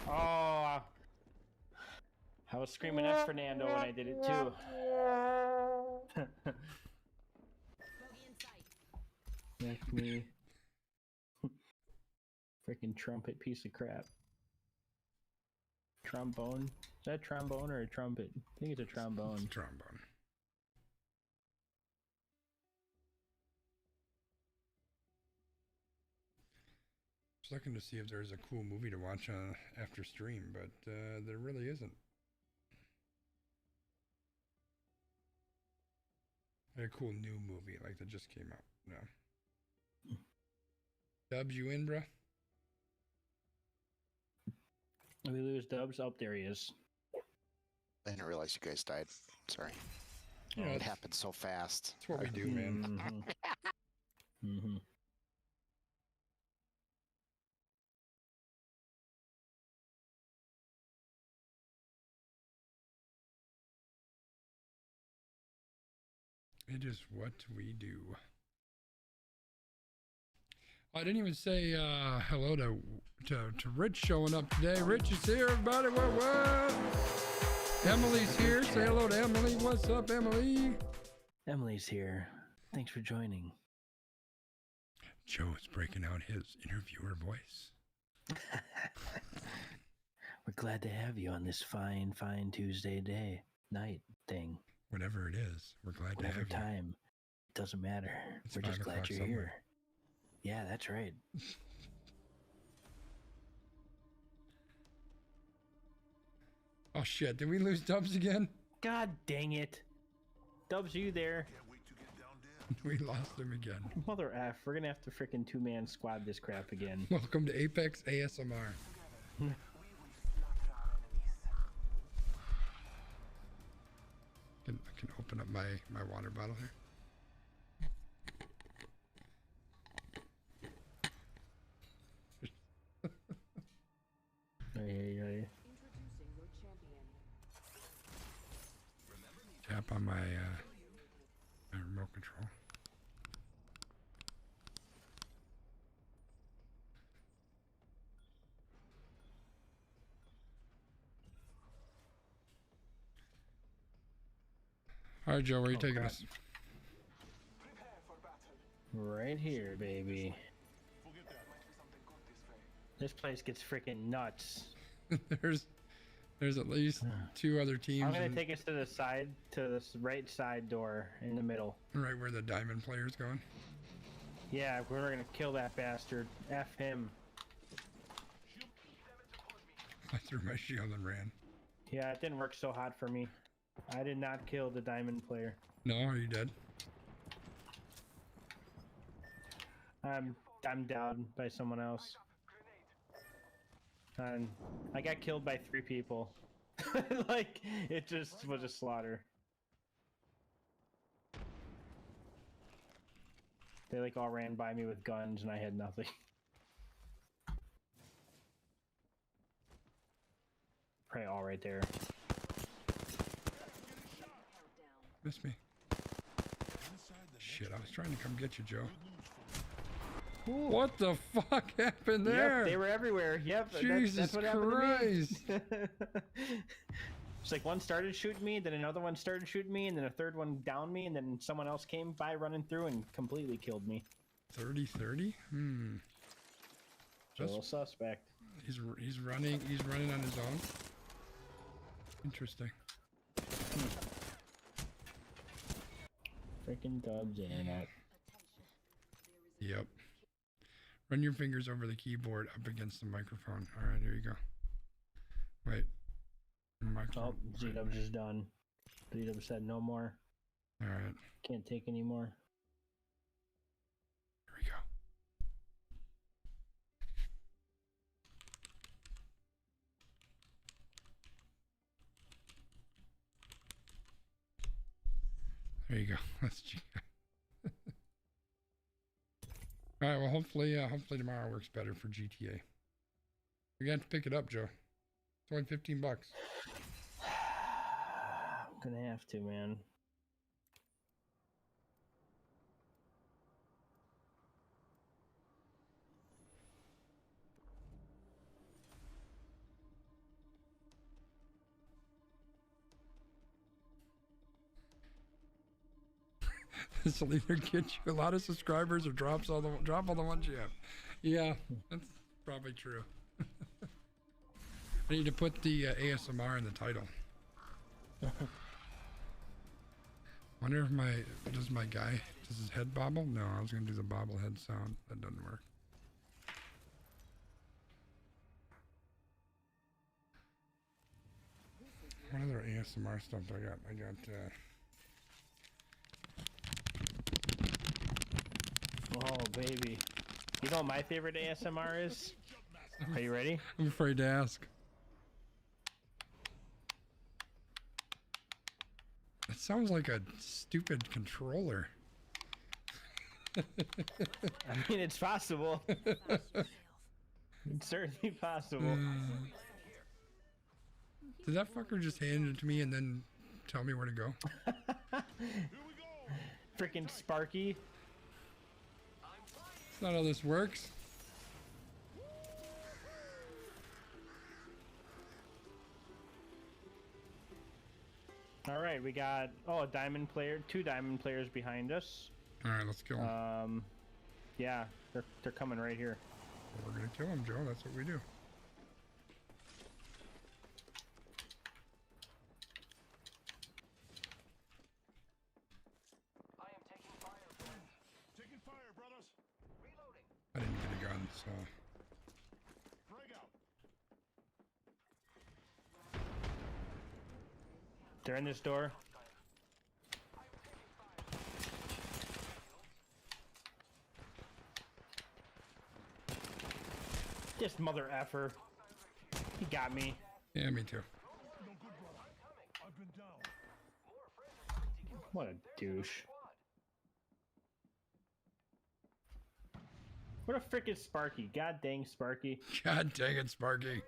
Oh, I was screaming F Fernando when I did it too. F me. Freaking trumpet piece of crap. Trombone? Is that trombone or a trumpet? I think it's a trombone. It's a trombone. Just looking to see if there's a cool movie to watch after stream, but there really isn't. A cool new movie like that just came out. No. Dubs, you in, bruh? We lose Dubs. Oh, there he is. I didn't realize you guys died. Sorry. You know, it happened so fast. That's what we do, man. Mm-hmm. It is what we do. I didn't even say hello to Rich showing up today. Rich is here, everybody. What? Emily's here. Say hello to Emily. What's up, Emily? Emily's here. Thanks for joining. Joe is breaking out his interviewer voice. We're glad to have you on this fine Tuesday night thing. Whatever it is, we're glad to have you. Time. It doesn't matter. We're just glad you're here. Yeah, that's right. Oh shit, did we lose Dubs again? God dang it. Dubs, are you there? We lost him again. Mother F, we're gonna have to freaking two-man squad this crap again. Welcome to Apex ASMR. I can open up my water bottle here. Hey. Tap on my remote control. All right, Joe, where are you taking us? Right here, baby. This place gets freaking nuts. There's at least two other teams. I'm gonna take us to the side, to this right side door in the middle. Right where the diamond player's going? Yeah, we're gonna kill that bastard. F him. I threw my shield and ran. Yeah, it didn't work so hot for me. I did not kill the diamond player. No, are you dead? I'm down by someone else. And I got killed by 3 people. Like, it just was a slaughter. They like all ran by me with guns and I had nothing. Probably all right there. Missed me. Shit, I was trying to come get you, Joe. Ooh. What the fuck happened there? Yep, they were everywhere. Yep, Jesus that's what Christ. happened to me. It's like one started shooting me, then another one started shooting me, and then a third one downed me, and then someone else came by running through and completely killed me. 30-30? A little suspect. He's running on his own. Interesting. Freaking Dubs internet. Yep. Run your fingers over the keyboard up against the microphone. All right, here you go. Wait. Oh, Z-Dubs is done. Z-Dubs said no more. All right. Can't take any more. Here we go. There you go. That's G. All right. Well, hopefully tomorrow works better for GTA. You're gonna have to pick it up, Joe. It's only $15. I'm gonna have to, man. This will either get you a lot of subscribers or drop all the ones you have. Yeah, that's probably true. I need to put the ASMR in the title. Wonder if does his head bobble? No, I was gonna do the bobblehead sound. That doesn't work. What other ASMR stuff do I got? I got Oh baby. You know what my favorite ASMR is? Are you ready? I'm afraid to ask. It sounds like a stupid controller. I mean, it's possible. It's certainly possible. Did that fucker just hand it to me and then tell me where to go? Freaking Sparky. That's not how this works. All right, we got a diamond player, 2 diamond players behind us. All right, let's kill them. Yeah, they're coming right here. Well, we're gonna kill them, Joe. That's what we do. I am taking fire, friends. Taking fire, brothers. Reloading. I didn't get a gun, so Frag out. They're in this door. This mother effer. He got me. yeah, me too. No good, brother. I've been down. What a douche. What a frickin' Sparky. God dang Sparky. God dang it, Sparky. My damages.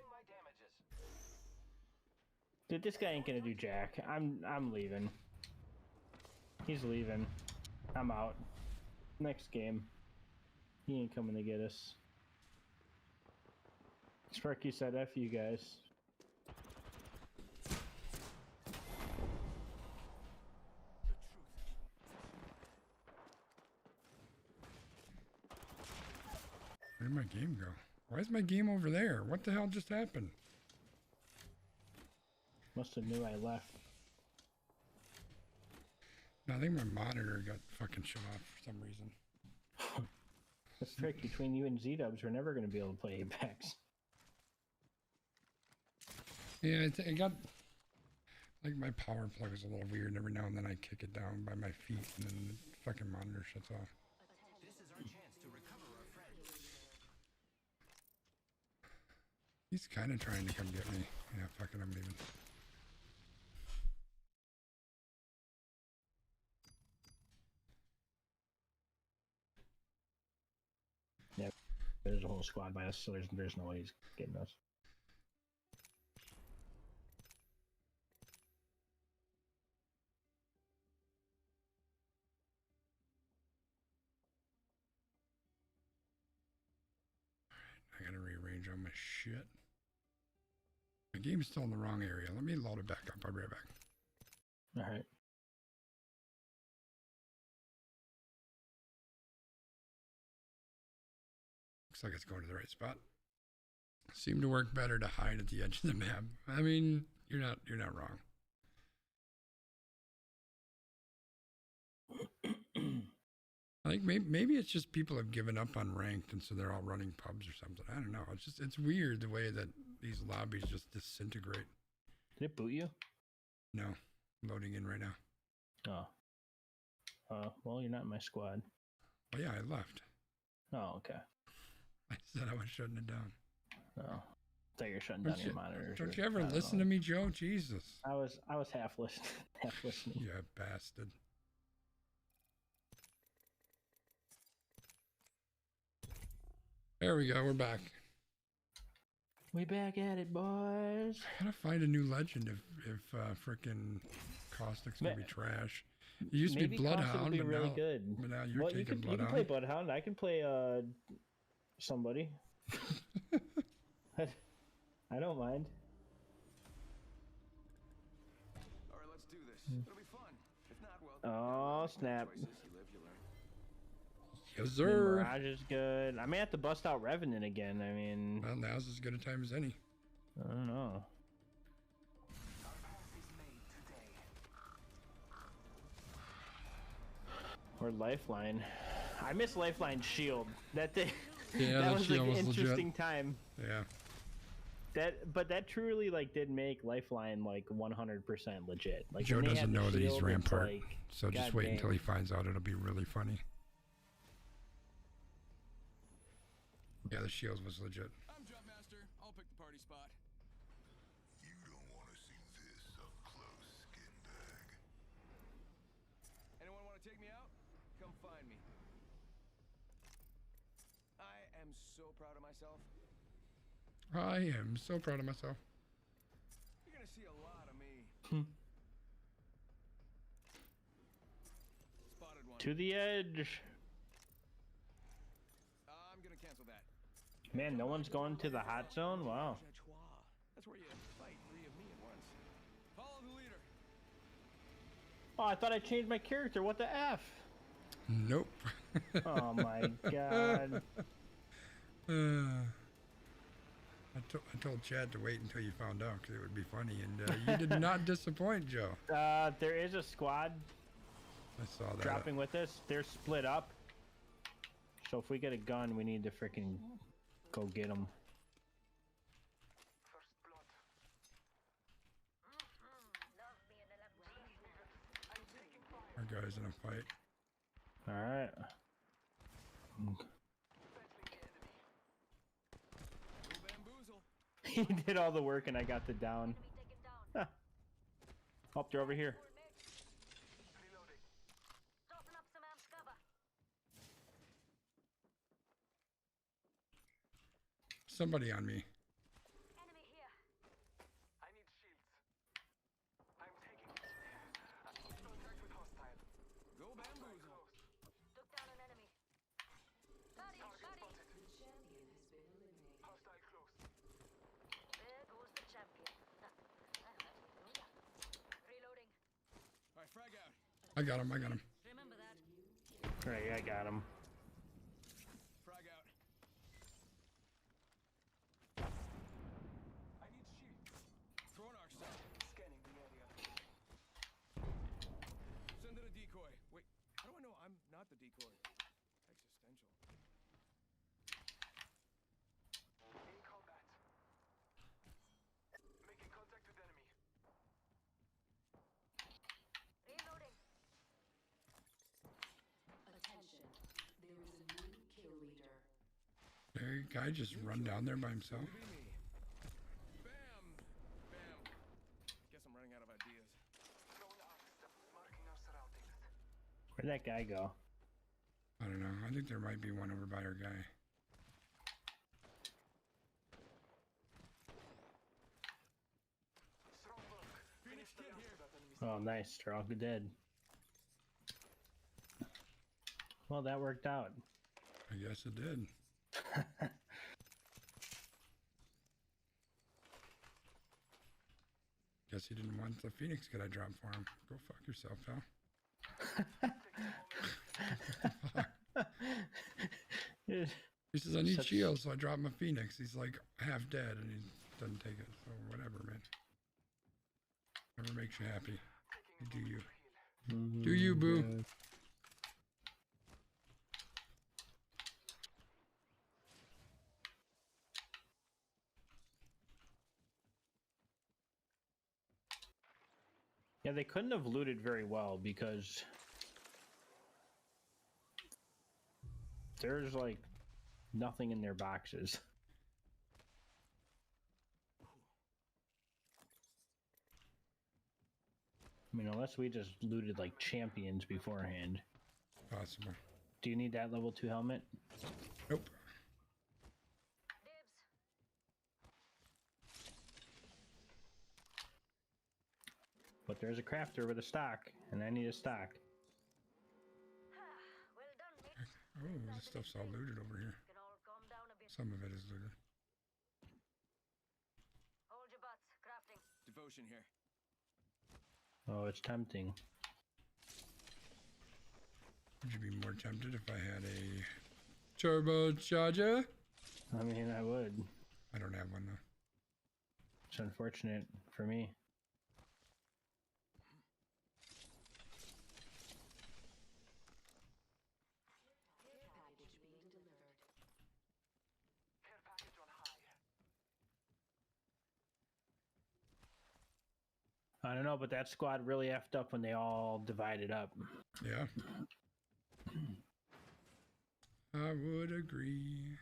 Dude, this guy ain't gonna do jack. I'm leaving. He's leaving. I'm out. Next game. He ain't coming to get us. Sparky said F you guys. Where'd my game go? Why is my game over there? What the hell just happened? Must have knew I left. No, I think my monitor got fucking shut off for some reason. That's the trick between you and Z-Dubs. We're never gonna be able to play Apex. Yeah, it got like my power plug is a little weird. Every now and then I kick it down by my feet, and then the fucking monitor shuts off. This is our chance to recover our friends. He's kind of trying to come get me. Yeah, fuck it, I'm leaving. Yeah, there's a whole squad by us, so there's no way he's getting us. I gotta rearrange all my shit. My game's still in the wrong area. Let me load it back up. I'll be right back. Alright. Looks like it's going to the right spot. Seemed to work better to hide at the edge of the map. I mean, you're not wrong. I think maybe it's just people have given up on ranked, and so they're all running pubs or something. I don't know. It's weird the way that these lobbies just disintegrate. Did it boot you? No, loading in right now. Oh. Well, you're not in my squad. Oh yeah, I left. Oh, okay. I said I was shutting it down. Oh. I thought you were shutting down your monitors. Don't you ever listen to me, Joe? Jesus. I was half listening. Half listening. You bastard. There we go. We're back. We back at it, boys. I gotta find a new legend if frickin' Caustic's gonna be trash. It used to be Bloodhound, be but, really now, good. but now you're taking you can Bloodhound. play Bloodhound. I can play somebody. I don't mind. All right, let's do this. It'll be fun. If not, well, Oh snap! choices, you live, Yes, I mean, sir. Mirage is good. I may have to bust out Revenant again. I mean, Well, now's as good a time as any. I don't know. Or Lifeline. I miss Lifeline Shield. That thing. Yeah, that that was like shield an was legit. interesting time. Yeah. But that truly like did make Lifeline like 100% legit. Like Joe when they doesn't had the know that he's shield, it's Rampart, like, so just God wait dang. until he finds out. It'll be really funny. Yeah, the shield was legit. I'm Jumpmaster. I'll pick the party spot. You don't want to see this up close, skin bag. Anyone want to take me out? Come find me. I am so proud of myself. I am so proud of myself. You're gonna see a lot of me. Spotted one. To the edge. I'm gonna cancel that. Man, no one's going to the hot zone? Wow. That's where you fight 3 of me at once. Follow the leader. Oh, I thought I changed my character. What the F? Nope. Oh my god. I told Chad to wait until you found out because it would be funny, and you did not disappoint, Joe. There is a squad I saw that. dropping with us. They're split up. So if we get a gun, we need to freaking go get them. Our guy's in a fight. Alright. He did all the work and I got the down. Oh, they're over here. Somebody on me. I need shields. I'm taking contact with hostile. Go bamboozle. Took down an enemy. Got him, got him. The champion has been eliminated. Hostile close. There goes the champion. Reloading. Alright, frag out. I got him. I got him. Remember that. Right, I got him. Frag out. I need shields. Throwing arc shot. Scanning the area. Send in a decoy. Wait, how do I know I'm not the decoy? Existential. In combat. Making contact with enemy. Reloading. Attention. There is a new kill leader. There, guy just run down there by himself. Be me. Bam! Bam. Guess I'm running out of ideas. Throwing arcs. Marking our surroundings. Where'd that guy go? I don't know. I think there might be one over by our guy. Strong work. Phoenix kid here. Oh, nice. They're all dead. Well, that worked out. I guess it did. Guess he didn't want the Phoenix kid I dropped for him. Go fuck yourself, pal. He says, I need Such- shields, so I dropped my Phoenix. He's like half dead, and he doesn't take it. So whatever, man. Whatever makes you happy. You do you. Do you, boo? Yeah, they couldn't have looted very well because there's like nothing in their boxes. I mean, unless we just looted like champions beforehand. Possible. Do you need that level 2 helmet? Nope. But there's a crafter with a stock, and I need a stock. Well done, mate. Oh, this stuff's all looted over here. Can all calm down a bit. Some of it is looted. Hold your butts. Crafting. Devotion here. Oh, it's tempting. Would you be more tempted if I had a turbocharger? I mean, I would. I don't have one though. It's unfortunate for me. Care package being delivered. Care package on high. I don't know, but that squad really effed up when they all divided up. Yeah. I would agree.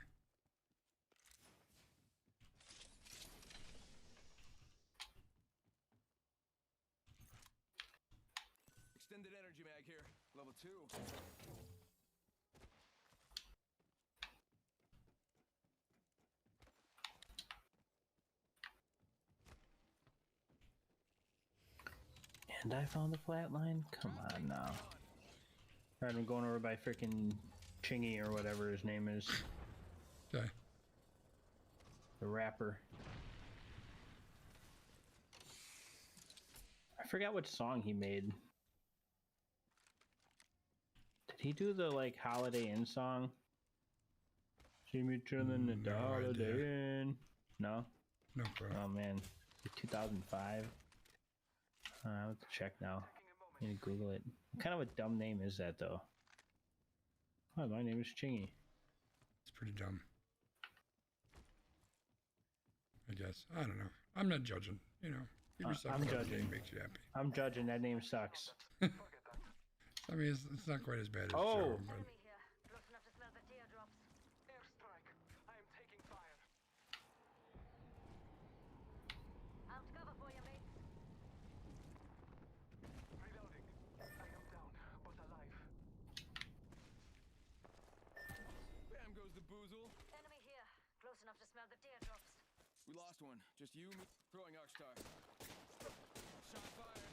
Extended energy mag here. Level 2. And I found the flat line? Come on now. Alright, I'm going over by freaking Chingy or whatever his name is. Okay. The rapper. I forgot what song he made. Did he do the like Holiday Inn song? See me chillin' the No Holiday idea. Inn. No? No problem. Oh man. 2005. I have to check now. I need to Google it. What kind of a dumb name is that though? Oh, my name is Chingy. It's pretty dumb. I guess. I don't know. I'm not judging. You know, give yourself I'm whatever judging. name makes you happy. I'm judging. That name sucks. I mean, it's not quite as bad as Oh. Joe, but Enemy here. Close enough to smell the teardrops. Airstrike. I am taking fire. Out cover for you, mate. Reloading. I am down, but alive. Bam goes the boozle. Enemy here. Close enough to smell the teardrops. We lost one. Just you, me. Throwing Arcstar. Shot fired.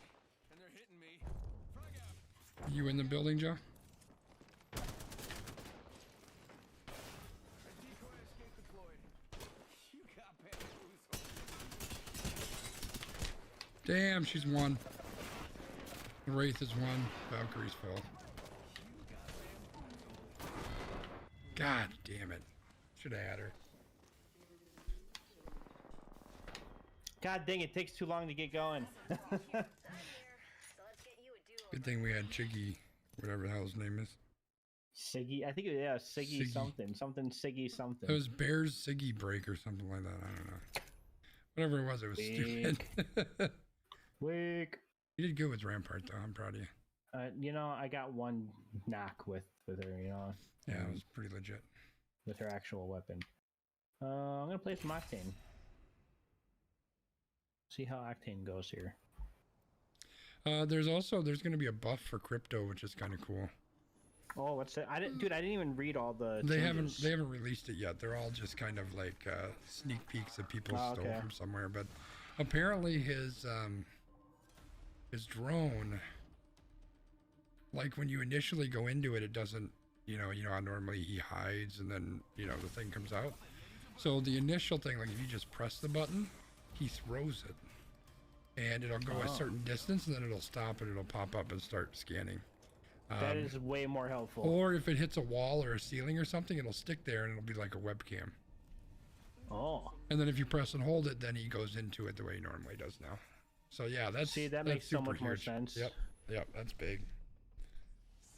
And they're hitting me. Frag out. you in the building, Joe? A decoy escape deployed. You got bamboozled. Damn, she's won. The Wraith is one. Valkyrie's full. God damn it. Should have had her. God dang, it takes too long to get going. So let's get you a duo. Good thing we had Chiggy, whatever the hell his name is. Siggy, I think it was, Siggy Siggy. something. Something Siggy something. It was Bear's Siggy Break or something like that. I don't know. Whatever it was stupid. Weak. You did good with Rampart, though. I'm proud of you. You know, I got one knock with her, you know. Yeah, it was pretty legit. With her actual weapon. I'm gonna play some Octane. See how Octane goes here. There's going to be a buff for crypto, which is kind of cool. Oh, what's that? I didn't even read all the. They changes. haven't released it yet. They're all just kind of like sneak peeks that people stole from somewhere. But apparently his drone, like when you initially go into it, it doesn't. You know how normally he hides and then the thing comes out. So the initial thing, like if you just press the button, he throws it, and it'll go a certain distance, and then it'll stop and it'll pop up and start scanning. That is way more helpful. Or if it hits a wall or a ceiling or something, it'll stick there and it'll be like a webcam. Oh. And then if you press and hold it, then he goes into it the way he normally does now. So yeah, that's that makes so super much more huge. sense. Yep, that's big.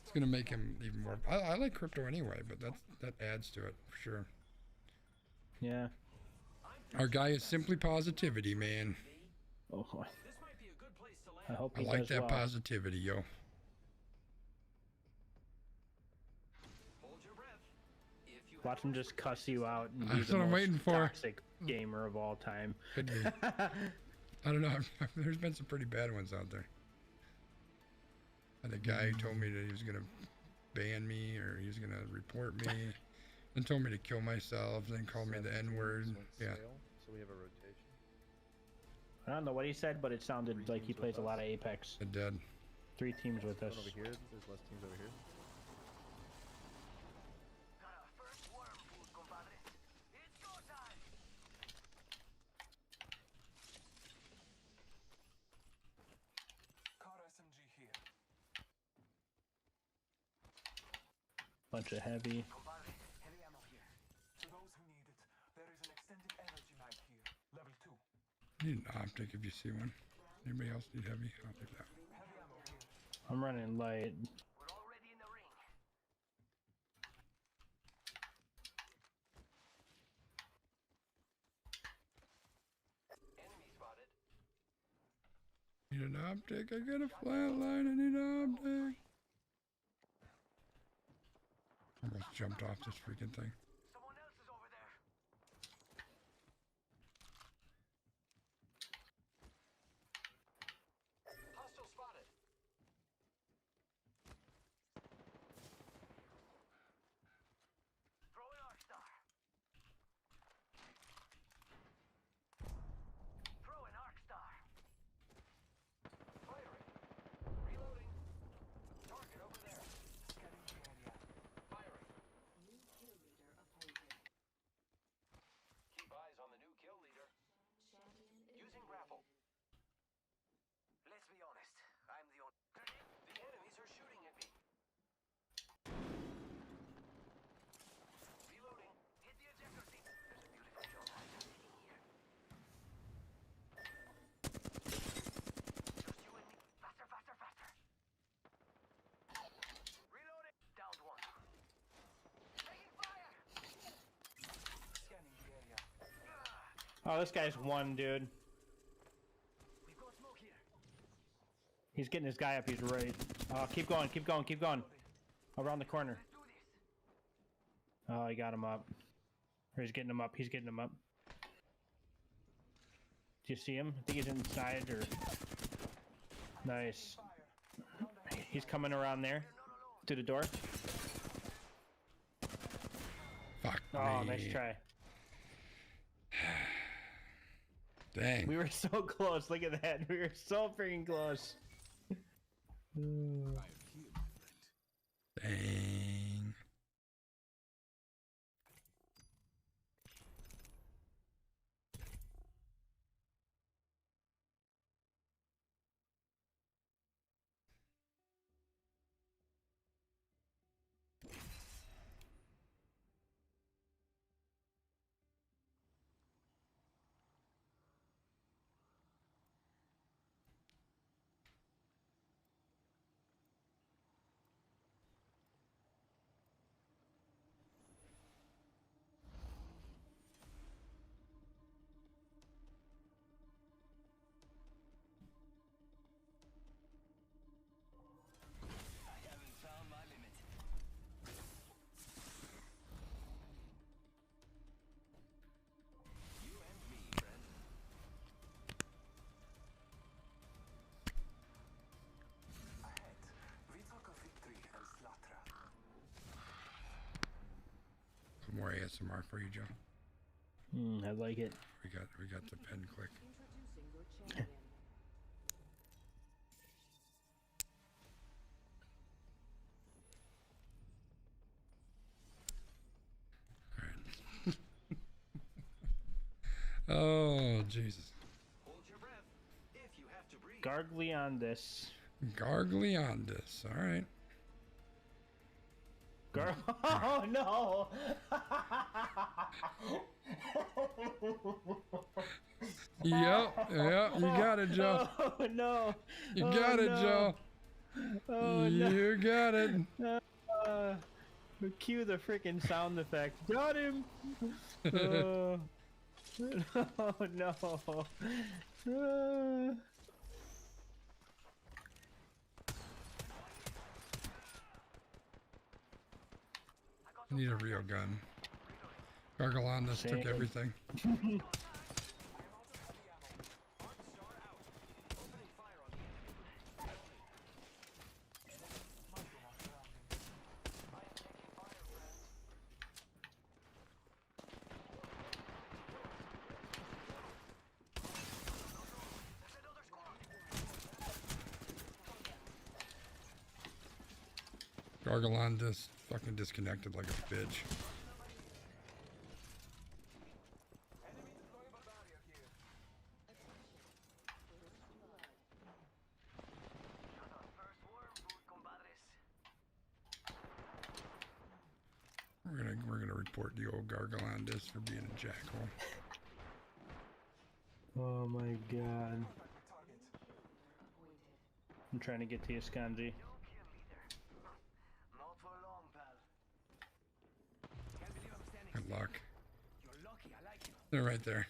It's gonna make him even more. I like crypto anyway, but that adds to it for sure. Yeah. Our guy is simply positivity, man. Oh. This might be a good place to land. I hope I he like does that well. positivity, yo. Hold your breath. If you Watch him just cuss you out and be That's the what I'm most waiting for. toxic gamer of all time. Could be. I don't know. There's been some pretty bad ones out there. And a guy told me that he was gonna ban me or he was gonna report me, and told me to kill myself, then called me the N-word. Yeah. So we have a rotation. I don't know what he said, but it sounded like he plays a lot of Apex. It did. 3 teams with us. Over here, there's less teams over here. Got our first worm food, compadre. It's go time. Car SMG here. Bunch of heavy. Compadre, heavy ammo here. To those who need it, there is an extended energy mag here. Level 2. Need an optic if you see one. Anybody else need heavy? I'll do that. Heavy ammo here. I'm running light. We're already in the ring. Enemy spotted. Need an optic. I got a flatline. I need an optic. Almost jumped off this freaking thing. Someone else is over there. Hostile spotted. Throw an arc star. Throw an arc star. Firing. Reloading. Target over there. Scanning the area. Firing. New kill leader appointed. Keep eyes on the new kill leader. Champion Using eliminated. grapple. Let's be honest. I'm the only. The enemies are shooting at me. Reloading. Hit the ejector seat. There's a beautiful job happening here. Just you and me. Faster, faster, faster. Reloading. Downed one. Taking fire. Scanning the area. Oh, this guy's one, dude. We've got smoke here. He's getting his guy up. He's right. Keep going, keep going, keep going. Around the corner. Let's do this. Oh, he got him up. Or he's getting him up. He's getting him up. Do you see him? I think he's inside or... Nice. He's coming around there. To the door. Fuck Oh, me. nice try. Dang. We were so close. Look at that. We were so freaking close. Dang. I haven't found my limit. You and me, friend. Ahead. We took a victory and slaughter. Some more ASMR for you, Joe. I like it. We got the pen click. Introducing your champion. Oh, Jesus. Hold your breath if you have to breathe. Gargly on this. Garglyondis. All right. Oh no! Yep. You got it, Joe. Oh no! You Oh, got it, no. Joe. Oh You got it. no! Cue the freaking sound effect. Got him! Oh no! I need a real gun. Garglyondis took Same. everything. Garglyondis fucking disconnected like a bitch. support the old Gargalandus for being a jackal. Oh my god. I'm trying to get to you, Skanji. Not for long, pal. Can't believe I'm standing Good luck. You're lucky, I like you. They're right there.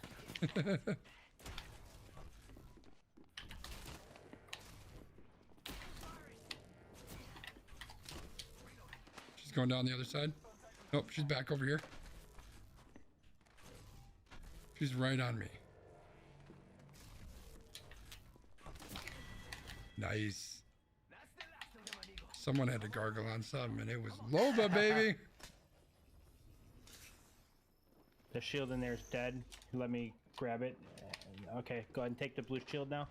She's going down the other side. Nope, she's back over here. She's right on me. Nice. Someone had to gargle on something, and it was Loba, baby. The shield in there is dead. Let me grab it. Okay, go ahead and take the blue shield now.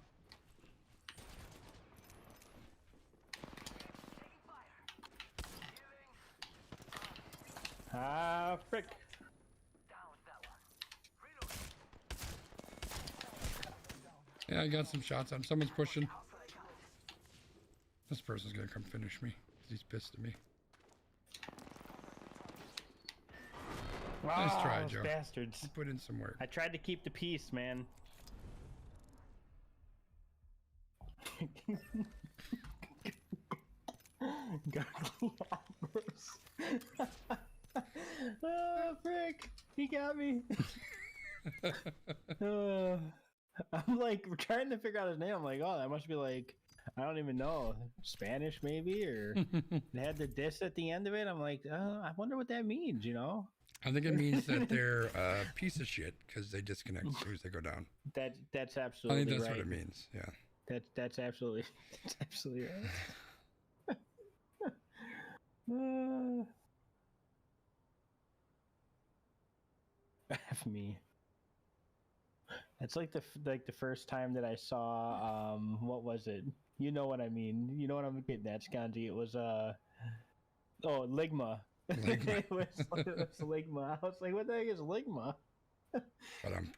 Ah, frick. Yeah, I got some shots on him. Someone's pushing. This person's gonna come finish me. He's pissed at me. Nice try, those Joe. bastards. You put in some work. I tried to keep the peace, man. Oh, frick. He got me. I'm like trying to figure out his name. I'm like, oh, that must be like, I don't even know, Spanish maybe, or it had the diss at the end of it. I'm like, I wonder what that means, you know? I think it means that they're a piece of shit because they disconnect as soon as they go down. That's I absolutely think that's right. what it means. Yeah. That's absolutely right. F me. It's like the first time that I saw what was it? You know what I mean? You know what I'm getting at, Skanji? It was Ligma. it was Ligma. I was like, what the heck is Ligma? But I'm.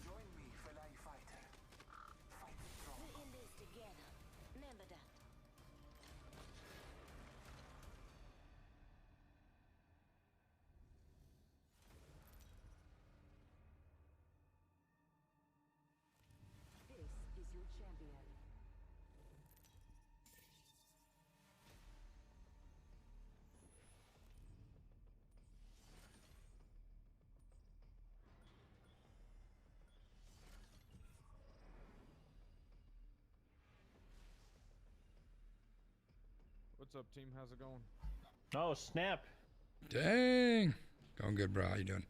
Join me, fellow fighter. Fight strong. We're in this together. Remember that. This is your champion. What's up, team? How's it going? Oh, snap. Dang. Going good, bro. How you doing?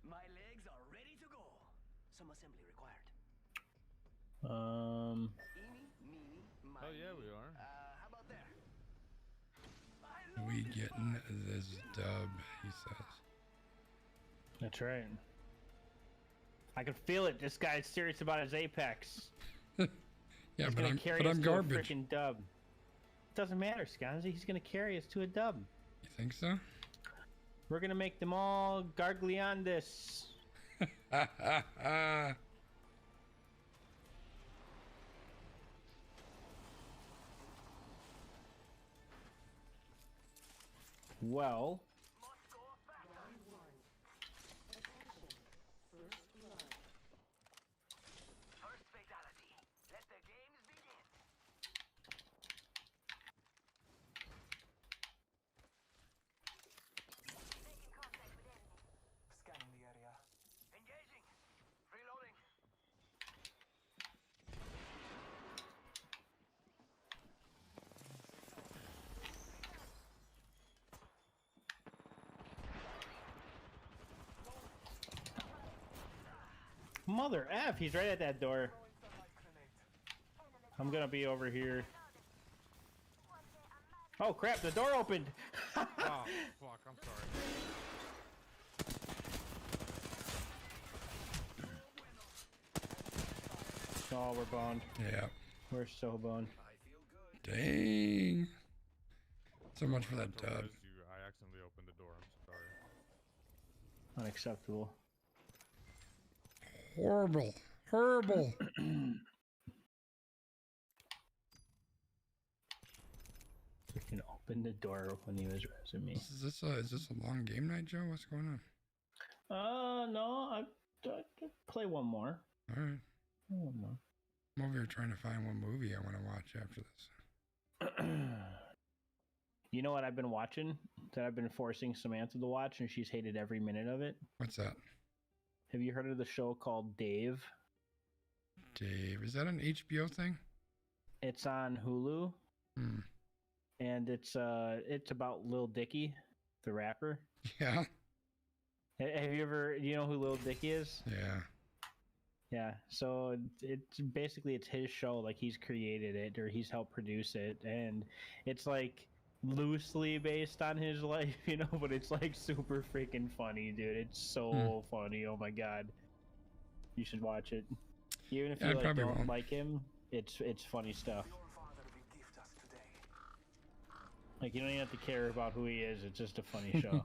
My legs are ready to go. Some assembly required. Eeny, meeny, miny. Oh yeah, we are. How about there? We getting this dub, he says. That's right. I can feel it. This guy's serious about his apex. Yeah, He's but gonna I'm carry but us I'm to a garbage. freaking dub. Doesn't matter, Skanzi. He's gonna carry us to a dub. You think so? We're gonna make them all Gargliandus. Well, First fatality. Let the games begin. Scanning the area. Engaging. Reloading. Mother F, he's right at that door. I'm gonna be over here. Oh crap, the door opened! Oh, fuck, I'm sorry. Oh, we're boned. Yeah. We're so boned. Dang. So much for that dub. I accidentally opened the door. I'm sorry. Unacceptable. Horrible. Horrible. Freaking opened the door when he was resing me. Is this a long game night, Joe? What's going on? No, I play one more. All right. One more. I'm over here trying to find one movie I want to watch after this. You know what I've been watching that I've been forcing Samantha to watch, and she's hated every minute of it? What's that? Have you heard of the show called Dave? Dave. Is that an HBO thing? It's on Hulu. Hmm. And it's about Lil Dicky, the rapper. Yeah. Have you ever, you know who Lil Dicky is? Yeah. Yeah, so it's basically it's his show, like he's created it or he's helped produce it, and it's like loosely based on his life, you know, but it's like super freaking funny, dude. It's so funny. Oh my god, you should watch it. Even if you like don't like him, it's funny stuff. Like you don't even have to care about who he is. It's just a funny show.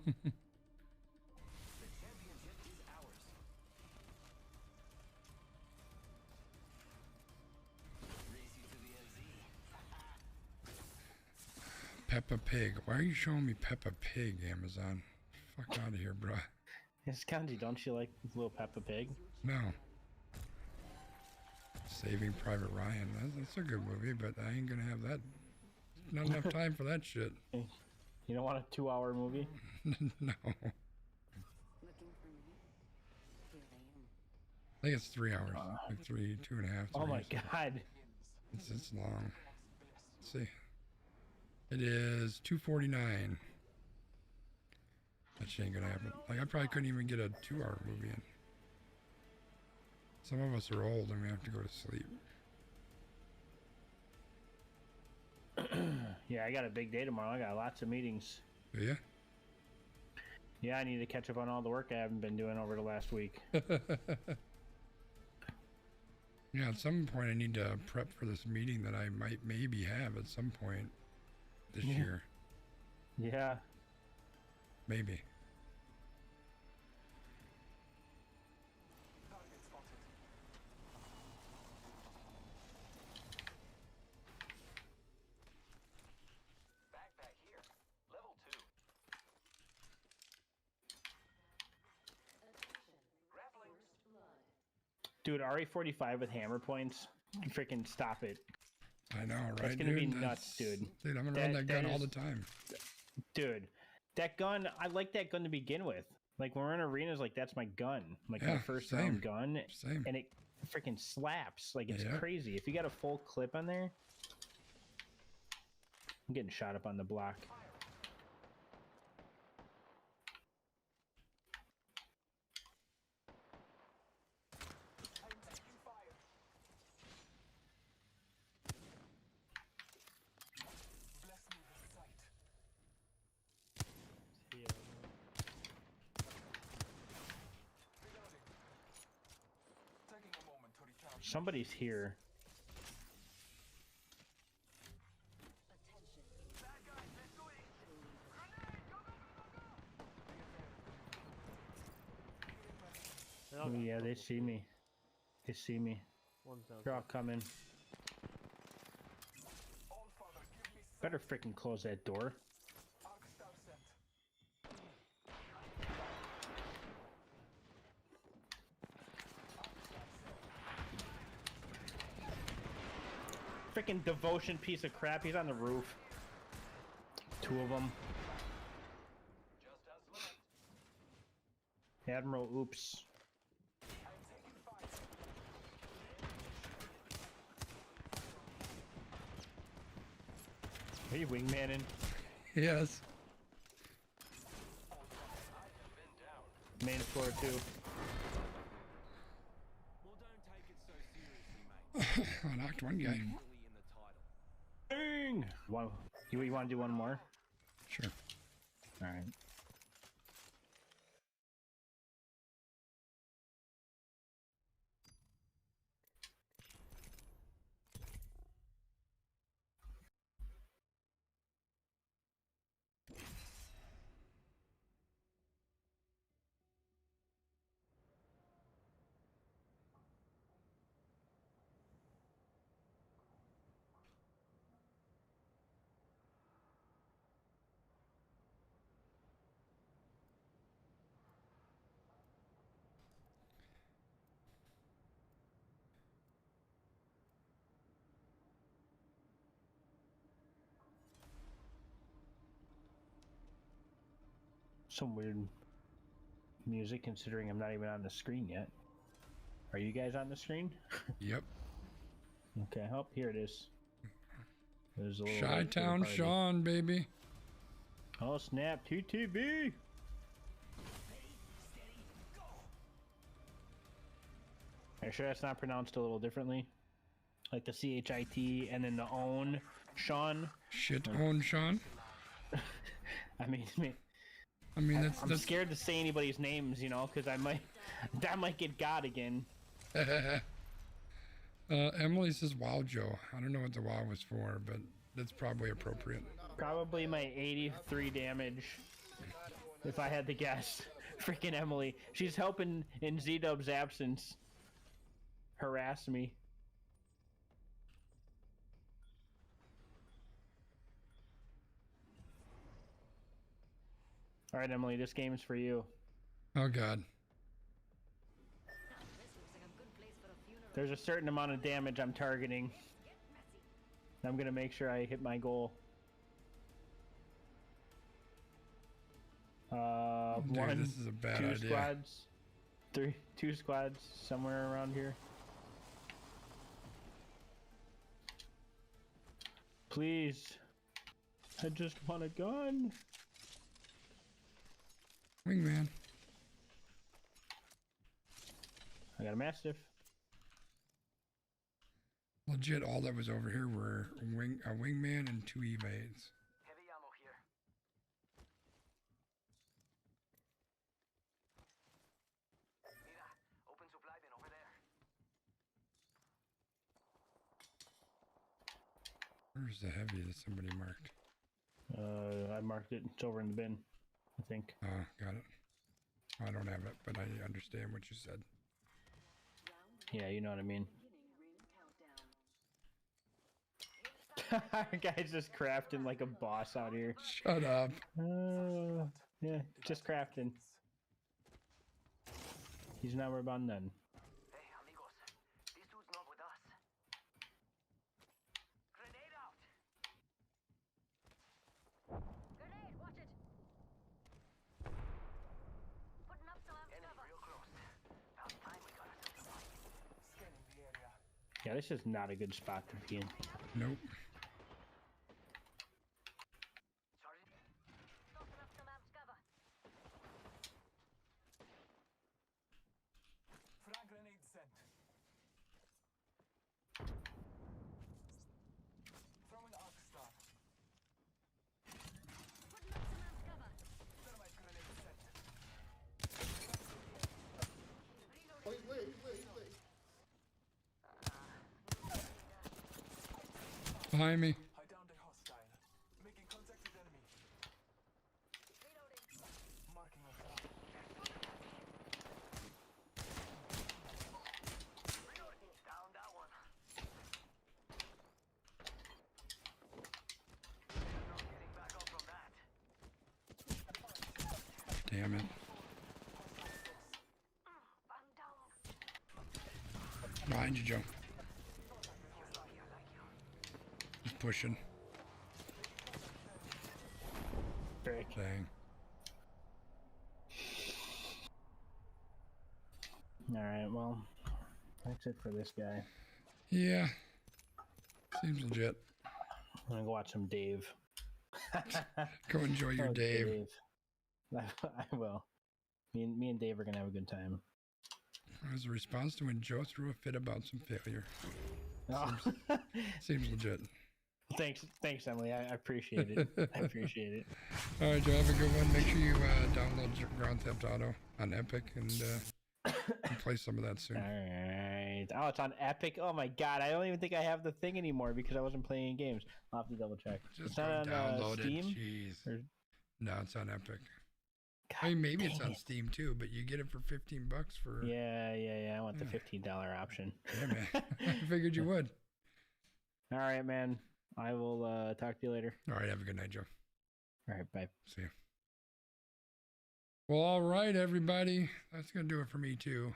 Peppa Pig. Why are you showing me Peppa Pig, Amazon? Fuck out of here, bruh. Yes, Kanji, don't you like little Peppa Pig? No. Saving Private Ryan. That's a good movie, but I ain't gonna have that. Not enough time for that shit. You don't want a 2-hour movie? No. I think it's 3 hours. Like 2.5. Oh my god. It's long. Let's see. It is 2:49. That shit ain't gonna happen. Like I probably couldn't even get a 2-hour movie in. Some of us are old and we have to go to sleep. Yeah, I got a big day tomorrow. I got lots of meetings. Do ya? Yeah, I need to catch up on all the work I haven't been doing over the last week. Yeah, at some point I need to prep for this meeting that I might maybe have at some point this year. Yeah. Maybe. Dude, RE45 with hammer points, freaking stop it. I know, right? That's gonna be nuts, dude. Dude, I'm gonna run that gun all the time. Dude, that gun, I like that gun to begin with. Like when we're in arenas, like that's my gun, like my first round gun, and it freaking slaps. Like it's crazy. If you got a full clip on there, I'm getting shot up on the block. Somebody's here. Oh yeah, they see me. They see me. They're all coming. Better freaking close that door. Freaking devotion piece of crap. He's on the roof. 2 of them. Admiral, oops. Are you wingmanning? Yes. Main floor 2. I knocked one guy. Dang! You want to do one more? Sure. All right. Some weird music considering I'm not even on the screen yet. Are you guys on the screen? Yep. Okay, oh, here it is. There's a little Chi-Town Sean, baby. Oh snap, TTB! Are you sure that's not pronounced a little differently? Like the CHIT and then the own Sean? Shit own Sean? I mean, that's I'm scared to say anybody's names, you know, because I might get got again. Emily says wow Joe. I don't know what the wow was for, but that's probably appropriate. Probably my 83 damage, if I had to guess. Freaking Emily. She's helping in Z-Dub's absence. Harass me. Alright, Emily, this game's for you. Oh god. There's a certain amount of damage I'm targeting. I'm gonna make sure I hit my goal. Dude, this is a bad two idea. Squads. Two squads somewhere around here. Please. I just want a gun. Wingman. I got a Mastiff. Legit, all that was over here were a wingman and 2 evades. Heavy ammo here. Mira, open supply bin over there. Where's the heavy that somebody marked? I marked it. It's over in the bin, I think. Oh, got it. I don't have it, but I understand what you said. Yeah, you know what I mean. Guy's just crafting like a boss out here. Shut up. Yeah, just crafting. He's never about done. Hey, amigos. This dude's not with us. Grenade out! Grenade, watch it! Putting up some Enemy cover. real close. About time we got ourselves a fight. Scanning the area. Yeah, this is not a good spot to be in. Nope. Tossing up some amps cover. Frag grenade sent. Throwing arc star. Putting up some amps cover. Thermite grenade sent. Behind me. I downed a hostile. Making contact with enemy. Marking a trap. Down that one. Not getting back up from that. Damn it. Behind you, Joe. Just pushing. Frick. Dang. Alright, well, that's it for this guy. Yeah. Seems legit. I'm gonna go watch some Dave. Go enjoy your Oh, Dave. I will. Me and Dave are gonna have a good time. As a response to when Joe threw a fit about some failure. Oh. Seems legit. Thanks, Emily. I appreciate it. I appreciate it. All right, Joe, have a good one. Make sure you download Grand Theft Auto on Epic and play some of that soon. All right. Oh, it's on Epic. Oh my God, I don't even think I have the thing anymore because I wasn't playing games. I'll have to double check. Just it's not go on download Steam. it. Jeez. Or... No, it's on Epic. God, I mean, maybe it's on it. Steam too, but you get it for $15 for. Yeah. I want the $15 option. Yeah, man. I figured you would. All right, man. I will talk to you later. All right. Have a good night, Joe. All right. Bye. See you. Well, all right, everybody. That's going to do it for me, too.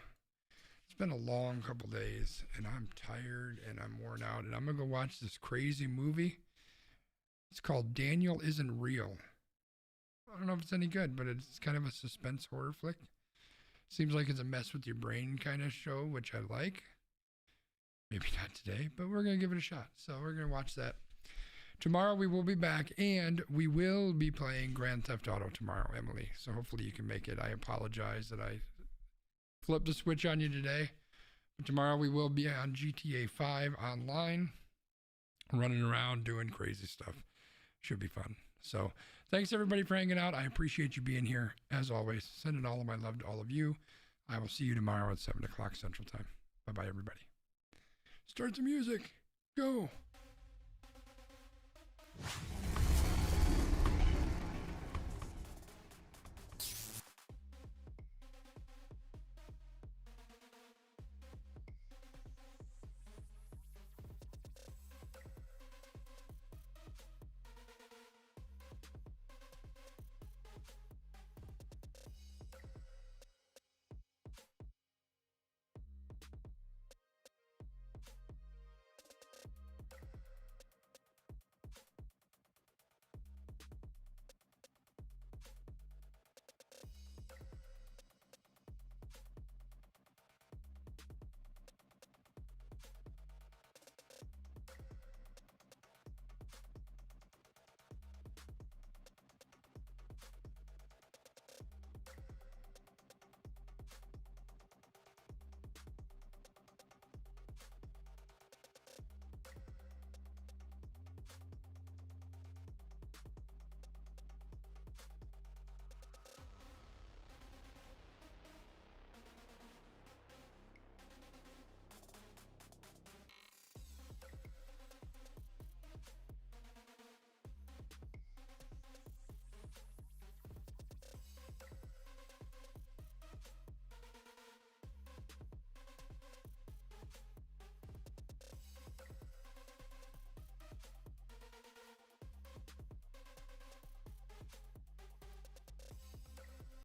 It's been a long couple days, and I'm tired, and I'm worn out, and I'm going to go watch this crazy movie. It's called Daniel Isn't Real. I don't know if it's any good, but it's kind of a suspense horror flick. Seems like it's a mess with your brain kind of show, which I like. Maybe not today, but we're going to give it a shot. So we're going to watch that. Tomorrow we will be back, and we will be playing Grand Theft Auto tomorrow, Emily. So hopefully you can make it. I apologize that I flipped the switch on you today. But tomorrow we will be on GTA 5 online, running around doing crazy stuff. Should be fun. So thanks, everybody, for hanging out. I appreciate you being here. As always, sending all of my love to all of you. I will see you tomorrow at 7 o'clock Central Time. Bye-bye, everybody. Start the music. Go.